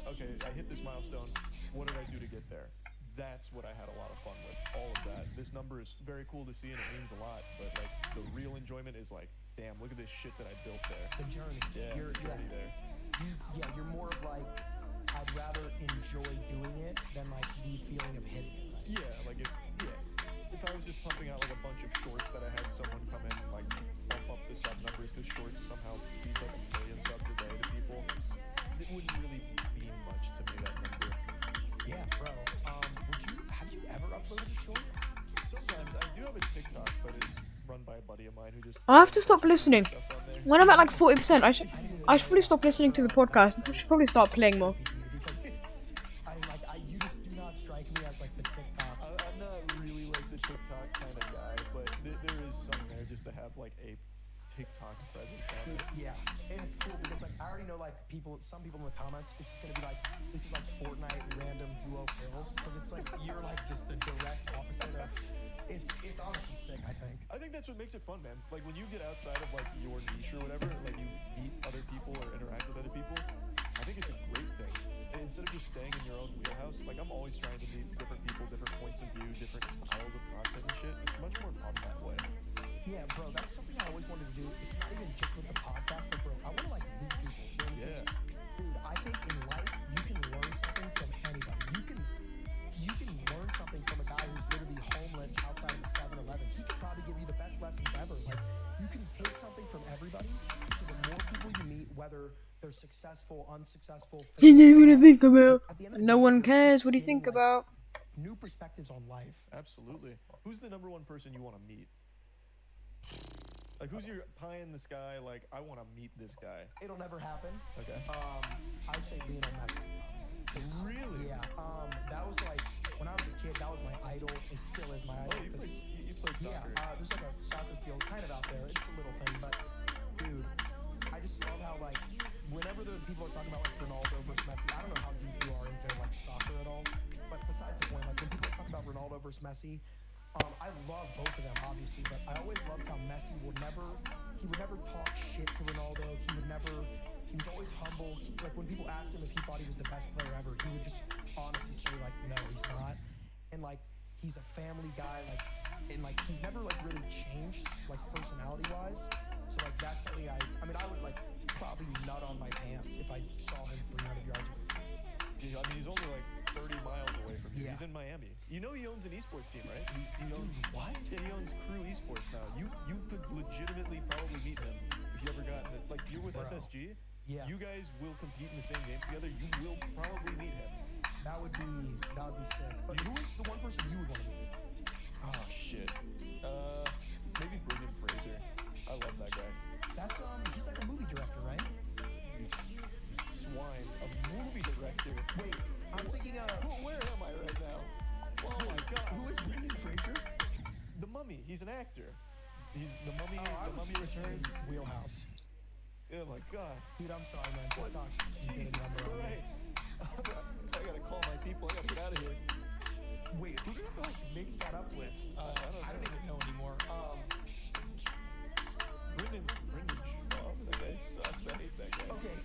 okay. I hit this milestone. What did I do to get there? That's what I had a lot of fun with. All of that. This number is very cool to see, and it means a lot. But like the real enjoyment is like, damn, look at this shit that I built there. The journey. Yeah, You're journey there. You're more of like, I'd rather enjoy doing it than like the feeling of hitting it. Right? Yeah, like if I was just pumping out like a bunch of shorts that I had someone come in and like bump up the sub numbers because shorts somehow feeds like 1 million subs a day to people, it wouldn't really mean much to me, that number. Yeah, bro. Have you ever uploaded a short? Sometimes I do have a TikTok, but it's run by a buddy of mine who just. I have to stop listening. When I'm at like 40%, I should probably stop listening to the podcast. I should probably start playing more. You just do not strike me as like the TikTok. I'm not really like the TikTok kind of guy, but there is some there just to have like a TikTok presence on it. Yeah, and it's cool because like I already know like some people in the comments, it's just gonna be like, this is like Fortnite random duo fails, because it's like you're like just the direct opposite of. It's honestly sick, I think. I think that's what makes it fun, man. Like when you get outside of like your niche or whatever, like you meet other people or interact with other people, I think it's a great thing. And instead of just staying in your own wheelhouse, like I'm always trying to meet different people, different points of view, different styles of content and shit. It's much more fun that way. Yeah, bro, that's something I always wanted to do. It's not even just with the podcast, but bro, I want to like meet people. Yeah. Dude, I think in life you can learn something from anybody. You can learn something from a guy who's literally homeless outside of a 7-Eleven. He could probably give you the best lessons ever. Like, you can take something from everybody. So the more people you meet, whether they're successful, unsuccessful, What do you think about? No one cares. What do you think about? New perspectives on life. Absolutely. Who's the number one person you want to meet? Like, who's your pie in the sky? Like, I want to meet this guy. It'll never happen. Okay. I would say Lionel Messi. Really? Yeah. That was like when I was a kid. That was my idol. It still is my idol. Oh, you played soccer. Yeah. There's like a soccer field kind of out there. It's a little thing, but dude, I just love how like whenever the people are talking about like Ronaldo versus Messi, I don't know how deep you are into like soccer at all, but besides the point, like when people are talking about Ronaldo versus Messi. I love both of them, obviously, but I always loved how Messi would never talk shit to Ronaldo. He was always humble. Like when people asked him if he thought he was the best player ever, he would just honestly say like, no, he's not. And like, he's a family guy, like, and like, he's never like really changed, like personality-wise. So like, that's something I mean, I would like probably nut on my pants if I saw him 300 yards away. Yeah, I mean, he's only like 30 miles away from you. Yeah. He's in Miami. You know he owns an esports team, right? He owns what? Yeah, he owns Crew Esports now. You could legitimately probably meet him if you ever got in it. Like you're with SSG. Yeah. You guys will compete in the same games together. You will probably meet him. That would be sick. But who is the one person you would want to meet? Oh shit. Maybe Brendan Fraser. I love that guy. That's he's like a movie director, right? You swine. A movie director. Wait, I'm thinking of. Where am I right now? Oh my god. Who is Brendan Fraser? The Mummy. He's an actor. He's the Mummy. Oh, the Mummy Returns. Wheelhouse. Oh my god. Dude, I'm sorry, man. TikTok. Jesus Christ. I gotta call my people. I gotta get out of here. Wait, who did I like mix that up with? I don't even know anymore. Brendan Shaw, that guy sucks. I hate that guy. Okay.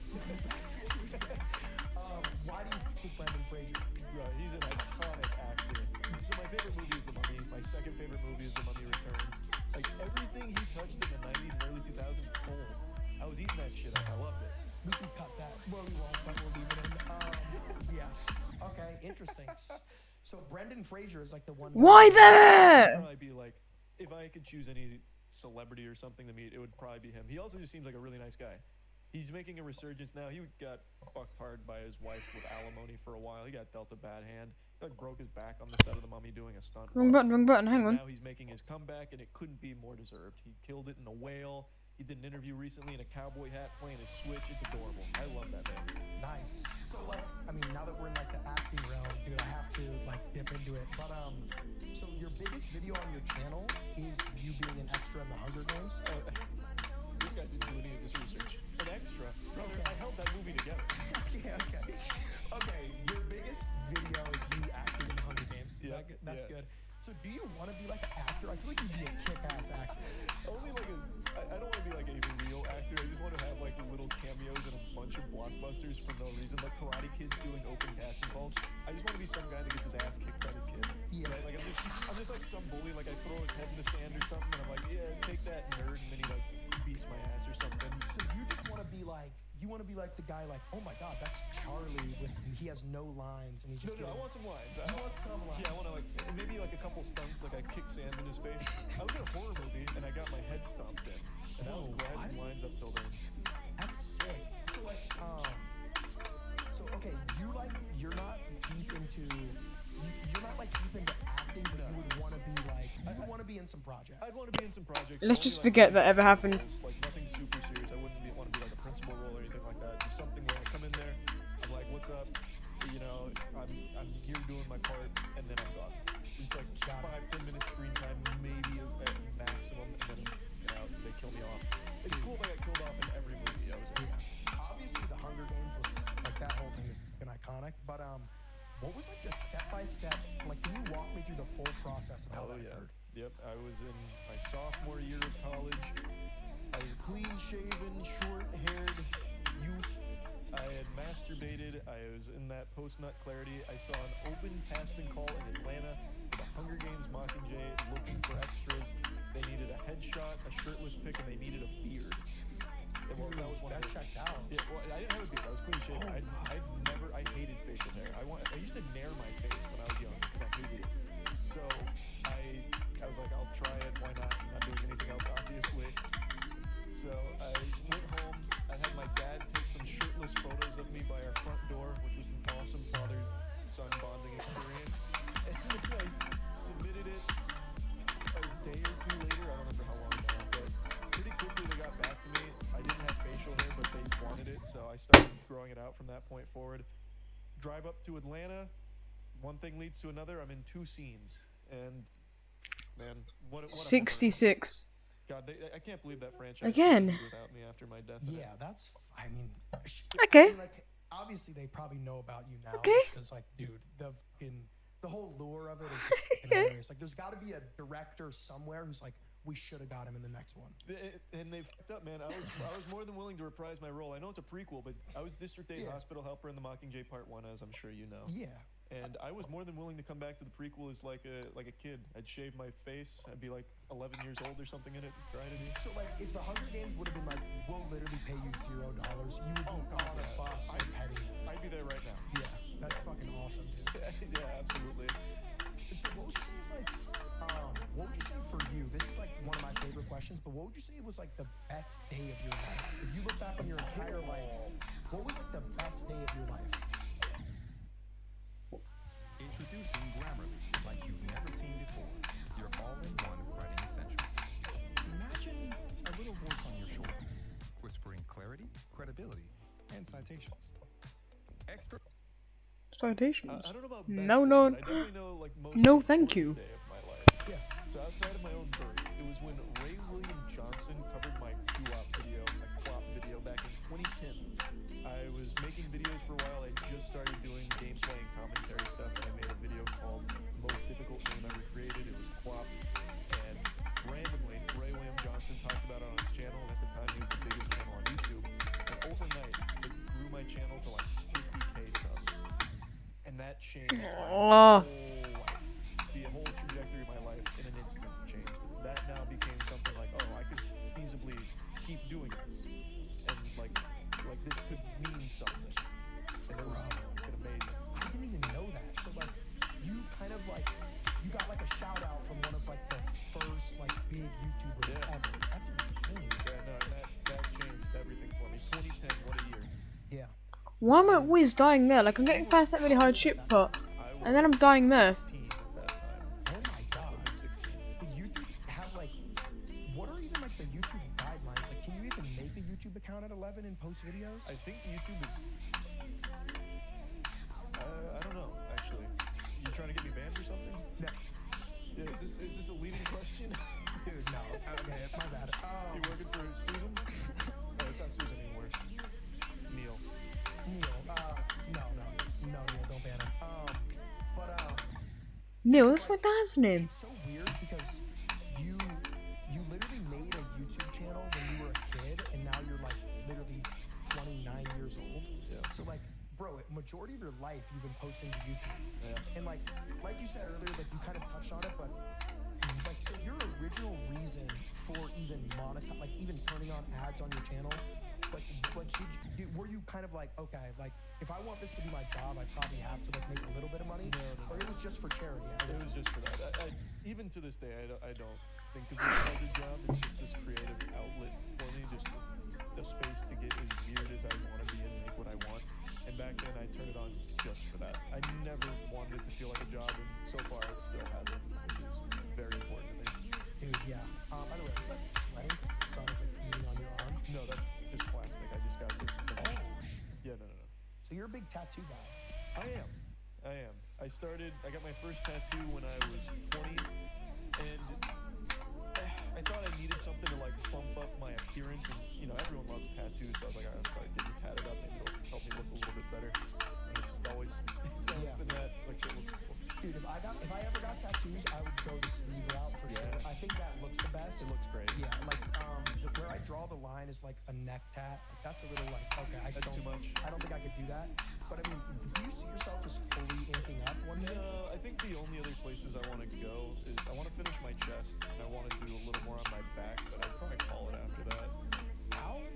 Why do you think with Brendan Fraser? Right, he's an iconic actor. So my favorite movie is The Mummy. My second favorite movie is The Mummy Returns. Like everything he touched in the 90s and early 2000s, gold. I was eating that shit up. I loved it. We can cut that. Well, we won't, but we'll leave it in. Yeah. Okay, interesting. So Brendan Fraser is like the one. Why I'd there? probably be like, if I could choose any celebrity or something to meet, it would probably be him. He also just seems like a really nice guy. He's making a resurgence now. He got fucked hard by his wife with alimony for a while. He got dealt a bad hand. He like broke his back on the set of The Mummy doing a stunt. Wrong button, hang on. Now he's making his comeback, and it couldn't be more deserved. He killed it in The Whale. He did an interview recently in a cowboy hat playing his Switch. It's adorable. I love that man. Nice. So like, I mean, now that we're in like the acting realm, dude, I have to like dip into it. But so your biggest video on your channel is you being an extra in the Hunger Games. This guy didn't do any of this research. An extra, brother. I held that movie together. Yeah, okay. Your biggest video is you acting in the Hunger Games. Yeah, that's good. So do you want to be like an actor? I feel like you'd be a kick-ass actor. Only like I don't want to be like a real actor. I just want to have like little cameos in a bunch of blockbusters for no reason, like Karate Kid's doing open casting calls. I just want to be some guy that gets his ass kicked by the kid. Yeah. Right? Like I'm just like some bully. Like I throw his head in the sand or something, and I'm like, yeah, take that, nerd, and then he like beats my ass or something. So you just want to be like. You want to be like the guy, like, oh my God, that's Charlie with he has no lines and he just. No, I want some lines. I want some lines. Yeah, I want to like maybe like a couple stunts, like I kick sand in his face. I was in a horror movie and I got my head stomped in, and I was glad some lines up till then. That's sick. So like, so okay, you're not deep into, you're not like deep into acting, but you would want to be like, you would want to be in some projects. I'd want to be in some projects. Let's just forget that ever happened. Like nothing super serious. I wouldn't want to be like a principal role or anything like that. Just something where I come in there, I'm like, what's up? You know, I'm here doing my part, and then I'm gone. It's like 5-10 minutes screen time, maybe at maximum, and then they kill me off. It's cool that I got killed off in every movie I was in. Yeah. Obviously, the Hunger Games was like that whole thing is iconic, but what was like the step-by-step? Like, can you walk me through the full process of how that occurred? Yep, I was in my sophomore year of college. I was clean-shaven, short-haired youth. I had masturbated. I was in that post-nut clarity. I saw an open casting call in Atlanta for the Hunger Games Mockingjay looking for extras. They needed a headshot, a shirtless pic, and they needed a beard. And well, that was one that of the, checked out. Yeah, well, I didn't have a beard. I was clean-shaven. I hated facial hair. I used to nair my face when I was young because I hated it. So I was like, I'll try it. Why not? I'm not doing anything else, obviously. So I went home. I had my dad take some shirtless photos of me by our front door, which was an awesome father-son bonding experience. And then I submitted it a day or two later. I don't remember how long now, but pretty quickly they got back to me. I didn't have facial hair, but they wanted it, so I started growing it out from that point forward. Drive up to Atlanta. One thing leads to another. I'm in 2 scenes, and man, what a 66. God, I can't believe that franchise Again. without me after my death. Yeah, that's. I mean, Okay. I mean, like, obviously, they probably know about you now. Okay. Because, like, dude, the whole lure of it is hilarious. Like, there's got to be a director somewhere who's like, we should have got him in the next one. And they fucked up, man. I was more than willing to reprise my role. I know it's a prequel, but I was District 8 hospital helper in the Mockingjay Part 1, as I'm sure you know. Yeah. And I was more than willing to come back to the prequel as like a kid. I'd shave my face. I'd be like 11 years old or something in it. Try to do. So like, if the Hunger Games would have been like, we'll literally pay you $0, you would be on a bus and heading. I'd be there right now. Yeah, that's fucking awesome, dude. Yeah, absolutely. And so what would you say is like, what would you say for you? This is like one of my favorite questions, but what would you say was like the best day of your life? If you look back on your entire life, what was like the best day of your life? Introducing Grammarly, like you've never seen before. Your all-in-one writing essential. Imagine a little voice on your shoulder, whispering clarity, credibility, and citations. Expert. Citations. I don't know about No, best no. day, but I definitely know, like, most No, thank important you. day of my life. Yeah. So outside of my own birth, it was when Ray William Johnson covered my QWOP video back in 2010. I I was making videos for a while. I just started doing gameplay and commentary stuff, and I made a video called Most Difficult Game Ever Created. It was QWOP, and randomly, Ray William Johnson talked about it on his channel, and at the time he was the biggest channel on YouTube. And overnight, it grew my channel to like 50K subs, and that changed my whole life. The whole trajectory of my life in an instant changed. That now became something like, oh, I could feasibly keep doing this, and like this could mean something. And it was fucking amazing. I didn't even know that. So like, you kind of like, you got like a shout out from one of like the first like big YouTubers ever. That's insane. Yeah, no, that changed everything for me. 2010, what a year. Yeah. Why am I always dying there? Like, I'm getting past that really hard ship part, and then I'm dying there. Oh my god. Did YouTube have like, what are even like the YouTube guidelines? Like, can you even make a YouTube account at 11 and post videos? I think YouTube is. I don't know, actually. You trying to get me banned or something? No. Yeah, is this a leading question? Dude, no. Okay, my bad. You working for Susan? No, it's not Susan anymore. Neil. Neil. No, Neil, don't ban him. Neil, that's my dad's name. It's so weird because you literally made a YouTube channel when you were a kid, and now you're like literally 29 years old. Yeah. So like, bro, majority of your life you've been posting to YouTube. Yeah. And like you said earlier, like you kind of touched on it, but like, so your original reason for even like even turning on ads on your channel, were you kind of like, okay, like if I want this to be my job, I probably have to like make a little bit of money? No. Or it was just for charity? It was just for that. Even to this day, I don't think of this as a job. It's just this creative outlet for me, just the space to get as weird as I want to be and make what I want. And back then, I turned it on just for that. I never wanted it to feel like a job, and so far, it still hasn't, which is very important to me. Dude, yeah. By the way, sweating? Sounds like eating on your arm. No, that's just plastic. I just got this. Yeah, no. So you're a big tattoo guy. I am. I got my first tattoo when I was 20, and I thought I needed something to like bump up my appearance, and you know, everyone loves tattoos, so I was like, I'll start getting tatted up, maybe it'll help me look a little bit better. And it's always been that, like, it looks cool. Dude, if I ever got tattoos, I would go the sleeve route for sure. I think that looks the best. It looks great. Yeah, like where I draw the line is like a neck tat. Like, that's a little like, okay, That's too much. I don't think I could do that. But I mean, do you see yourself just fully inking up one day? No, I think the only other places I want to go is I want to finish my chest, and I want to do a little more on my back, but I'd probably call it after that.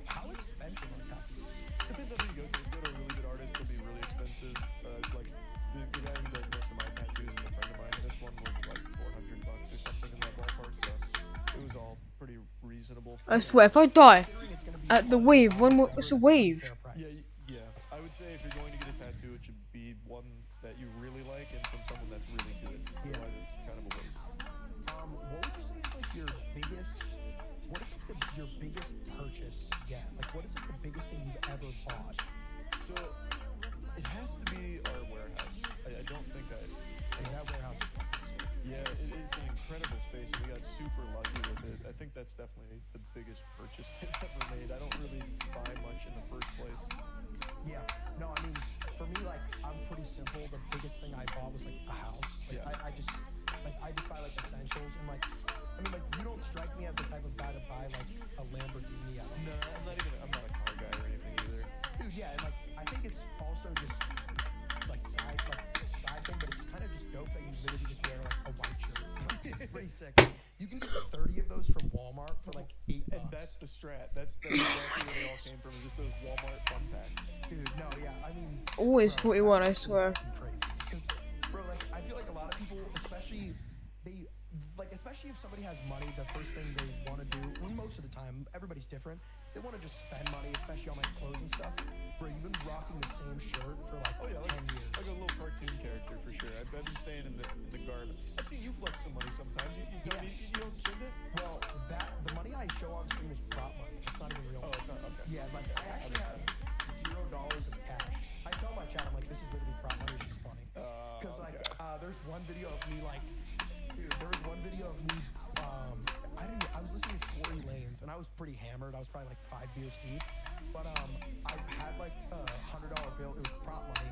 How expensive are tattoos? Depends on who you go to. If you go to a really good artist, it'll be really expensive. Like the guy who does most of my tattoos is a friend of mine, and this one was like $400 or something in that ballpark, so it was all pretty reasonable. I swear, if I die at the wave, what's a wave? Yeah. I would say if you're going to get a tattoo, it should be one that you really like and from someone that's really good. Otherwise, it's kind of a waste. What would you say is like your biggest purchase yet? Like, what is like the biggest thing you've ever bought? So it has to be our warehouse. I don't think that warehouse. Yeah, it is an incredible space, and we got super lucky with it. I think that's definitely the biggest purchase they've ever made. I don't really buy much in the first place. Yeah, no, I mean, for me, like, I'm pretty simple. The biggest thing I bought was like a house. Like, I just buy like essentials, and like, I mean, like, you don't strike me as the type of guy to buy like a Lamborghini. No, I'm not a car guy or anything either. Dude, yeah, and like, I think it's also just like side thing, but it's kind of just dope that you literally just wear like a white shirt. It's pretty sick. You can get 30 of those from Walmart for like $8. And that's the strat. That's exactly where they all came from. Just those Walmart fun packs. Dude, no, yeah, I mean, Always 41, I swear. crazy. Because, bro, like, I feel like a lot of people, especially if somebody has money, the first thing they want to do, well, most of the time, everybody's different, they want to just spend money, especially on like clothes and stuff. Bro, you've been rocking the same shirt for like 10 years. Like a little cartoon character for sure. I've been staying in the garden. I've seen you flex some money sometimes. You tell me you don't spend it? Well, the money I show on stream is prop money. It's not even real. Oh, it's not? Okay. Yeah, like, I actually have $0 of cash. I tell my chat, I'm like, this is literally prop money, which is funny. Because, like, there's one video of me, like, dude, there was one video of me, I was listening to Tory Lanez, and I was pretty hammered. I was probably like 5 beers deep. But I had like a $100 bill. It was prop money,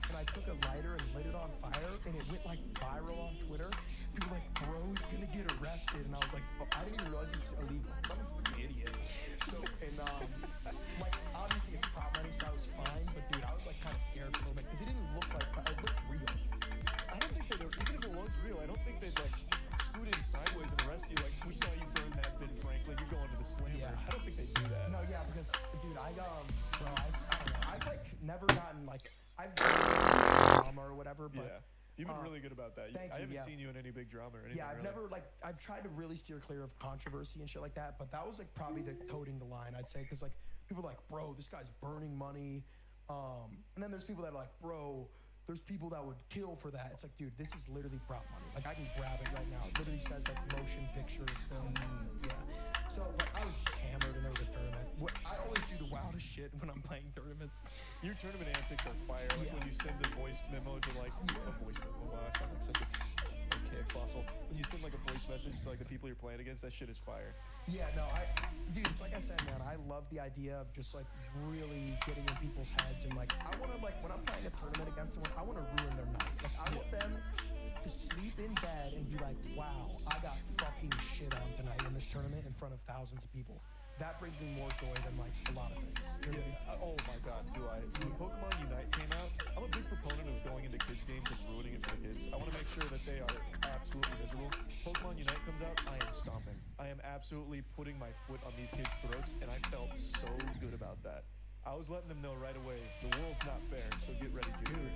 and I took a lighter and lit it on fire, and it went like viral on Twitter. People were like, bro's gonna get arrested, and I was like, oh, I didn't even realize this was illegal. I'm a fucking idiot. So and like obviously it's prop money, so I was fine. But dude, I was like kind of scared for a little bit because it didn't look like it looked real. I don't think they'd, even if it was real, I don't think they'd like scoot in sideways and arrest you. Like, we saw you burn that Ben Franklin, you're going to the slammer. Yeah. I don't think they'd do that. No, yeah, because dude, I don't know. I've like never gotten like I've gotten drama or whatever, but Yeah. You've been really good about that. thank I you, haven't yeah. seen you in any big drama or anything. Yeah, I've really. never like I've tried to really steer clear of controversy and shit like that, but that was like probably the toting the line, I'd say, because like people are like, bro, this guy's burning money, and then there's people that are like, bro, there's people that would kill for that. It's like, dude, this is literally prop money. Like, I can grab it right now. It literally says like motion picture film. Yeah. So like I was just hammered and there was a tournament. I always do the wildest shit when I'm playing tournaments. Your tournament antics are fire. Like when you send the voice memo to like a voice memo. Wow, I sound like such a archaic fossil. When you send like a voice message to like the people you're playing against, that shit is fire. Yeah, no, dude, it's like I said, man, I love the idea of just like really getting in people's heads and like I want to like when I'm playing a tournament against someone, I want to ruin their night. Like I want them to sleep in bed and be like, wow, I got fucking shit on tonight in this tournament in front of thousands of people. That brings me more joy than like a lot of things. You know what I mean? Oh my god, do I. When Pokemon Unite came out, I'm a big proponent of going into kids games and ruining it for the kids. I want to make sure that they are absolutely miserable. Pokemon Unite comes out, I am stomping. I am absolutely putting my foot on these kids' throats, and I felt so good about that. I was letting them know right away, the world's not fair, so get ready, Junior.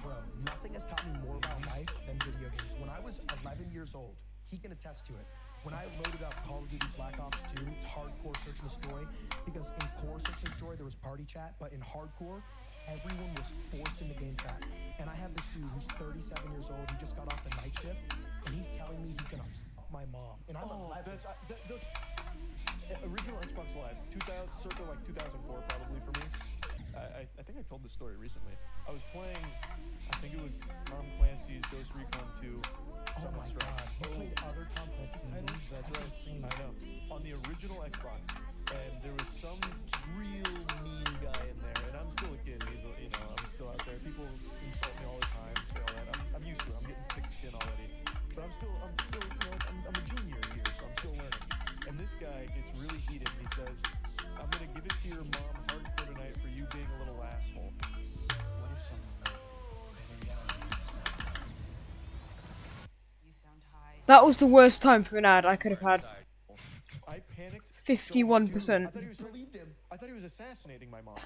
Bro, nothing has taught me more about life than video games. When I was 11 years old, he can attest to it. When I loaded up Call of Duty Black Ops 2, it's hardcore search and destroy, because in core search and destroy there was party chat, but in hardcore, everyone was forced into game chat. And I have this dude who's 37 years old, he just got off the night shift, and he's telling me he's gonna fuck my mom. And I'm 11. That's original Xbox Live, circa like 2004 probably for me. I think I told this story recently. I was playing, I think it was Tom Clancy's Ghost Recon 2. Oh my god, you played other Tom Clancy's titles? That's right. Insane. I know. On the original Xbox, and there was some real mean guy in there, and I'm still a kid. I'm still out there. People insult me all the time, say all that. I'm used to it. I'm getting thick skin already. But I'm a junior here, so I'm still learning. And this guy gets really heated. And he says, "I'm gonna give it to your mom hardcore tonight for you being a little asshole." What if someone That was the worst time for an ad I could have had. I panicked. 51%. I thought he was assassinating my mom.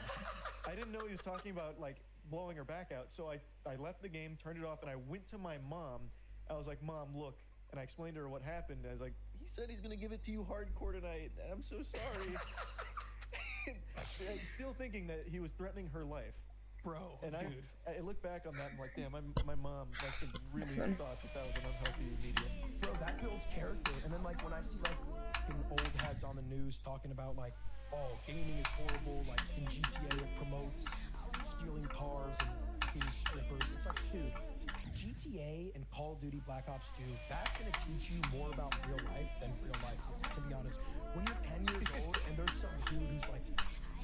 I didn't know he was talking about like blowing her back out. So I left the game, turned it off, and I went to my mom. I was like, "Mom, look," and I explained to her what happened. I was like, "He said he's gonna give it to you hardcore tonight. I'm so sorry." Still thinking that he was threatening her life. Bro, and dude. I look back on that and I'm like, damn, my mom must have really thought that was an unhealthy medium. Bro, that builds character. And then like when I see like in old heads on the news talking about like, oh, gaming is horrible, like in GTA it promotes stealing cars and being strippers. It's like, dude, GTA and Call of Duty Black Ops 2, that's gonna teach you more about real life than real life, to be honest. When you're 10 years old and there's some dude who's like,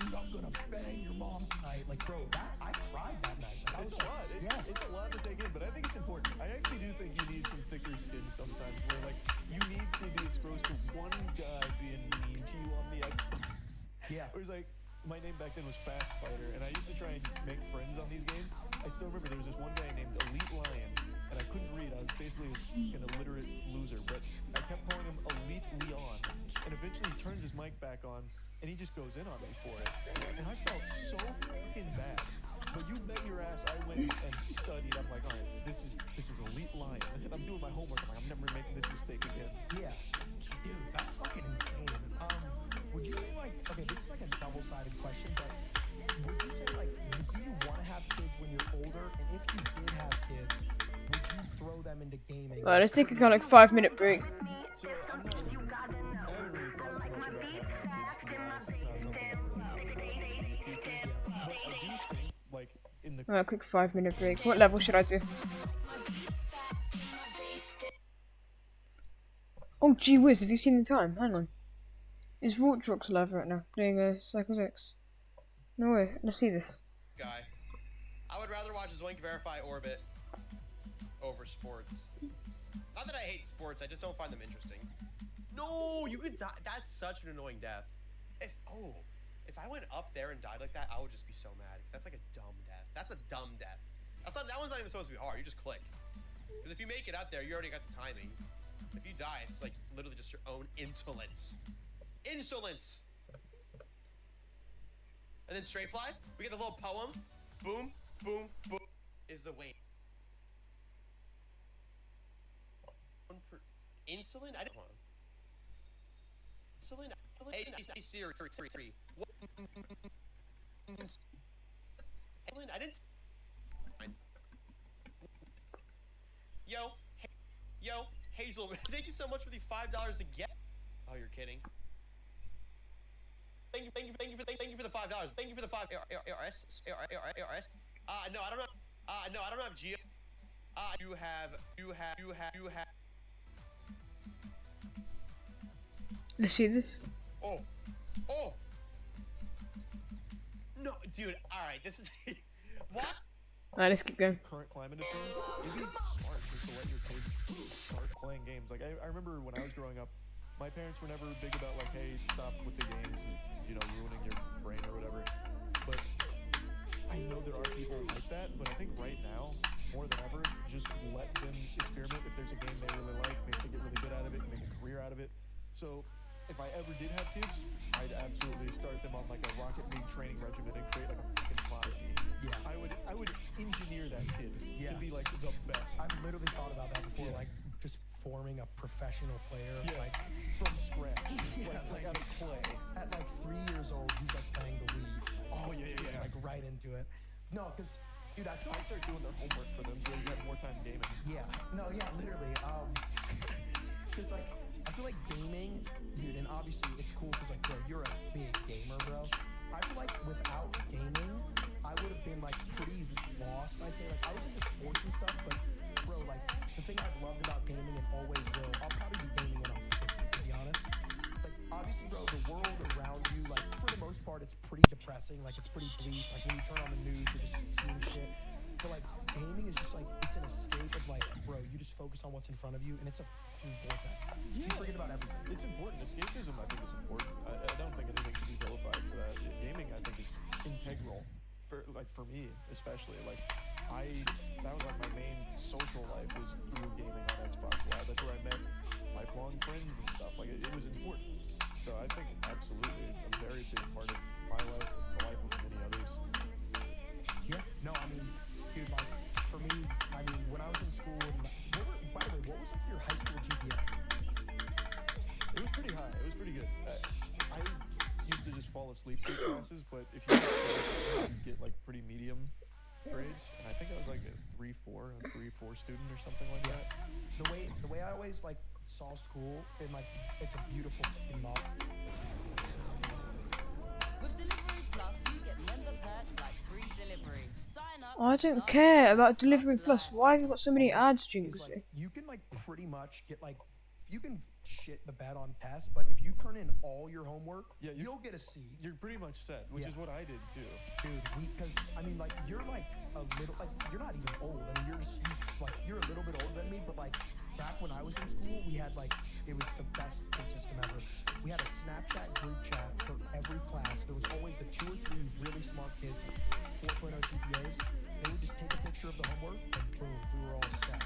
dude, I'm gonna bang your mom tonight. Like, bro, I cried that night. Like, It's a lot. It's a lot to take in, but I think it's important. I actually do think you need some thicker skin sometimes, where like you need to be exposed to one guy being mean to you on the Xbox. Yeah. Whereas like my name back then was Fast Fighter, and I used to try and make friends on these games. I still remember there was this one guy named Elite Lion, and I couldn't read. I was basically an illiterate loser, but I kept calling him Elite Leon. And eventually he turns his mic back on, and he just goes in on me for it. And I felt so fucking bad. But you bet your ass I went and studied. I'm like, all right, this is Elite Lion. And I'm doing my homework. I'm like, I'm never making this mistake again. Yeah. Dude, that's fucking insane. Would you say like, okay, this is like a double-sided question, but would you say like, do you want to have kids when you're older? And if you did have kids, would you throw them into gaming? Alright, let's take a kind of like 5-minute break. So I haven't really thought too much about having kids, to be honest. It's not something I'm really thinking about in the future. But I do think, like, in the... Alright, quick 5-minute break. What level should I do? Oh, gee whiz, have you seen the time? Hang on. Is Vortrox live right now? Doing a Cycle 6? No way. Let's see this. Guy. I would rather watch Zoink Verify Orbit over sports. Not that I hate sports, I just don't find them interesting. No, you could die. That's such an annoying death. If I went up there and died like that, I would just be so mad. 'Cause that's like a dumb death. That's a dumb death. That one's not even supposed to be hard. You just click. Because if you make it up there, you already got the timing. If you die, it's like literally just your own insolence. Insolence! And then straight fly, we get the little poem. Boom, boom, boom. Is the weight. Insulin? I didn't want insulin? Hey, Siri. I didn't. Yo, Hazel, thank you so much for the $5 again. Oh, you're kidding. Thank you for the $5. Thank you for the $5 ARS. No, I don't know. No, I don't have Geo. You have. Let's see this. Oh. No, dude. All right, this is what? Alright, let's keep going. Current climate of things, it'd be smart just to let your kids start playing games. Like I remember when I was growing up, my parents were never big about like, hey, stop with the games, and, ruining your brain or whatever. But I know there are people like that. But I think right now, more than ever, just let them experiment. If there's a game they really like, maybe they get really good out of it, make a career out of it. So if I ever did have kids, I'd absolutely start them on like a Rocket League training regimen and create like a fucking prodigy. Yeah. I would engineer that kid to be like the best. I've literally thought about that before, like just forming a professional player, like from scratch, like out of clay. At like 3 years old, he's like playing the Wii. Oh yeah. Like right into it. No, because dude, I feel I start doing their homework for them so they have more time gaming. Yeah. No, yeah, literally. Because like I feel like gaming, dude, and obviously it's cool because like, bro, you're a big gamer, bro. I feel like without gaming, I would have been like pretty lost. I'd say like I was into sports and stuff, but bro, like the thing I've loved about gaming and always will, I'll probably be gaming when I'm 50, to be honest. Like obviously, bro, the world around you, like for the most part, it's pretty depressing. Like it's pretty bleak. Like when you turn on the news, you're just seeing shit. But like gaming is just like it's an escape of like, bro, you just focus on what's in front of you, and it's a fucking vortex. You forget about everything. It's important. Escapism, I think, is important. I don't think anything should be vilified for that. Gaming, I think, is integral. For me, especially, like, that was like my main social life was through gaming on Xbox Live. That's where I met lifelong friends and stuff. Like, it was important. So I think absolutely a very big part of my life and the life of many others. Yeah, no, I mean, dude, like, for me, I mean, when I was in school, by the way, what was like your high school GPA? It was pretty high. It was pretty good. I used to just fall asleep through classes, but if you get like pretty medium grades, and I think I was like a 3.4 student or something like that. The way I always like saw school, and like it's a beautiful fucking model. With Delivery Plus, you get member perks like free delivery. Sign up. I don't care about Delivery Plus. Why have you got so many ads, Jinx? Like, you can like pretty much get like, you can shit the bed on tests, but if you turn in all your homework, you'll get a C. You're pretty much set, which is what I did too. Dude, because I mean, like, you're like a little, like, you're not even old. I mean, you're a little bit older than me, but like, back when I was in school, we had like, it was the best system ever. We had a Snapchat group chat for every class. There was always the 2 or 3 really smart kids, 4.0 GPAs. They would just take a picture of the homework, and boom, we were all set.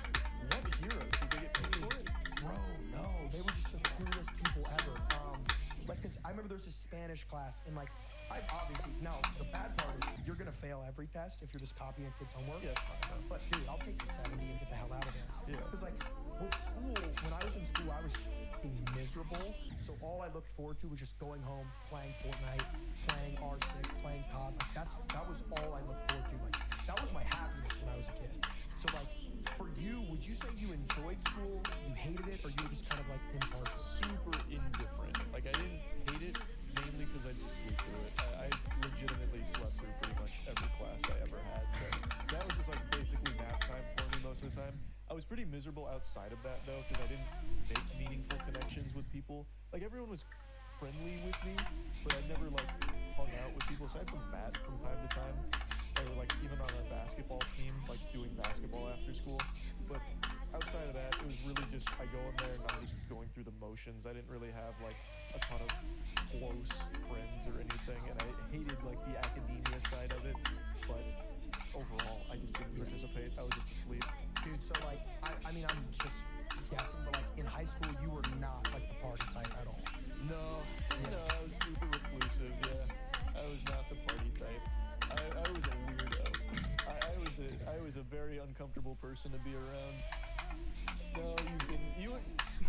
What heroes? Did they get paid for it? Bro, no, they were just the coolest people ever. Like, cause I remember there was a Spanish class, and like, I obviously, now the bad part is you're gonna fail every test if you're just copying a kid's homework. Yes. But dude, I'll take the 70 and get the hell out of there. Yeah. Cause like, with school, when I was in school, I was fucking miserable. So all I looked forward to was just going home, playing Fortnite, playing R6, playing COD. Like that was all I looked forward to. Like, that was my happiness when I was a kid. So like, for you, would you say you enjoyed school, you hated it, or you were just kind of like impartial? Super indifferent. Like, I didn't hate it mainly because I just sleep through it. I legitimately slept through pretty much every class I ever had. So that was just like basically nap time for me most of the time. I was pretty miserable outside of that though, because I didn't make meaningful connections with people. Like, everyone was friendly with me, but I never like hung out with people aside from Matt from time to time, or like even on our basketball team, like doing basketball after school. But outside of that, it was really just I go in there and I'm just going through the motions. I didn't really have like a ton of close friends or anything, and I hated like the academia side of it. But overall, I just didn't participate. I was just asleep. Dude, so like, I mean, I'm just guessing, but like in high school, you were not like the party type at all. No, I was super reclusive. Yeah, I was not the party type. I was a weirdo. I was a very uncomfortable person to be around. No, you didn't.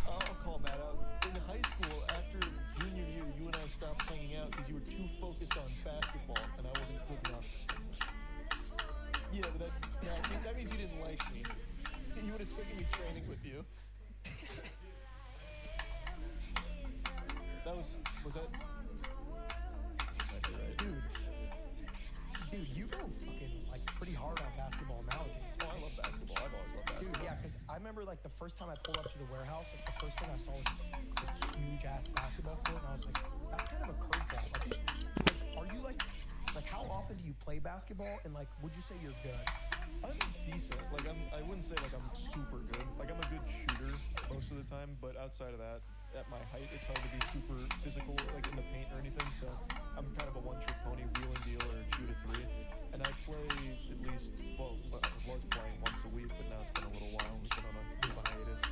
I'll call that out. In high school, after junior year, you and I stopped hanging out because you were too focused on basketball, and I wasn't good enough. Yeah, but that means you didn't like me. You would have taken me training with you. Was that? Might be right. Dude, you go fucking like pretty hard on basketball nowadays. Oh, I love basketball. I've always loved basketball. Dude, yeah, because I remember like the first time I pulled up to the warehouse, like the first thing I saw was just a huge ass basketball court, and I was like, that's kind of a curveball. Like, so like, are you like how often do you play basketball, and like, would you say you're good? I'm decent. Like I wouldn't say like I'm super good. Like I'm a good shooter most of the time, but outside of that, at my height, it's hard to be super physical, like in the paint or anything. So I'm kind of a one-trick pony, wheel and deal or shoot a three. And I play at least, well, I was playing once a week, but now it's been a little while. We've been on a bit of a hiatus.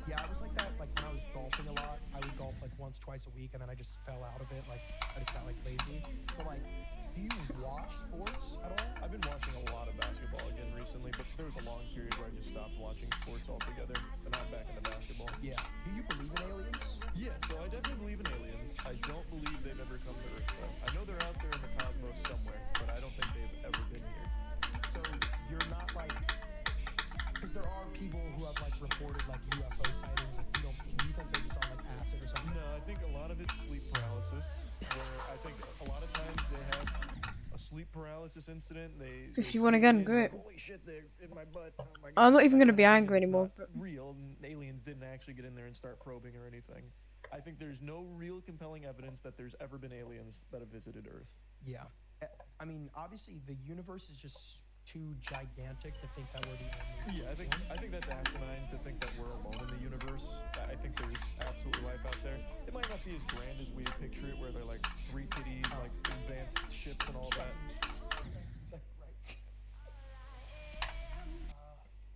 Yeah, I was like that. Like when I was golfing a lot, I would golf like once, twice a week, and then I just fell out of it. Like I just got like lazy. But like, do you watch sports at all? I've been watching a lot of basketball again recently, but there was a long period where I just stopped watching sports altogether. But now I'm back into basketball. Yeah. Do you believe in aliens? Yeah, so I definitely believe in aliens. I don't believe they've ever come to Earth, though. I know they're out there in the cosmos somewhere, but I don't think they've ever been here. So you're not like, because there are people who have like reported like UFO sightings. Like you think they're just on like acid or something? No, I think a lot of it's sleep paralysis, where I think a lot of times they have a sleep paralysis incident. They 51 again, great. Holy shit, they're in my butt. Oh my I'm not God. even gonna be Aliens angry anymore. not real, and aliens didn't actually get in there and start probing or anything. I think there's no real compelling evidence that there's ever been aliens that have visited Earth. Yeah. I mean, obviously the universe is just too gigantic to think that we're the only. Yeah, I think that's asinine to think that we're alone in the universe. I think there's absolutely life out there. It might not be as grand as we picture it, where they're like 3 titties, like advanced ships and all that.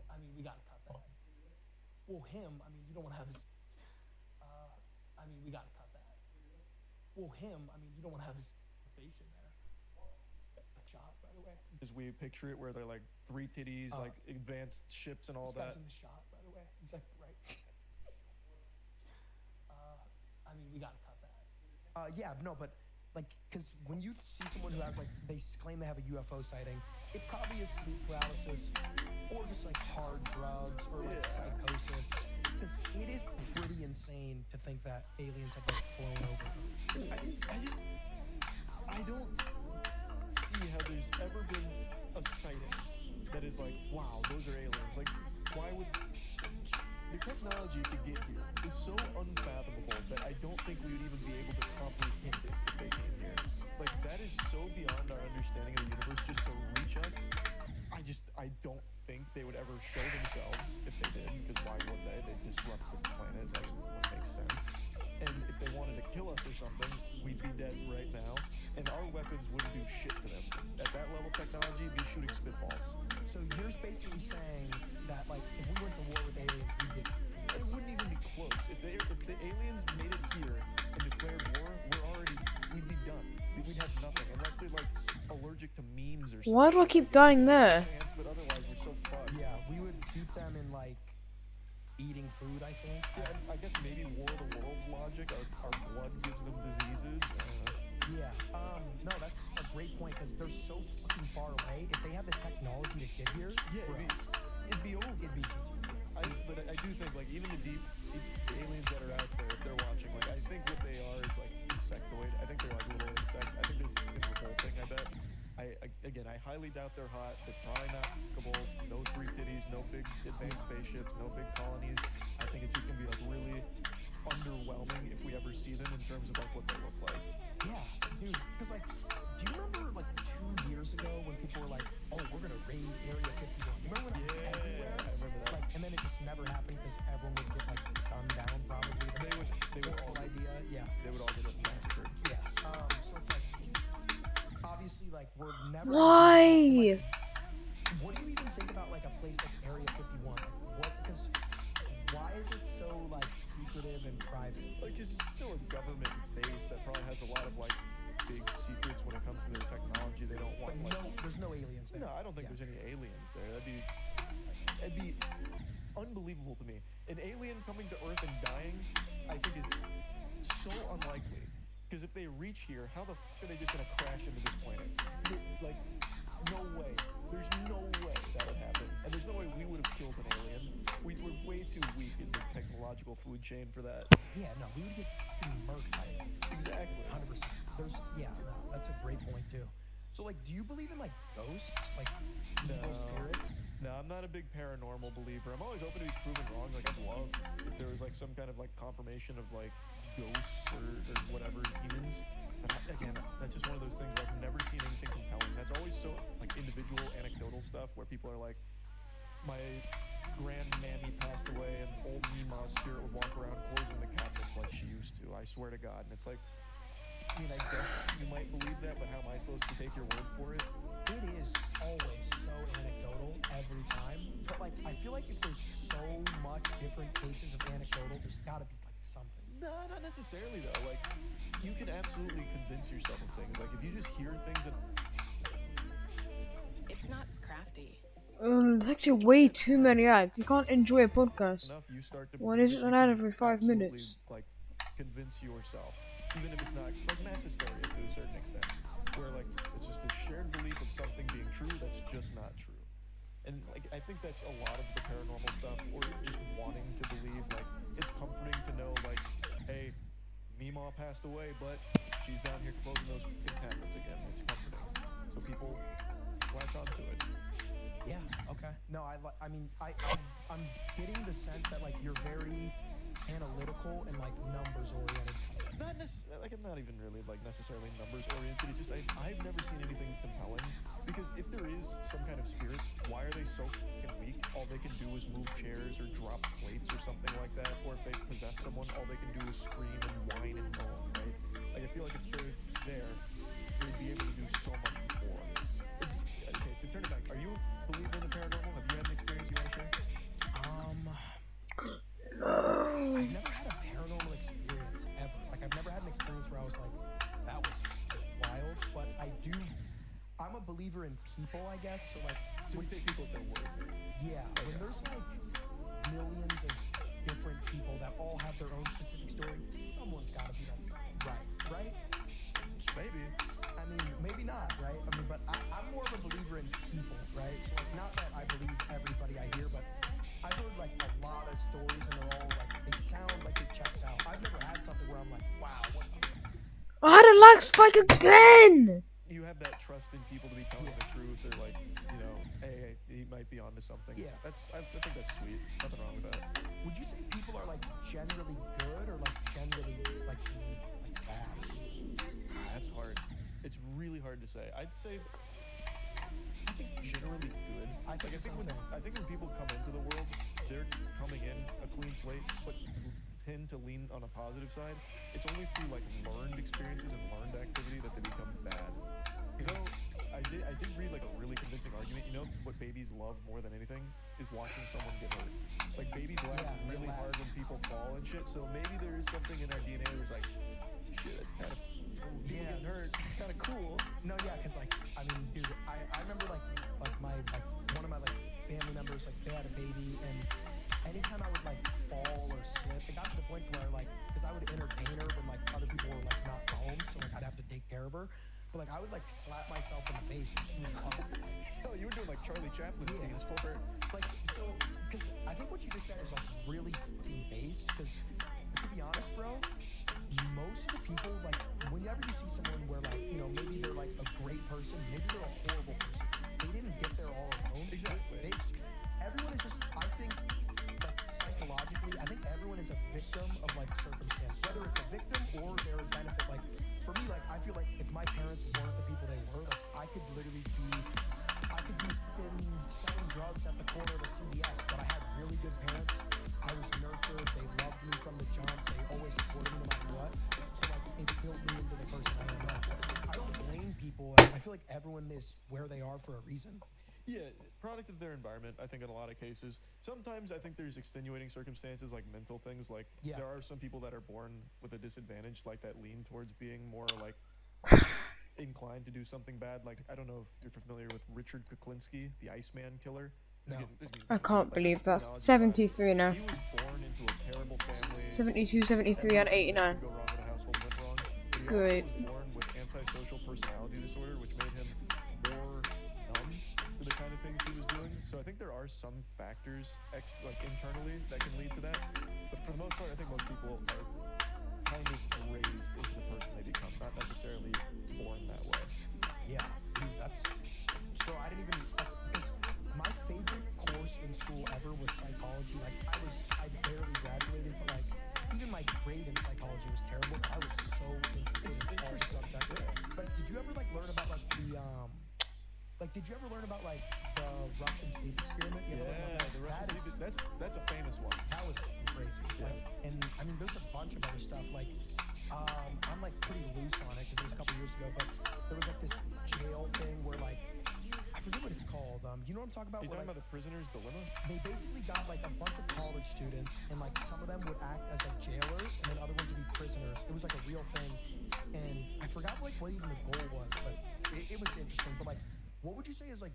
I mean, we gotta cut that. Well, him. I mean, you don't want to have his. I mean, we gotta cut that. Well, him. I mean, you don't want to have his face in there. A shot, by the way. As we picture it, where they're like 3 titties, like advanced ships and all This that. guy's in the shot, by the way. He's like right. I mean, we gotta cut that. Yeah, no, but like, because when you see someone who has like, they claim they have a UFO sighting, it probably is sleep paralysis or just like hard drugs or like psychosis. Because it is pretty insane to think that aliens have like flown over. I don't see how there's ever been a sighting that is like, wow, those are aliens. Like, why would the technology to get here is so unfathomable that I don't think we would even be able to comprehend it if they came here. Like, that is so beyond our understanding of the universe just to reach us. I don't think they would ever show themselves if they did, because why would they? They'd disrupt this planet. That wouldn't make sense. And if they wanted to kill us or something, we'd be dead right now. And our weapons wouldn't do shit to them. At that level of technology, it'd be shooting spitballs. So you're basically saying that like, if we went to war with aliens, we'd get. It wouldn't even be close. If the aliens made it here and declared war, we'd be done. We'd have nothing unless they're like allergic to memes or something. Why do I keep dying there? But otherwise, we're so fucked. Yeah, we would beat them in like eating food, I think. Yeah, I guess maybe War of the Worlds logic. Our blood gives them diseases. Yeah. No, that's a great point because they're so fucking far away. If they have the technology to get here, it'd be over. It'd be but I do think like even the aliens that are out there, if they're watching, like I think what they are is like insectoid. I think they're like little insects. I think they're revolting. I bet. I highly doubt they're hot. They're probably not fuckable. No 3 titties. No big advanced spaceships. No big colonies. I think it's just gonna be like really underwhelming if we ever see them in terms of like what they look like. Yeah, dude. Because like, do you remember like 2 years ago when people were like, "Oh, we're gonna raid Area 51"? You remember when that was everywhere? I remember that. Like, and then it just never happened because everyone would get like gunned down probably. They would all idea. Yeah. They would all get massacred. Yeah. So it's like, obviously, like we're never. Why? What do you even think about like a place like Area 51? Like, what? Because why is it so like secretive and private? Like, 'cause it's still a government base that probably has a lot of like big secrets when it comes to their technology. They don't want But like. there's no aliens there. No, I don't think there's any aliens there. That'd be unbelievable to me. An alien coming to Earth and dying, I think, is so unlikely. Because if they reach here, how the fuck are they just gonna crash into this planet? Like, no way. There's no way that would happen. And there's no way we would have killed an alien. We're way too weak in the technological food chain for that. Yeah, no, we would get fucking murked by it. Exactly. 100%. No, that's a great point too. So like, do you believe in like ghosts, like evil spirits? No, I'm not a big paranormal believer. I'm always open to be proven wrong. Like, I'd love if there was like some kind of like confirmation of like ghosts or whatever, demons. But again, that's just one of those things where I've never seen anything compelling. That's always so like individual, anecdotal stuff where people are like, my grandmammy passed away and old Mima's spirit would walk around closing the cabinets like she used to. I swear to God. And it's like, I mean, I guess you might believe that, but how am I supposed to take your word for it? It is always so anecdotal every time. But like, I feel like if there's so much different cases of anecdotal, there's gotta be like something. No, not necessarily though. Like, you can absolutely convince yourself of things. Like, if you just hear things and It's not crafty. There's actually way too many ads. You can't enjoy a podcast. enough, you start to When believe is it, an you ad can every 5 absolutely, minutes? Like, convince yourself, even if it's not like mass hysteria to a certain extent, where like it's just a shared belief of something being true that's just not true. And like, I think that's a lot of the paranormal stuff, or just wanting to believe. Like, it's comforting to know, like, hey, Mima passed away, but she's down here closing those fucking cabinets again. It's comforting, so people latch onto it. Yeah. Okay. No, I'm getting the sense that like you're very analytical and like numbers oriented. Not necessarily, like, I'm not even really like necessarily numbers oriented. It's just I've never seen anything compelling, because if there is some kind of spirits, why are they so fucking weak? All they can do is move chairs or drop plates or something like that. Or if they possess someone, all they can do is scream and whine and moan, right? Like, I feel like if they're there, they'd be able to do so much more. Okay, to turn it back, are you a believer in the paranormal? Have you had an experience you want to share? I've never had a paranormal experience ever. Like, I've never had an experience where I was like, that was wild. But I'm a believer in people, I guess. So like, so we take people at their word. Yeah. Okay. When there's like millions of different people that all have their own specific story, someone's got to be like, right? Maybe. I mean, maybe not, right? I mean, but I'm more of a believer in people, right? So like, not that I believe everybody I hear, but I've heard like a lot of stories and they're all like, they sound like it checks out. I've never had something where I'm like, wow, what the I had a lag spike again! You have that trust in people to be telling the truth, or like, you know, hey, he might be onto something. Yeah. I think that's sweet. Nothing wrong with that. Would you say people are like generally good or like generally like bad? That's hard. It's really hard to say. I'd say, I think generally good. I think when people come into the world, they're coming in a clean slate, but tend to lean on a positive side. It's only through like learned experiences and learned activity that they become bad. You know, I did read like a really convincing argument. You know what babies love more than anything is watching someone get hurt. Like, babies laugh really hard when people fall and shit. So maybe there is something in our DNA where it's like, shit, that's kind of getting hurt. It's kind of cool. No, yeah, because like, I mean, dude, I remember like my one of my like family members, like, they had a baby, and anytime I would like fall or slip, it got to the point where like, because I would entertain her when like other people were like not home, so like I'd have to take care of her. But like, I would like slap myself in the face and she would come. Yo, you were doing like Charlie Chaplin scenes for her. Like, so, because I think what you just said is like really fucking based, because to be honest, bro, most of the people, like, whenever you see someone where like, you know, maybe they're like a great person, maybe they're a horrible person, they didn't get there all alone. Exactly. Everyone is just, I think, like, psychologically, I think everyone is a victim of like circumstances. for a reason. Yeah, product of their environment, I think in a lot of cases. Sometimes I think there's extenuating circumstances like mental things. Like there are some people that are born with a disadvantage, like that lean towards being more like inclined to do something bad. Like I don't know if you're familiar with Richard Kuklinski, the Iceman killer. No. I can't believe that. 73 now. He was born into a terrible family. 72, 73, and 89. Go wrong with the household went wrong. But he Great. also was born with antisocial personality disorder, which made him more numb to the kind of things he was doing. So I think there are some factors like internally that can lead to that. But for the most part, I think most people are kind of raised into the person they become, not necessarily born that way. Yeah, that's. Bro, I didn't even. Because my favorite course in school ever was psychology. Like I barely graduated, but like even my grade in psychology was terrible. I was so interested in all the subjects. But did you ever like learn about like the did you ever learn about like the Russian sleep experiment? You ever learn about that? The Russian sleep. That's a famous one. That was crazy. Yeah. Like, and I mean, there's a bunch of other stuff. Like, I'm like pretty loose on it because it was a couple years ago. But there was like this jail thing where like I forget what it's called. You know what I'm talking about? Are you talking about the prisoner's dilemma? They basically got like a bunch of college students, and like some of them would act as like jailers, and then other ones would be prisoners. It was like a real thing, and I forgot like what even the goal was, but it was interesting. But like, what would you say is like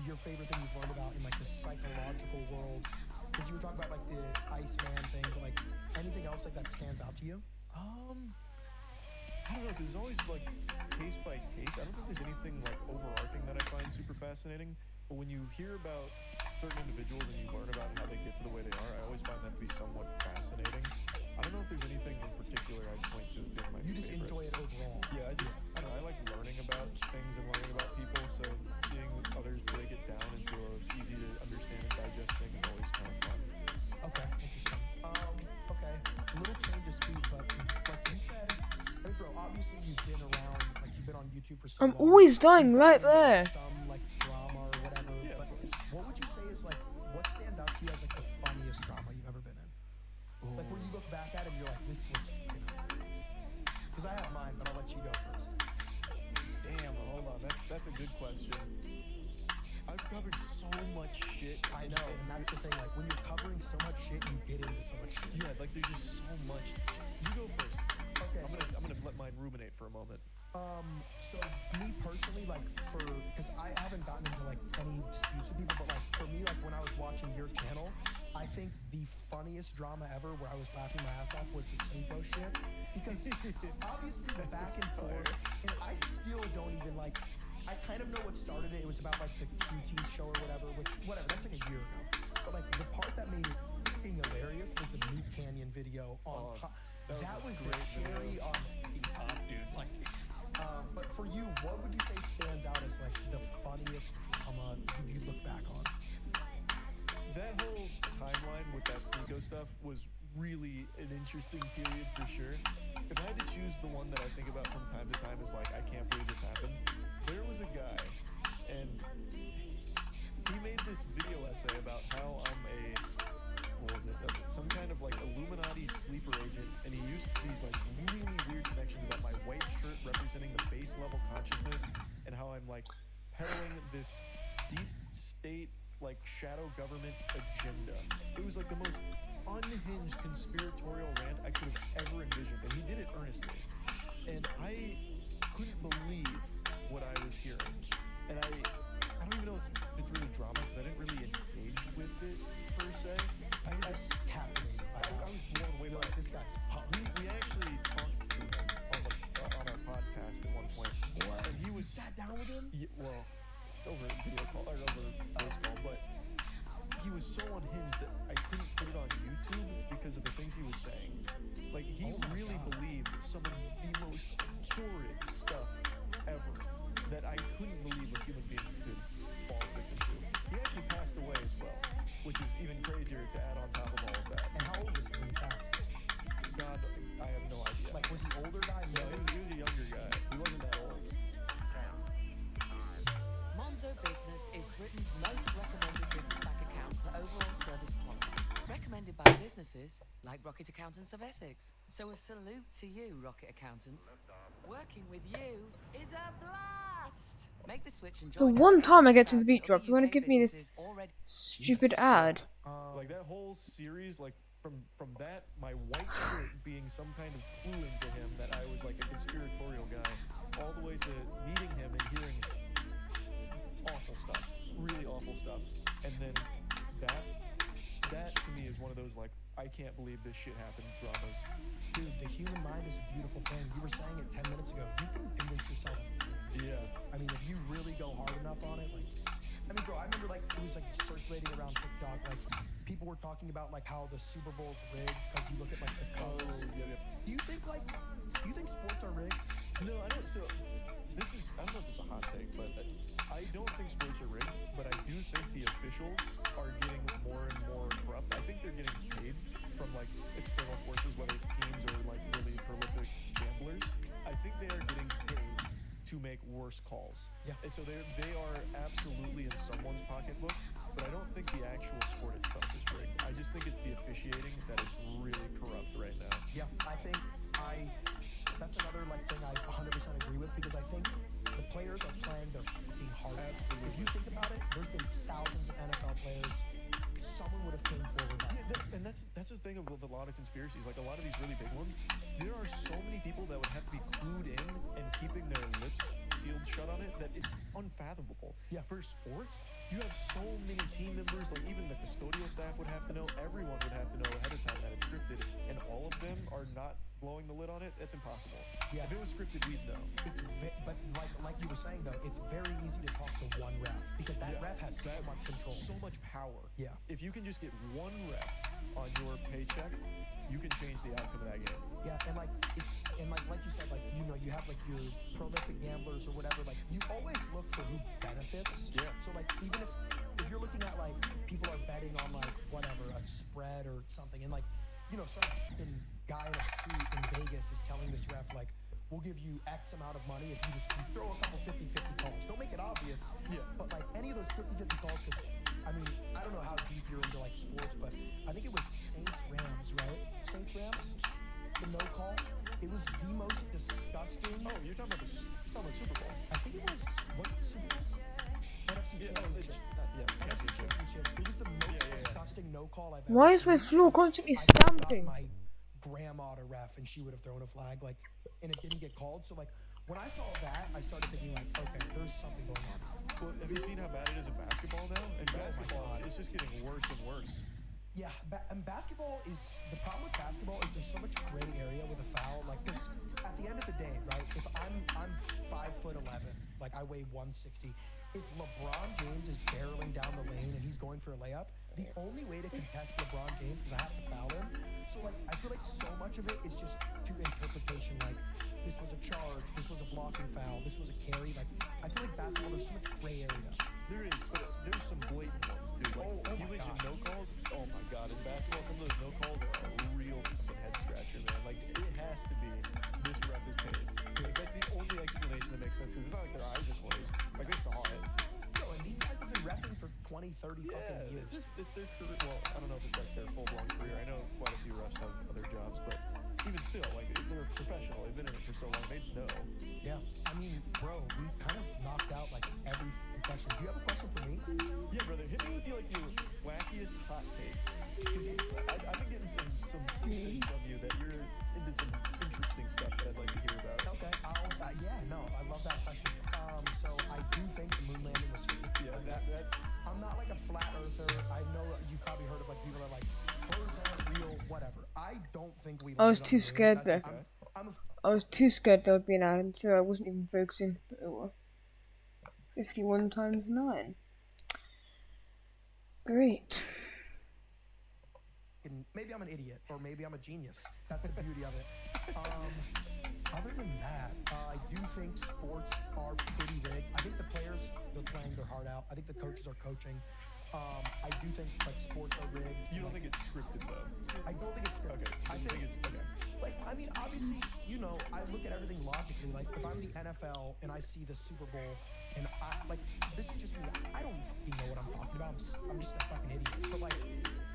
your favorite thing you've learned about in like the psychological world? Because you were talking about like the Iceman thing, but like anything else like that stands out to you? I don't know, because it's always like case by case. I don't think there's anything like overarching that I find super fascinating. But when you hear about certain individuals and you learn about how they get to the way they are, I always find that to be somewhat fascinating. I don't know if there's anything in particular I'd point to as being my favorite. You just enjoy it overall. Yeah, I don't know, I like learning about things and learning about people, so seeing others break it down into a easy to understand and digest thing is always kind of fun. Okay, interesting. Okay, a little change of speed, but like you said, hey bro, obviously you've been around, like you've been on YouTube for so I'm long. always dying right there. Some like drama or whatever, but what would you say is like, what stands out to you as like the funniest drama you've ever been in? Like where you look back at it and you're like, this was hilarious. Because I have mine, but I'll let you go first. Damn, hold on, that's a good question. I've covered so much shit. I know, and that's the thing. Like when you're covering so much shit, you get into so much shit. Yeah, like there's just so much. You go first. Okay, I'm gonna let mine ruminate for a moment. So me personally, like because I haven't gotten into like any disputes with people, but like for me, like when I was watching your channel, I think the funniest drama ever where I was laughing my ass off was the Sneeko shit. Because obviously the back and forth, and I still don't even like, I kind of know what started it. It was about like the QT show or whatever, that's like a year ago. But like the part that made it fucking hilarious was the Meat Canyon video on that was the cherry on the top, dude. Like, but for you, what would you say stands out as like the funniest drama you look back on? That whole timeline with that Sneeko stuff was really an interesting period for sure. If I had to choose the one that I think about from time to time as like, I can't believe this happened, there was a guy, and he made this video essay about how I'm some kind of like Illuminati sleeper agent, and he used these like really weird connections about my white shirt representing the base level consciousness, and how I'm like peddling this deep state like shadow government agenda. It was like the most unhinged conspiratorial rant I could have ever envisioned, and he did it earnestly. And I couldn't believe what I was hearing. And I don't even know if it's really drama because I didn't really engage with it per se. I was captivated. I was blown away by this guy's we actually talked to him on our podcast at one point. What? And he was sat down with him? Yeah, well, over video call or over voice call, but he was so unhinged that I couldn't put it on YouTube because of the things he was saying. Like he really believed some of the most horrid stuff ever that I couldn't believe a human being could fall victim to. He actually passed away as well, which is even crazier to add on top of all of that. And how old was he when he passed? God, I have no idea. Like, was he older guy? No, he was a younger guy. He wasn't that old. Monzo Business is Britain's most recommended business bank account for overall service quality. Recommended by businesses like Rocket Accountants of Essex. So a salute to you, Rocket Accountants. Working with you is a blast! Make the switch and The join one over time I get to the 8,000 beat drop, other you want to UK give me this businesses already. stupid ad? Like that whole series, like from that, my white shirt being some kind of clue into him that I was like a conspiratorial guy, all the way to meeting him and hearing awful stuff, really awful stuff, and then that to me is one of those like I can't believe this shit happened dramas. Dude, the human mind is a beautiful thing. You were saying it 10 minutes ago. You can convince yourself. Yeah. I mean, if you really go hard enough on it, like, I mean, bro, I remember like it was like circulating around TikTok, like people were talking about like how the Super Bowl's rigged because you look at like the colors. Do you think sports are rigged? No, I don't. So I don't know if this is a hot take, but I don't think sports are rigged, but I do think the officials are getting more and more corrupt. I think they're getting paid from like external forces, whether it's teams or like really prolific gamblers. I think they are getting paid to make worse calls. Yeah. And so they are absolutely in someone's pocketbook, but I don't think the actual sport itself is rigged. I just think it's the officiating that is really corrupt right now. Yeah, I think that's another like thing I 100% agree with because I think the players are playing their fucking hearts out. If you think about it, there's been thousands of NFL players. Someone would have came forward. And that's the thing with a lot of conspiracies. Like a lot of these really big ones, there are so many people that would have to be clued in and keeping their lips sealed shut on it that it's unfathomable. Yeah. For sports, you have so many team members, like even the custodial staff would have to know, everyone would have to know ahead of time that it's scripted, and all of them are not blowing the lid on it. That's impossible. Yeah. If it was scripted, we'd know. But like you were saying though, it's very easy to talk to one ref because that ref has so much control, so much power. Yeah. If you can just get one ref on your paycheck, you can change the outcome of that game. Yeah, and like you said, like you have like your prolific gamblers or whatever. Like you always look for who benefits. Yeah. So like even if you're looking at like people are betting on like whatever a spread or something, and like some fucking guy in a suit in Vegas is telling this ref like, we'll give you X amount of money if you just throw a couple 50-50 calls. Don't make it obvious. Yeah. But like any of those 50-50 calls, because I mean, I don't know how deep you're into like sports, but I think it was Saints Rams, right? Saints Rams, the no call. It was the most disgusting. Oh, you're talking about Super Bowl. I think it was it Super Bowl? NFC Championship. NFC Championship. It was the most disgusting no call I've ever Why is my floor constantly stamping? My grandma to ref and she would have thrown a flag like, and it didn't get called. So like when I saw that, I started thinking like, okay, there's something going on. Well, have you seen how bad it is in basketball now? In basketball, it's just getting worse and worse. Yeah, and basketball is the problem with basketball is there's so much gray area with a foul. Like there's at the end of the day, right? If I'm 5'11", like I weigh 160. If LeBron James is barreling down the lane and he's going for a layup, the only way to contest LeBron James is I have to foul him. So like I feel like so much of it is just to interpretation. Like this was a charge, this was a blocking foul, this was a carry. Like I feel like basketball there's so much gray area. There is, but there's some blatant ones too. Like you mentioned no calls. Oh my god, in basketball some of those no calls are a real fucking head scratcher, man. Like it has to be this ref is paid. Like that's the only explanation that makes sense. Cause it's not like their eyes are closed. Like they saw it. No, and these guys have been reffing for 20, 30 fucking years. It's their career. Well, I don't know if it's like their full-blown career. I know quite a few refs have other jobs, but even still, like they're professional. They've been in it for so long. They know. Yeah, I mean, bro, we've kind of knocked out like every question. Do you have a question for me? Yeah, brother. Hit me with your wackiest hot takes. Because I've been getting some signals from you that you're into some interesting stuff that I'd like to hear about. Okay, I love that question. So I do think the moon landing was fake. Yeah, I'm not like a flat earther. I know you've probably heard of like people that are like birds aren't real, whatever. I don't think we. I was too scared there. I was too scared there would be an ad, so I wasn't even focusing. But oh well. 51 times 9. Great. Maybe I'm an idiot, or maybe I'm a genius. That's the beauty of it. Other than that, I do think sports are pretty rigged. I think the players, they're playing their heart out. I think the coaches are coaching. I do think like sports are rigged. You don't think it's scripted though? I don't think it's scripted. Okay. I think it's okay. Like I mean, obviously, I look at everything logically. Like if I'm the NFL and I see the Super Bowl, and I like this is just me. I don't fucking know what I'm talking about. I'm just a fucking idiot. But like,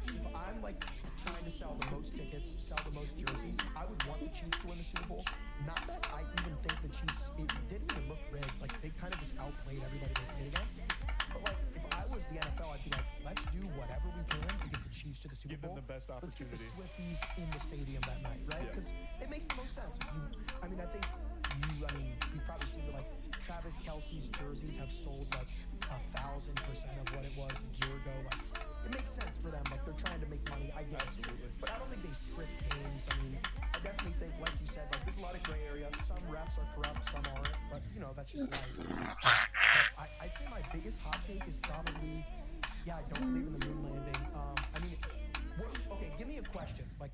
if I'm like trying to sell the most tickets, sell the most jerseys. I would want the Chiefs to win the Super Bowl. Not that I even think the Chiefs, it didn't even look rigged. Like, they kind of just outplayed everybody they played against. But, like, if I was the NFL, I'd be like, let's do whatever we can to get the Chiefs to the Super Bowl. Give them the best opportunity. Let's get the Swifties in the stadium that night, right? Yeah. Because it makes the most sense. You've probably seen that, like, Travis Kelce's jerseys have sold, like, 1,000% of what it was a year ago. Like, it makes sense for them. Like, they're trying to make money. I get it. But I don't think they script games. I mean, I definitely think, like you said, like, there's a lot of gray area. Some refs are corrupt, some aren't. But, you know, that's just life. But I'd say my biggest hot take is probably, I don't believe in the moon landing. Okay, give me a question. Like,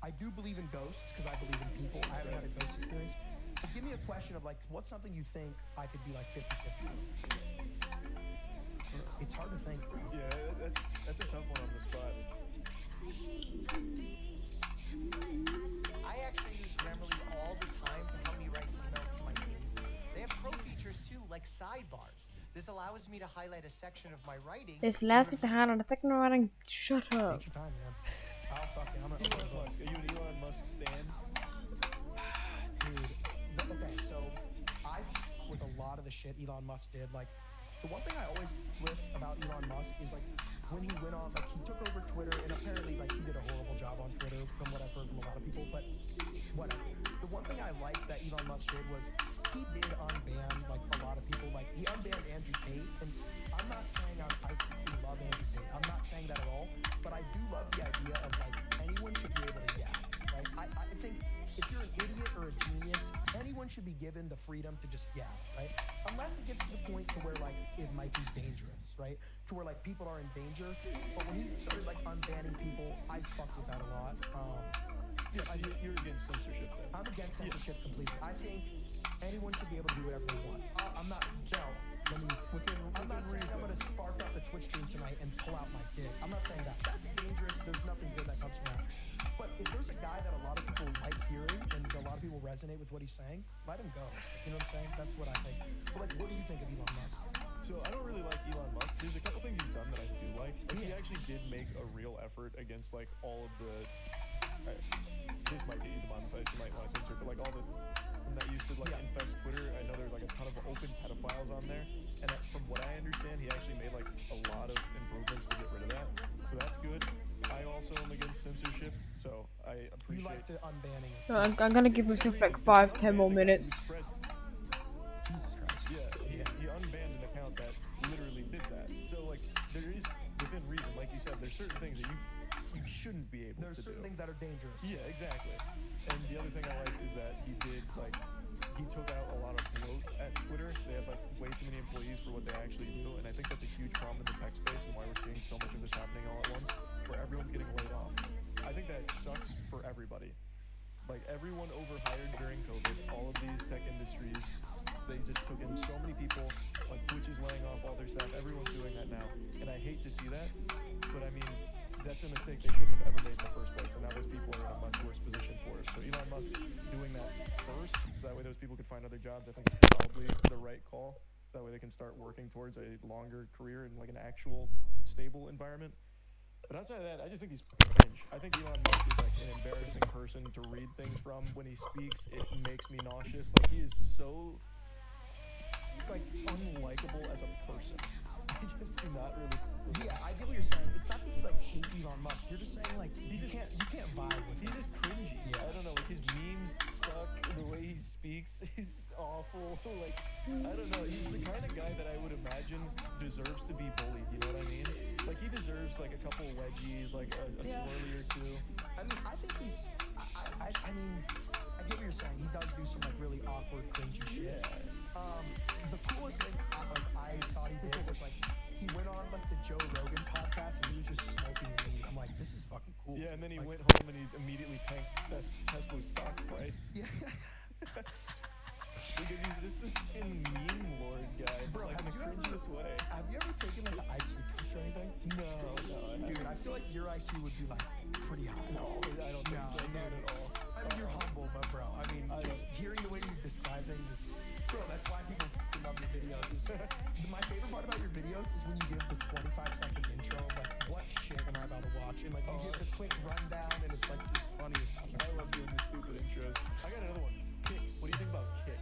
I do believe in ghosts because I believe in people. I haven't had a ghost experience. But give me a question of, like, what's something you think I could be, like, 50-50? It's hard to think, bro. Yeah, that's a tough one on the spot. I actually use Grammarly all the time to help me write emails to my team. They have pro features too, like sidebars. This allows me to highlight a section of my writing. This last bit behind on the second writing. Shut up. Take your time, man. Oh, fuck it. I'm Elon Musk. Are you an Elon Musk stan? Dude. Okay, so with a lot of the shit Elon Musk did, like, the one thing I always riff about Elon Musk is, like, when he went on, like, he took over Twitter, and apparently, like, he did a horrible job on Twitter from what I've heard from a lot of people, but whatever. The one thing I liked that Elon Musk did was he did unban, like, a lot of people. Like, he unbanned Andrew Tate, and I'm not saying I fucking love Andrew Tate. I'm not saying that at all, but I do love the idea of, like, anyone should be able to right? I think if you're an idiot or a genius, anyone should be given the freedom to just right? Unless it gets to the point to where, like, it might be dangerous, right? To where, like, people are in danger. But when he started, like, unbanning people, I fucked with that a lot. Yeah, so you're against censorship then? I'm against censorship completely. I think anyone should be able to do whatever they want. I'm not, I'm not saying I'm going to spark up the Twitch stream tonight and pull out my dick. I'm not saying that. That's dangerous. There's nothing good that comes from that. But if there's a guy that a lot of people like hearing and a lot of people resonate with what he's saying, let him go. You know what I'm saying? That's what I think. But, like, what do you think of Elon Musk? So I don't really like Elon Musk. There's a couple things he's done that I do like. He actually did make a real effort against, like, all of the... this might get you demonetized, you might want to censor, but, like, all the that used to, like, infest Twitter. I know there's, like, a ton of open pedophiles on there, and from what I understand, he actually made, like, a lot of improvements to get rid of that. So that's good. I also am against censorship, so I appreciate... You like the unbanning? I'm gonna give myself like 5-10 more minutes. Jesus Christ. Yeah, he unbanned an account that literally did that. So, like, there is, within reason, like you said, there's certain things that you shouldn't be able to do. There's certain things that are dangerous. Yeah, exactly. And the other thing I like is that he did, like, he took out a lot of bloat at Twitter. They have, like, way too many employees for what they actually do, and I think that's a huge problem in the tech space and why we're seeing so much of this happening all at once, where everyone's getting laid off. I think that sucks for everybody. Like, everyone overhired during COVID. All of these tech industries, they just took in so many people. Like, Twitch is laying off all their staff. Everyone's doing that now. And I hate to see that, but I mean, that's a mistake they shouldn't have ever made in the first place. And now those people are in a much worse position for it. So Elon Musk doing that first, so that way those people could find other jobs, I think is probably the right call. So that way they can start working towards a longer career in, like, an actual stable environment. But outside of that, I just think he's fucking cringe. I think Elon Musk is, like, an embarrassing person to read things from. When he speaks, it makes me nauseous. Like, he is so, like, unlikable as a person. I just do not really... Yeah, I get what you're saying. It's not that you, like, hate Elon Musk. You're just saying, like, you can't vibe with him. He's just cringy. Yeah. I don't know, like, his memes suck. The way he speaks is awful. Like, I don't know. He's the kind of guy that I would imagine deserves to be bullied. You know what I mean? Like, he deserves, like, a couple wedgies, like a swirly or two. I mean, I think he's... I mean, I get what you're saying. He does do some, like, really awkward, cringy shit. The coolest thing I thought he did was, like, he went on, like, the Joe Rogan podcast and he was just smoking weed. I'm like, this is fucking cool. Yeah, and then he, like, went home and he immediately tanked Tesla's stock price. Yeah. Because he's just a fucking meme lord guy, Bro, like, in the cringiest way. Have you ever taken, like, an IQ test or anything? No, Dude, I feel like your IQ would be, like, pretty high. No, I don't think so, not at all. I mean, you're humble, but, bro, I mean, just hearing the way you describe things is... Bro, that's why people fucking love your videos. My favorite part about your videos is when you give the 25-second intro of, like, what shit am I about to watch? And, like, you give the quick rundown, and it's like this funniest. I love doing the stupid intros. I got another one. Kick. What do you think about Kick?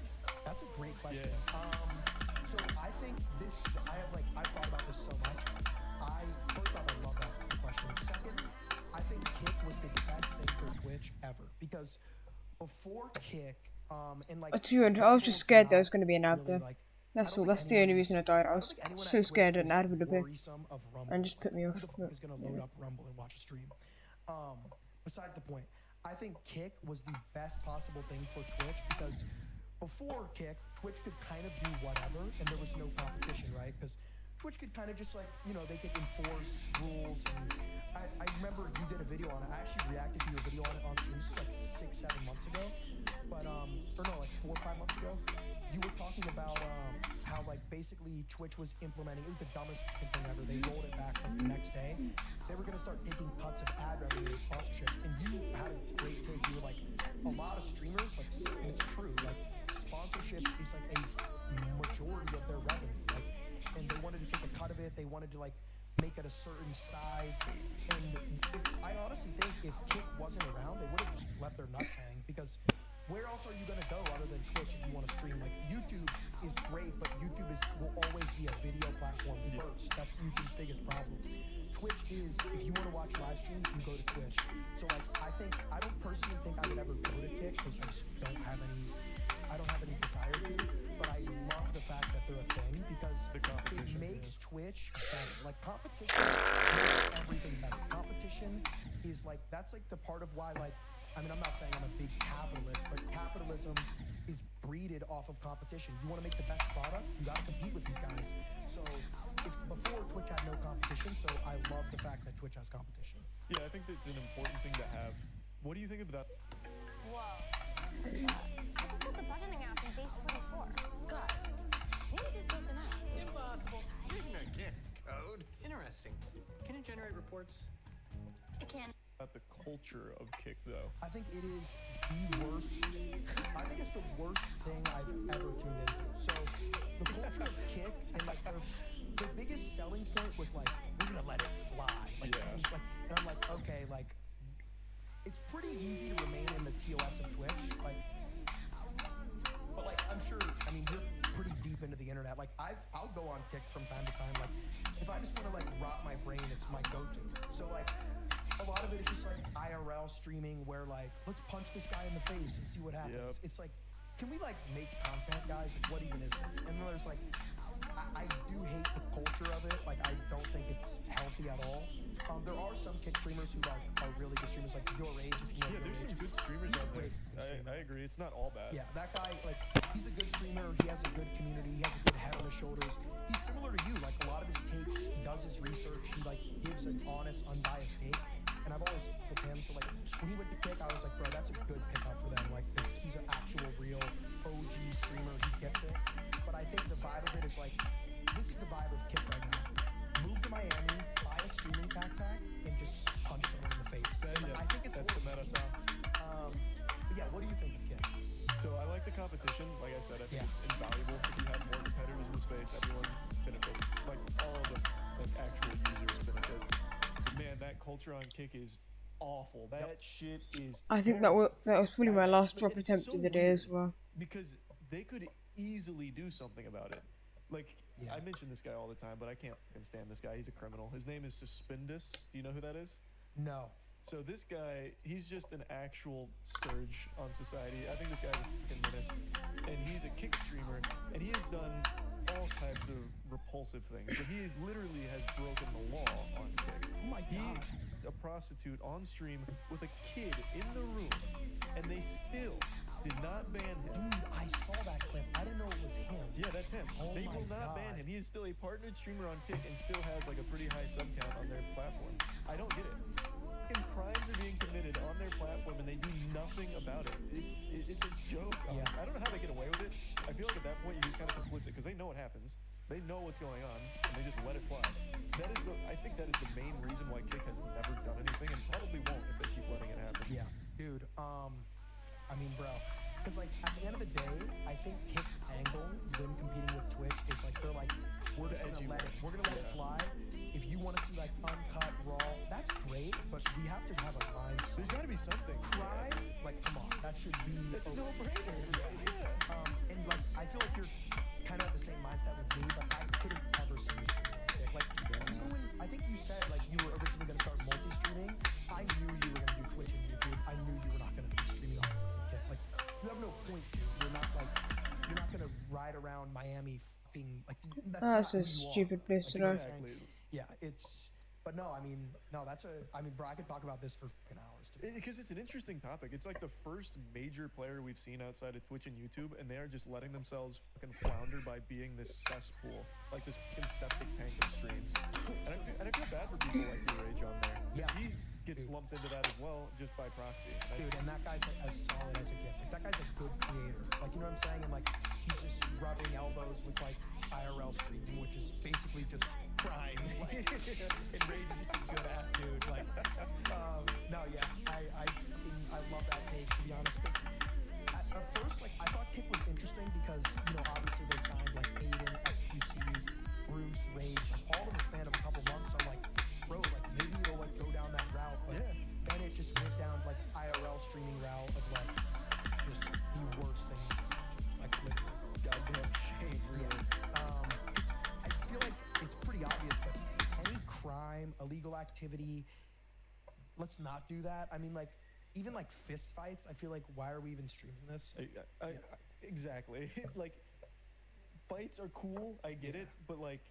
That's a great question. Yeah. So I think this. I've thought about this so much. First off, I love that question. Second, I think Kick was the best thing for Twitch ever because before Kick, and like. I was just scared there was going to be an ad there. That's all. That's the only reason I died. I was so scared an ad would appear and just put me off. Is going to load up Rumble and watch a stream. Besides the point, I think Kick was the best possible thing for Twitch because before Kick, Twitch could kind of do whatever and there was no competition, right? Because Twitch could kind of just like, they could enforce rules. And I remember you did a video on it. I actually reacted to your video on it on stream. This was like 6-7 months ago. But, or no, like 4 or 5 months ago. You were talking about how like basically Twitch was implementing, it was the dumbest thing ever. They rolled it back like the next day. They were going to start taking cuts of ad revenue and sponsorships. And you had a great take. You were like, a lot of streamers, like, and it's true, like sponsorships is like a majority of their revenue. Like, and they wanted to take a cut of it. They wanted to like make it a certain size. And I honestly think if Kick wasn't around, they would have just let their nuts hang because where else are you going to go other than Twitch if you want to stream? Like, YouTube is great, but YouTube will always be a video platform first. That's YouTube's biggest problem. Twitch is, if you want to watch live streams, you go to Twitch. So, like, I don't personally think I would ever go to Kick because I just don't have any desire to. But I love the fact that they're a thing because it makes Twitch better. Like, competition makes everything better. Competition is, like, that's, like, the part of why, like, I mean, I'm not saying I'm a big capitalist, but capitalism is breeded off of competition. You want to make the best product, you got to compete with these guys. So before Twitch had no competition, so I love the fact that Twitch has competition. Yeah, I think that's an important thing to have. What do you think of that? Whoa. I just built a budgeting app in Base 44. Guys, maybe just built an app. Impossible. You can get code. Interesting. Can it generate reports? It can. About the culture of Kick, though. I think it is the worst. I think it's the worst thing I've ever tuned into. So the culture of Kick and like their biggest selling point was like, we're gonna let it fly. Like, and I'm like, okay, like it's pretty easy to remain in the TOS of Twitch. Like, but like I'm sure, I mean, you're pretty deep into the internet. Like I'll go on Kick from time to time. Like if I just want to like rot my brain, it's my go-to. So like a lot of it is just like IRL streaming where like, let's punch this guy in the face and see what happens. It's like, can we like make content, guys? Like, what even is this? And then there's like, I do hate the culture of it. Like, I don't think it's healthy at all. There are some Kick streamers who like are really good streamers, like Your Age. If you know Yeah, there's some good streamers out there. I agree. It's not all bad. Yeah, that guy, like, he's a good streamer. He has a good community. He has a good head on his shoulders. He's similar to you. Like, a lot of his takes, he does his research. He like gives an honest, unbiased take. And I've always with him. So like, when he went to Kick, I was like, bro, that's a good pickup for them. Like, he's an actual, real OG streamer. He gets it. But I think the vibe of it is like, this is the vibe of Kick right now. Move to Miami, buy a streaming backpack, and just punch someone in the face. I think it's that's the meta style. But yeah, what do you think of Kick? So I like the competition. Like I said, I think it's invaluable. If you have more competitors in the space, everyone benefits. Like all of the like actual users benefit. But man, that culture on Kick is awful. That shit is. I think that was probably my last drop attempt of the day as well. Because they could easily do something about it. Like, I mention this guy all the time, but I can't fucking stand this guy. He's a criminal. His name is Suspendus. Do you know who that is? No. So this guy, he's just an actual surge on society. I think this guy's a fucking menace. And he's a Kick streamer, and he has done all types of repulsive things. So he literally has broken the law on Kick. Oh my God. He's a prostitute on stream with a kid in the room, and they still did not ban him. Dude, I saw that clip. I didn't know it was him. Yeah, that's him. Oh They my will not God. ban him. He is still a partnered streamer on Kick and still has like a pretty high sub count on their platform. I don't get it. Fucking crimes are being committed on their platform and they do nothing about it. It's a joke. Yeah. I don't know how they get away with it. I feel like at that point you're just kind of complicit because they know what happens. They know what's going on and they just let it fly. I think that is the main reason why Kick has never done anything and probably won't if they keep letting it happen. Yeah, dude. I mean, bro, because like at the end of the day, I think Kick's angle when competing with Twitch is like they're like, we're just gonna let it fly. If you want to see like uncut, raw, that's great. But but we have to have a line. There's got to be something. Crime, like, come on, that should be. That's a no-brainer. Yeah. And like, I feel like you're kind of at the same mindset with me, but I couldn't ever see you streaming. Like, even when I think you said like you were originally gonna start multi-streaming, I knew you were gonna do Twitch and YouTube. I knew you were not gonna be streaming on Kick. Like, you have no point to. You're not gonna ride around Miami fucking like. That's a stupid place to know. Exactly. Yeah, but no, I mean, no, bro, I could talk about this for fucking hours. Because it's an interesting topic. It's like the first major player we've seen outside of Twitch and YouTube, and they are just letting themselves fucking flounder by being this cesspool, like this fucking septic tank of streams. And I feel bad for people like your age on there. Yeah. He gets lumped into that as well, just by proxy. Dude, and that guy's like as solid as it gets. Like, that guy's a good creator. Like, you know what I'm saying? And like, he's just rubbing elbows with like IRL streaming, which is basically just crime. Like, and Rage is just a good ass dude. Like, no, yeah, I love that take, to be honest. Cause at first, like, I thought Kick was interesting because, you know, obviously they signed like Aiden, XQC, Bruce, Rage, like all in the span of a couple months. So I'm like, bro, like maybe it'll like go down that route. But then it just went down like IRL streaming route of like just the worst thing. Like, literally. Goddamn shame, really. I feel like it's pretty obvious, but any crime, illegal activity, let's not do that. I mean, like, even like fist fights, I feel like, why are we even streaming this? Exactly. Like, fights are cool, I get it, but like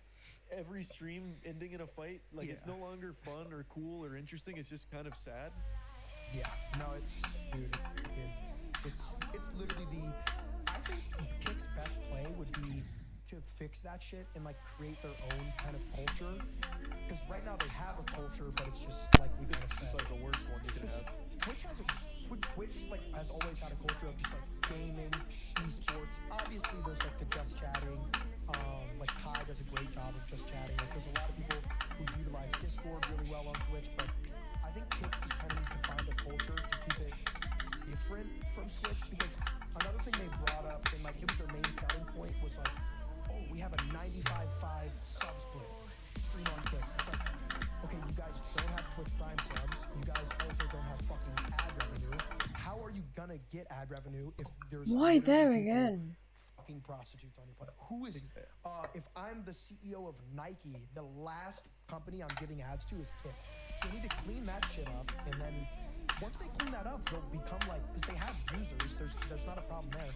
every stream ending in a fight, like it's no longer fun or cool or interesting. It's just kind of sad. Yeah. No, it's literally I think Kick's best play would be to fix that shit and like create their own kind of culture. Because right now they have a culture, but it's just like we kind of said. It's like the worst one you can have. Twitch like has always had a culture of just like gaming, esports. Obviously there's like the just chatting. Like Kai does a great job of just chatting. Like there's a lot of people who utilize Discord really well on Twitch, but I think Kick just kind of needs to find a culture to keep it different from Twitch. Because another thing they brought up and like it was their main selling point was like, oh, we have a 95.5 sub split stream on Kick. It's like, okay, you guys don't have Twitch Prime subs. You guys also don't have fucking ad revenue. How are you gonna get ad revenue if there's why there again? Fucking prostitutes on your platform. Who is if I'm the CEO of Nike, the last company I'm giving ads to is Kick. So we need to clean that shit up, and then once they clean that up, they'll become like, because they have users, there's not a problem there.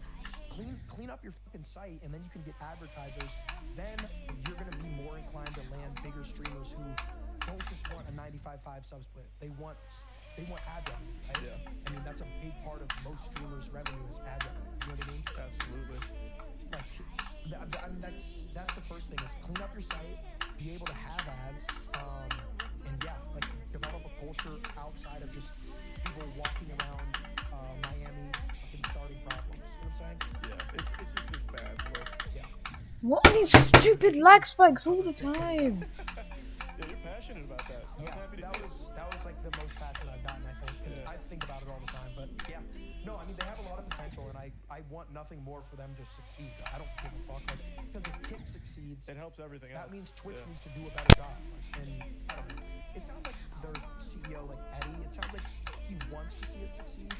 Clean up your fucking site, and then you can get advertisers. Then you're gonna be more inclined to land bigger streamers who don't just want a 95.5 sub split. They want ad revenue, right? Yeah. I mean, that's a big part of most streamers' revenue is ad revenue. You know what I mean? Absolutely. Like, I mean, that's the first thing is clean up your site, be able to have ads, and yeah, like develop a culture outside of just people walking around Miami fucking starting problems. You know what I'm saying? Yeah, it's just a bad look. Yeah. What are these stupid lag spikes all the time? Yeah, you're passionate about that. That was like the most passion I've gotten, I think, because I think about it all the time. But yeah, no, I mean they have a lot of potential, and I want nothing more for them to succeed. I don't give a fuck, like, because if Kick succeeds, it helps everything else. That means Twitch needs to do a better job. Like, and I don't know. It sounds like their CEO, like Eddie, it sounds like he wants to see it succeed.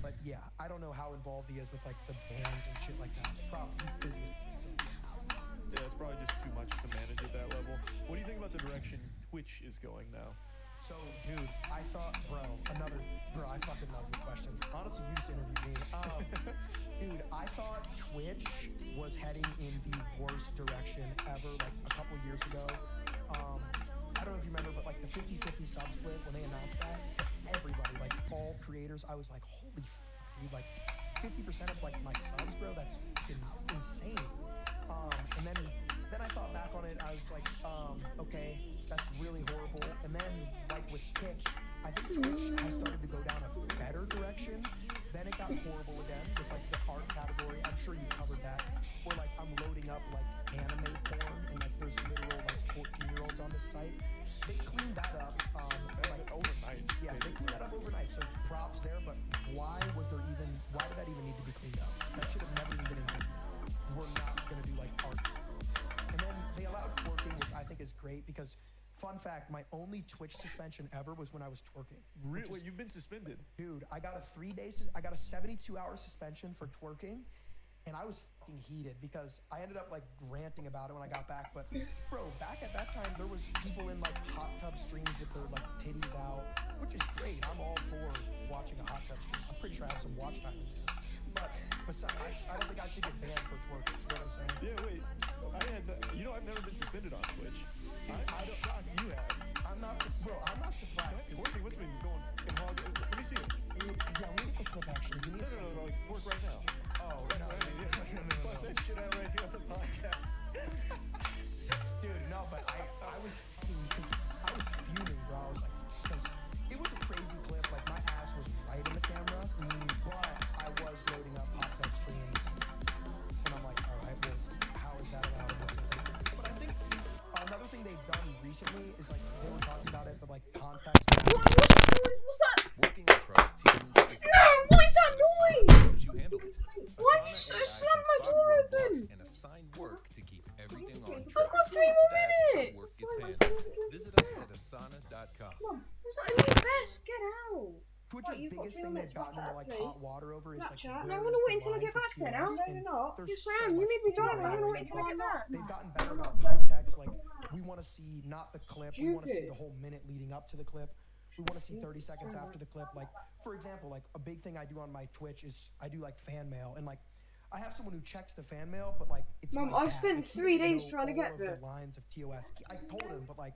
But yeah, I don't know how involved he is with like the bands and shit like that. Probably he's busy. Yeah, it's probably just too much to manage at that level. What do you think about the direction Twitch is going now? So, dude, I thought, I fucking love your questions. Honestly, you just interviewed me. Dude, I thought Twitch was heading in the worst direction ever, like a couple years ago. I don't know if you remember, but like the 50-50 sub split, when they announced that, everybody, like all creators, I was like, holy dude, like 50% of like my subs, bro, that's fucking insane. And then I thought back on it, I was like, okay, that's really horrible. And then, like with Kick, I think Twitch has started to go down a better direction. Then it got horrible again with like the art category. I'm sure you've covered that. Where like I'm loading up like anime porn, and like there's literal like 14-year-olds on this site. They cleaned that up like overnight. Yeah, they cleaned that up overnight. So props there, but why did that even need to be cleaned up? That should have never even been included. We're not gonna do like art. And then they allowed twerking, which I think is great because Fun fact, my only Twitch suspension ever was when I was twerking. Really? Wait, you've been suspended? Dude, I got a 72-hour suspension for twerking, and I was fucking heated because I ended up like ranting about it when I got back. But bro, back at that time, there was people in like hot tub streams with their like titties out, which is great. I'm all for watching a hot tub stream. I'm pretty sure I have some watch time in there. But besides, I don't think I should get banned for twerking. You know what I'm saying? Yeah, wait. I've never been suspended on Twitch. I'm shocked you have. I'm not surprised. Twerking, what's been going in hog? Let me see it. Yeah, let me get the clip actually. No, like twerk right now. Oh, no. Bust that shit out right here on the podcast. Dude, no, but I was fuming, bro. I was like, because it was a crazy clip. Like my ass was right in the camera, but I was loading up hot tub streams, and I'm like, all right, well, how is that allowed in this system? But I think another thing they've done recently is like they were talking about it, but like context. What's that? Working across teams. No, what is that noise? You handle it. Why are you so slam my door open? And assign work to keep everything on I've track. got 3 more That's how minutes. work gets handled. Visit us at asana.com. Come on, what's that? I need best. Get out. Twitch's biggest thing they've gotten into like hot water over is like. No, I'm gonna wait until I get back then, Al. No, you're not. Yes, I am. You made me die. I'm gonna wait until I get back. They've gotten better about context. Like, we want to see not the clip. We want to see the whole minute leading up to the clip. We want to see 30 seconds after the clip. Like, for example, like a big thing I do on my Twitch is I do like fan mail, and like I have someone who checks the fan mail, but like it's. Mom, like I spent like, he 3 doesn't days know trying to all get of there. the lines of TOS. I told him, but like,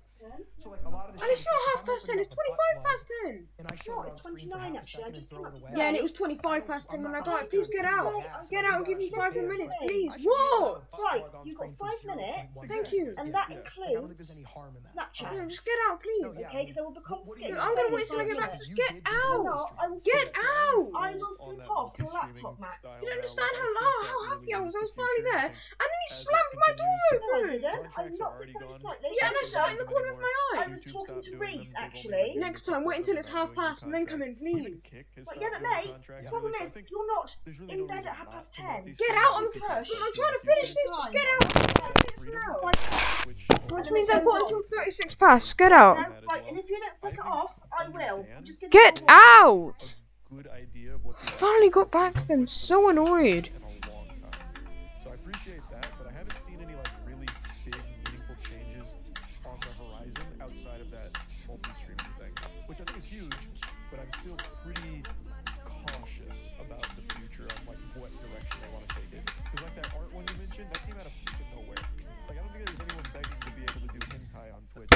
so like a lot of the. And it's not 10:30. It's 25 past 10. And I showed it on screen for half a second and throw it away. Yeah, and it was 25 past 10 when I died. Please get out. Get out and give me 5 more minutes, please. What? Right, you've got 5 minutes. Thank you. And that I don't think includes there's any harm in that. Snapchat. No, just get out, please. Okay, because I will be confiscated. I'm gonna wait till I get back. Just get out. I will Get out. I will flip off your laptop, Max. You don't understand how happy I was. I was finally there, and then he slammed my door No, I open. didn't. I knocked it very slightly. Yeah, and I saw it in the corner of my eye. I was talking to Reese, actually. Next time, wait until it's 1/2 and then come in, please. But yeah, but mate, the problem is you're not in bed at 10:30. Get out! I'm Push. trying to finish this. Just get out. Which means I've got until 36 past. Get out. No, right, and if you don't flick it off, I will. Just give Get me a out! Good idea of what the Finally got back to them. So annoyed. in a long time. So I appreciate that, but I haven't seen any like really big, meaningful changes on the horizon outside of that multi-streaming thing, which I think is huge. But I'm still pretty cautious about the future on like what direction I want to take it. Because like that art one you mentioned, that came out of fucking nowhere. Like I don't think there's anyone begging to be able to do hentai on Twitch.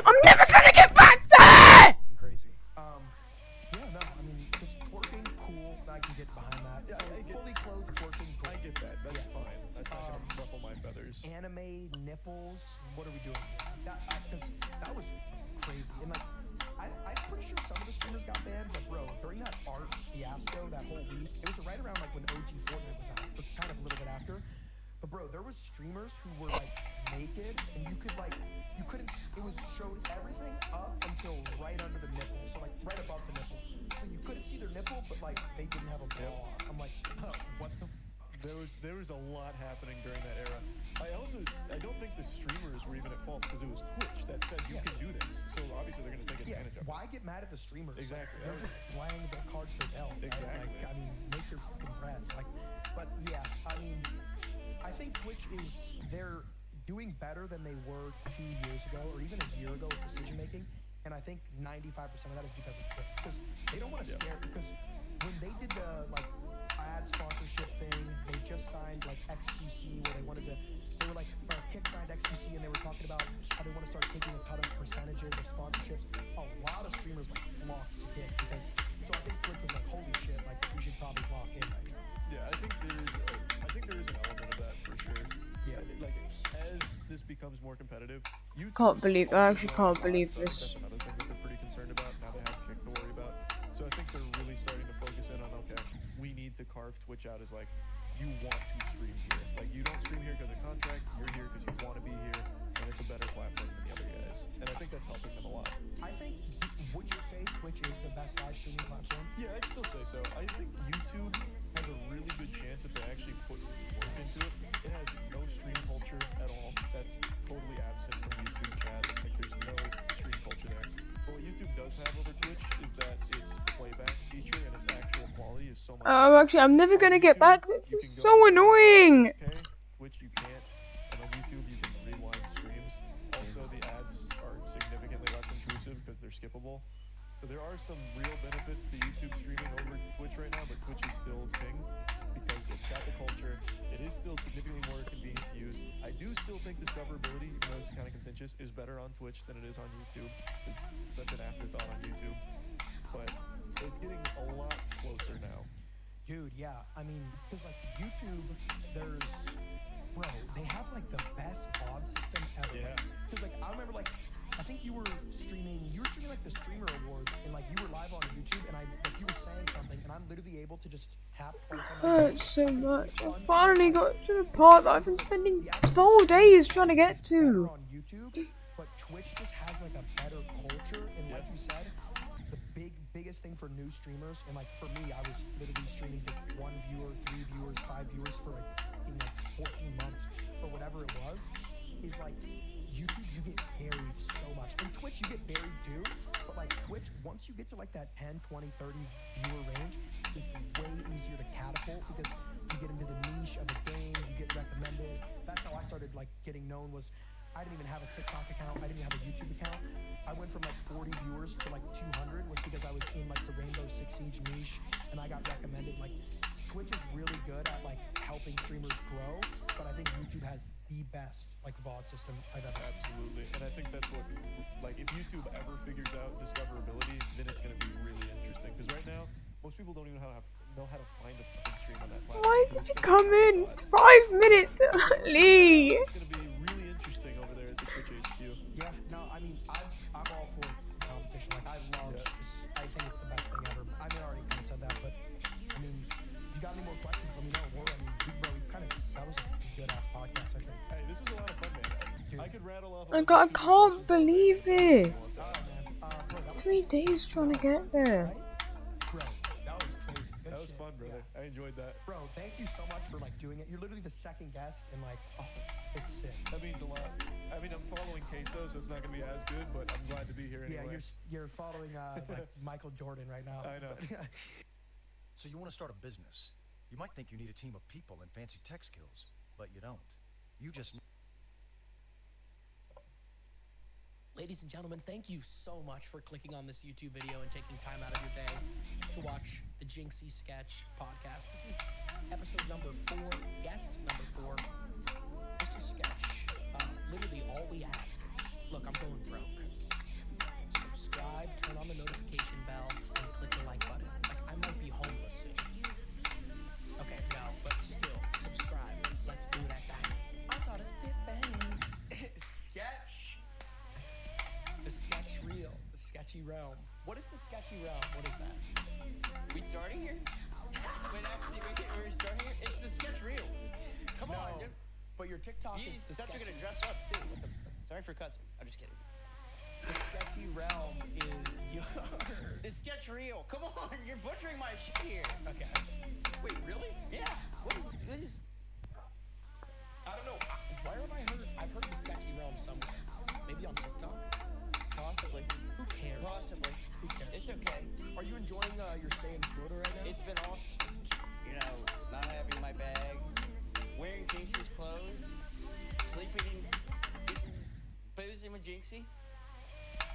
I'm never gonna get back there. Crazy. Yeah, no, I mean, just twerking, cool. I can get behind that. Yeah, fully clothed twerking, cool. I get that. That's fine. That's not gonna ruffle my feathers. Anime nipples. What are we doing here? That was crazy. And like, I'm pretty sure some of the streamers got banned, but bro, during that art fiasco that whole week, it was right around like when OG Fortnite was out, but kind of a little bit after. But bro, there was streamers who were like naked, and you could like, you couldn't. It was showed everything up until right under the nipple, so like right above the nipple. So you couldn't see their nipple, but like they didn't have a bra on. I'm like, what the. There was a lot happening during that era. I don't think the streamers were even at fault because it was Twitch that said you can do this. So obviously they're going to take advantage of it. Why get mad at the streamers? Exactly. They're just playing the cards they dealt. Right? Exactly. Like, I mean, make your fucking bread. Like, but yeah, I mean, I think Twitch they're doing better than they were 2 years ago or even a year ago with decision making. And I think 95% of that is because of Twitch. Because they don't want to scare. Because when they did the like ad sponsorship thing, they just signed like XQC where they wanted to. They were like, Kick signed XQC and they were talking about how they want to start taking a cut of percentages of sponsorships. A lot of streamers like flocked to Kick because. So I think Twitch was like, holy shit, like we should probably lock in right now. Yeah, I think there is an element of that for sure. Yeah, like as this becomes more competitive, I actually can't believe this. That's another thing that they're pretty concerned about. Now they have Kick to worry about. So I think they're really starting to focus in on, okay, we need to carve Twitch out as like, you want to stream here. Like you don't stream here because of contract, you're here because you want to be here, and it's a better platform than the other guys. And I think that's helping them a lot. I think, would you say Twitch is the best live streaming platform? Yeah, I'd still say so. I think YouTube has a really good chance if they actually put work into it. It has no stream culture at all. That's totally absent from YouTube chat. Like there's I'm never gonna get back. This is so annoying. Twitch you can't, and on YouTube you can rewind streams. Also, the ads are significantly less intrusive because they're skippable. So there are some real benefits to YouTube streaming over Twitch right now, but Twitch is still king because it's got the culture. It is still significantly more convenient to use. I do still think discoverability, even though it's kind of contentious, is better on Twitch than it is on YouTube. It's such an afterthought on YouTube. But it's getting a lot closer now. Dude, yeah. I mean, because like YouTube, bro, they have like the best VOD system ever. Yeah. Because like I remember like I think you were streaming like the streamer awards and like you were live on YouTube and you were saying something and I'm literally able to just tap twice on my Hurts so much. I finally got to the part that I've been spending 4 days trying to get to. On YouTube, but Twitch just has like a better culture and like you said, the biggest thing for new streamers and like for me, I was literally streaming to 1 viewer, 3 viewers, 5 viewers for like 14 months or whatever it was, is like YouTube you get buried so much. In Twitch you get buried too, but like Twitch, once you get to like that 10, 20, 30 viewer range, it's way easier to catapult because you get into the niche of a game, you get recommended. That's how I started like getting known. Was I didn't even have a TikTok account, I didn't even have a YouTube account. I went from like 40 viewers to like 200 was because I was in like the Rainbow Six Siege niche and I got recommended. Like Twitch is really good at like helping streamers grow, but I think YouTube has the best like VOD system I've ever seen. Absolutely, and I think that's what, like, if YouTube ever figures out discoverability, then it's going to be really interesting. Because right now, most people don't even know how to find a fucking stream on that platform. Why did you come in 5 minutes early? It's going to be really interesting over there at the Twitch HQ. Yeah, no, I mean, I'm all for competition. Like, I love this. I think it's the best thing ever. I mean, I already kind of said that, but I mean, you got any more questions? Let me know. Or, I mean, bro, that was a good ass podcast, I think. Hey, this was a lot of fun, man. Dude. I could rattle off. I can't believe this. 3 days trying to get there. Bro, that was crazy. That was fun, brother. Yeah. I enjoyed that. Bro, thank you so much for like doing it. You're literally the second guest, and like, oh, it's sick. That means a lot. I mean, I'm following Queso, so it's not gonna be as good, but I'm glad to be here anyway. Yeah, you're following like Michael Jordan right now. I know. So you want to start a business? You might think you need a team of people and fancy tech skills, but you don't. You just. Ladies and gentlemen, thank you so much for clicking on this YouTube video and taking time out of your day to watch the Jinxie Sketch podcast. This is episode number 4, guest number 4, Mr. Sketch. Literally all we ask. Look, I'm going broke. Subscribe, turn on the notification bell, and click the like button. Like, I might be homeless soon. Okay, no, but still, subscribe. Let's do that thing. I thought it's Big Bang. Sketch. The sketch reel, the sketchy realm. What is the sketchy realm? What is that? We starting here? Wait, actually, we're starting here? It's the sketch reel. Come on, dude. But your TikTok is the sketchy. You're gonna dress up too. Sorry for cussing. I'm just kidding. The sketchy realm is your. The sketch reel. Come on, you're butchering my shit here. Okay. Wait, really? Yeah. What is? I don't know. Where have I heard? I've heard the sketchy realm somewhere. Maybe on TikTok. Possibly. Who cares? Possibly. Who cares? It's okay. Are you enjoying your stay in Florida right now? It's been awesome. You know, not having my bag, wearing Jinxie's clothes, sleeping, boozing with Jinxie.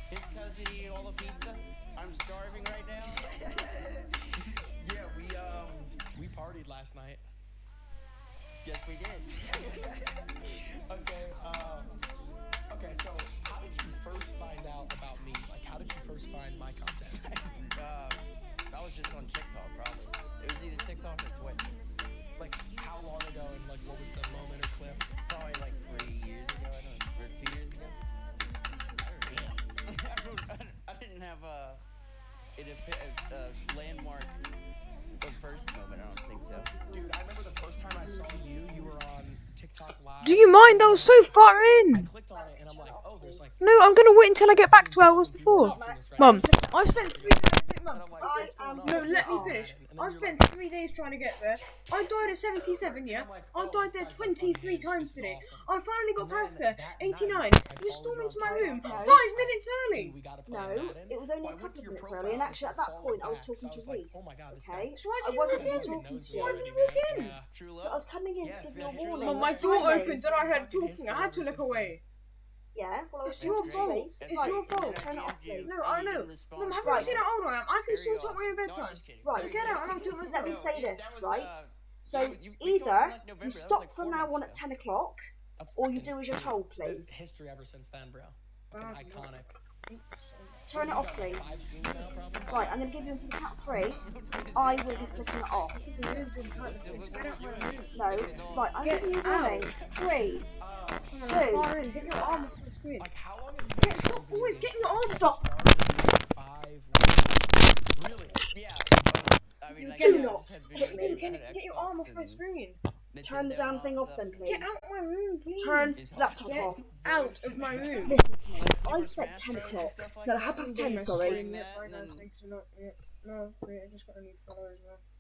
His cousin eating all the pizza. I'm starving right now. Yeah, we partied last night. Yes, we did. Okay, so how did you first find out about me? Like, how did you first find my content? I was just on TikTok, probably. It was either TikTok or Twitch. Like, how long ago, and like, what was the moment or clip? Probably like 3 years ago, I don't know, or 2 years ago. I didn't have a landmark the first moment, I don't think so. Dude, I remember the first time I saw you were on TikTok Live. Do you mind? That was so far in. I clicked on it and I'm like, oh, there's like. No, I'm gonna wait until I get back 2 hours before. Mum, I spent 3 days man. I'm like, I what's going am- on? No, let me Oh, finish. And then I you're spent like, 3 days trying to get there. I died at 77, yeah? I died there 23 times today. I finally got past there. 89. You stormed into my room 5 minutes early. No, it was only a couple of minutes early, and actually at that point I was talking to Reese. Okay, So why'd I you wasn't walk even in? talking to Why'd you you. walk in? So I was coming in to give you a warning. Well, my of door timing. opened and I heard talking. I had to look away. Yeah, well I was It's your talking to fault. Reese. It's Right, your fault. turn it off, please. No, I know. Mum, have Right. you seen how old I am? I can sort out my own bedtime. Right, So get out and I'll do it myself. let me say this, right? So either you stop from now on at 10 o'clock, or you do as you're told, please. History ever since then, bro. Fucking iconic. Turn it off, please. Right, I'm going to give you until the count of 3. I will be flicking it off. No, right, I'm giving you a warning. 3, 2. Get your arm off the screen. Stop always getting your arm. Stop. Really? Yeah. I mean, like, Do not hit me. Get your arm off my screen. Turn the damn thing off then, please. Get out of my room, please. Turn the laptop Get off. out of my room. Listen to me. I said 10 o'clock. No, 10:30, sorry. No, wait, I just got a new followers, man.